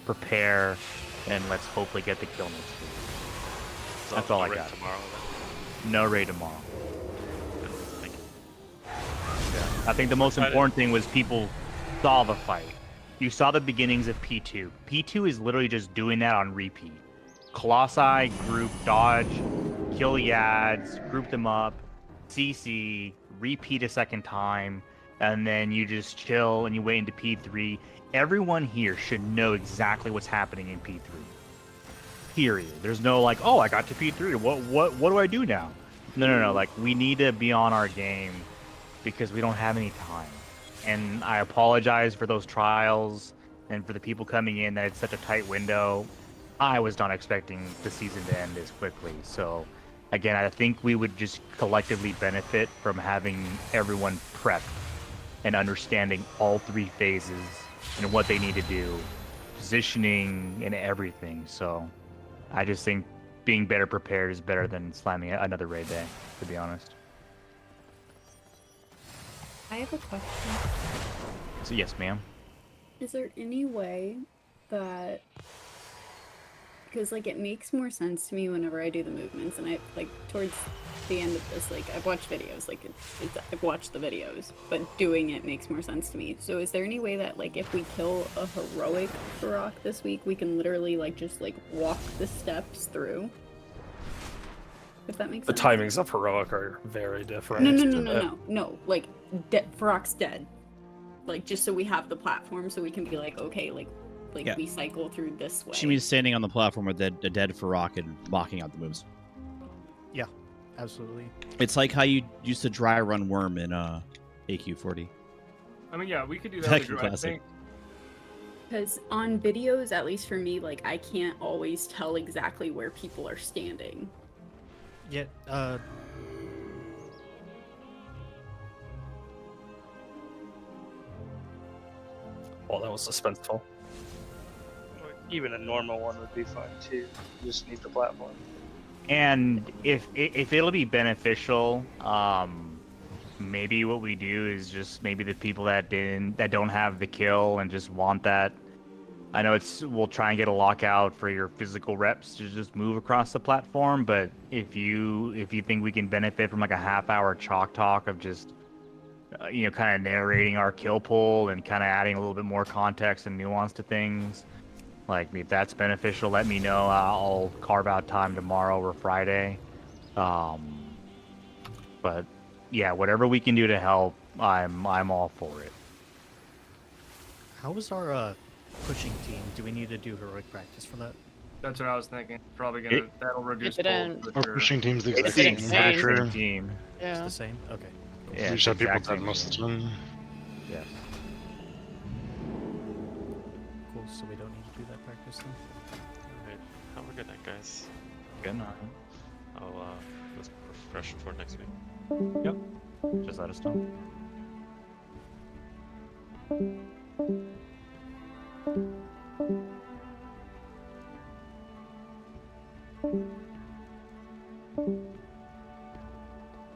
prepare, and let's hopefully get the kill next week. So that's all I raid got. Tomorrow, then? No raid tomorrow. I think the most important thing was people saw the fight. You saw the beginnings of P2. P2 is literally just doing that on repeat. Colossi, group, dodge, kill Yads, group them up, CC, repeat a second time, and then you just chill and you wait into P3. Everyone here should know exactly what's happening in P3. Period. There's no like, oh, I got to P3. What do I do now? No. Like, we need to be on our game because we don't have any time. And I apologize for those trials and for the people coming in that it's such a tight window. I was not expecting the season to end as quickly. So, again, I think we would just collectively benefit from having everyone prepped and understanding all 3 phases and what they need to do, positioning and everything. So, I just think being better prepared is better than slamming another raid day, to be honest. I have a question. So, yes, ma'am. Is there any way that, because like it makes more sense to me whenever I do the movements, and I like towards the end of this, like I've watched videos, like I've watched the videos, but doing it makes more sense to me. So is there any way that like if we kill a heroic Varrock this week, we can literally like just like walk the steps through? If that makes The sense. timings of heroic are very different. No. Like, Farok's dead. Like, just so we have the platform, so we can be like, okay, like Yeah. we cycle through this way. She means standing on the platform with a dead Farok and mocking out the moves. Yeah, absolutely. It's like how you used to dry run Worm in AQ40. I mean, yeah, we could do that. Heck, With the group. I classic. think Because on videos, at least for me, like, I can't always tell exactly where people are standing. Yeah, Well, that was suspenseful. Even a normal one would be fine too. You just need the platform. And if it'll be beneficial, maybe what we do is just maybe the people that don't have the kill and just want that. I know we'll try and get a lockout for your physical reps to just move across the platform, but if you think we can benefit from like a half-hour chalk talk of just kind of narrating our kill pull and kind of adding a little bit more context and nuance to things, like if that's beneficial, let me know. I'll carve out time tomorrow or Friday. But yeah, whatever we can do to help, I'm all for it. how is our pushing team? Do we need to do heroic practice for that? that's what I was thinking. Probably gonna that'll reduce. it in. pulls for Our sure. pushing team's the It's exact the same. same. Pretty sure. Team. It's Yeah. the same? Okay. Yeah, We just have people exact dead same most of the team. time. Yeah. Cool, so we don't need to do that practice then? Alright, have a good night, guys. Good night. I'll let's refresh for next week. Yep. Just let us know.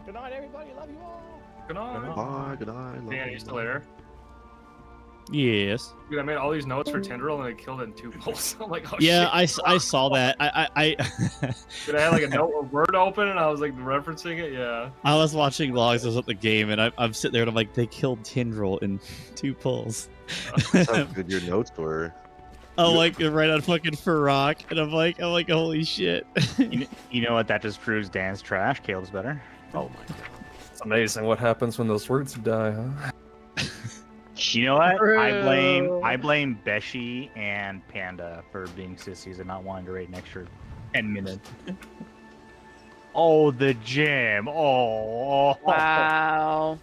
Good night, everybody. Love you all. Good night. Bye, good night. love Dan, you. you still there? Yes. Dude, I made all these notes for Tindril and I killed it in 2 pulls. I'm like, oh Yeah, shit. I saw that. Dude, I had like a note, a word open, and I was like referencing it. Yeah. I was watching logs of the game, and I'm sitting there and I'm like, they killed Tindril in 2 pulls. That's how good your notes were. Oh, like right on fucking Farok, and I'm like, holy shit. You know what? That just proves Dan's trash. Caleb's better. Oh my god. It's amazing what happens when those words die, huh? You know what? True. I blame Beschy and Panda for being sissies and not wanting to rate an extra 10 minutes. Oh, the gym. Oh. Wow.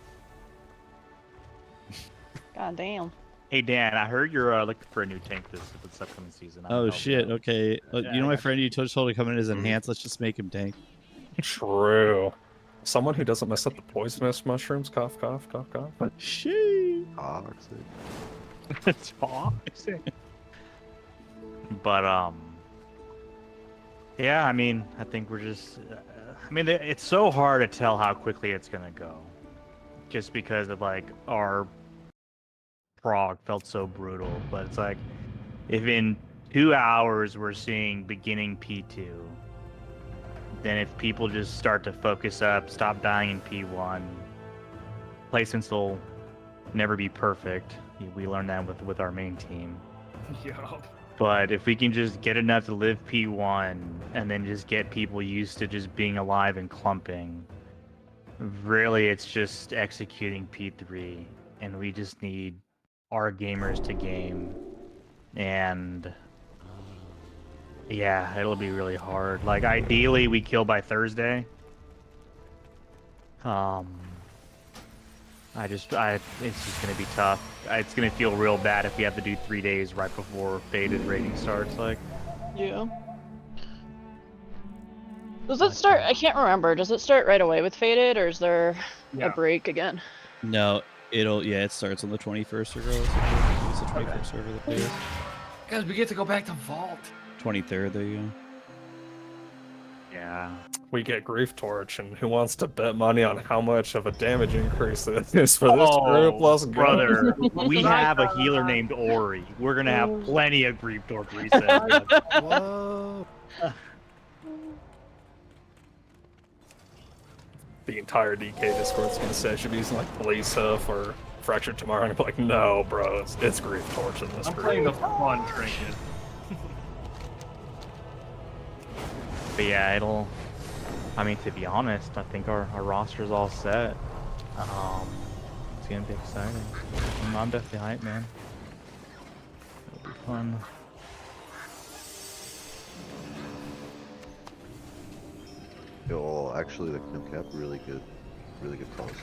God damn. Hey Dan, I heard you're looking for a new tank this upcoming season. I don't Oh know. shit, okay. Yeah, You know I my got friend you told to come in as enhanced, let's just make him tank. True. Someone who doesn't mess up the poisonous mushrooms, cough, cough, cough, cough. Shit. Toxic. Toxic. But yeah, I mean, I think we're just I mean, it's so hard to tell how quickly it's going to go. Just because of like our prog felt so brutal, but it's like if in 2 hours we're seeing beginning P2, then if people just start to focus up, stop dying in P1, placements will never be perfect. We learned that with our main team. Yup. But if we can just get enough to live P1 and then just get people used to just being alive and clumping, really it's just executing P3, and we just need our gamers to game. And yeah, it'll be really hard. Like ideally we kill by Thursday. It's just gonna be tough. It's gonna feel real bad if we have to do 3 days right before Faded rating starts. Like, Yeah. Does it start? I can't remember. Does it start right away with Faded, or is there a break again? No, it starts on the 21st or so. It's the 21st server that plays. Guys, we get to go back to Vault. 23rd, there you go. Yeah. We get Grief Torch, and who wants to bet money on how much of a damage increase it is for this group? Let's go. Brother, we have a healer named Ori. We're gonna have plenty of Grief Torch resets. Whoa. The entire DK Discord's gonna say I should be using like Police Hoof or Fractured Tomorrow, and I'm like, no, bro, it's Grief Torch in this I'm group. playing the fun trinket. But yeah, I mean, to be honest, I think our roster's all set. It's gonna be exciting. I'm definitely hyped, man. It'll be fun. Oh, actually, the no cap, really good policy.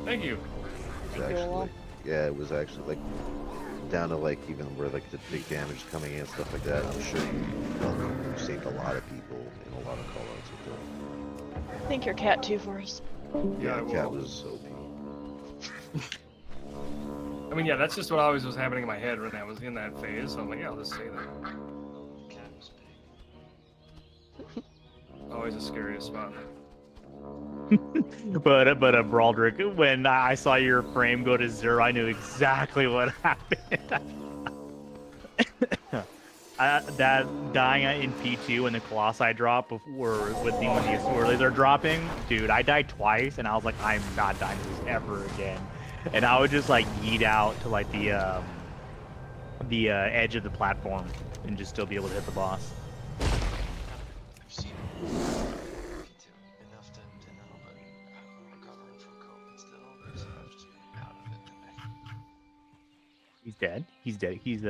Thank you. It was actually, like, yeah, it was actually like down to like even where like the big damage coming in and stuff like that. I'm sure you saved a lot of people in a lot of callouts with that. Thank your cat too for us. Yeah, I the cat will. was OP. I mean, yeah, that's just what always was happening in my head when I was in that phase. So I'm like, yeah, I'll just say that. Always the scariest spot. but Broderick, when I saw your frame go to 0, I knew exactly what happened. That dying in P2 and the Colossi drop were with the when the Swirlies are dropping, dude, I died twice and I was like, I'm not dying to this ever again. And I would just like yeet out to like the edge of the platform and just still be able to hit the boss. He's dead. He's dead. He's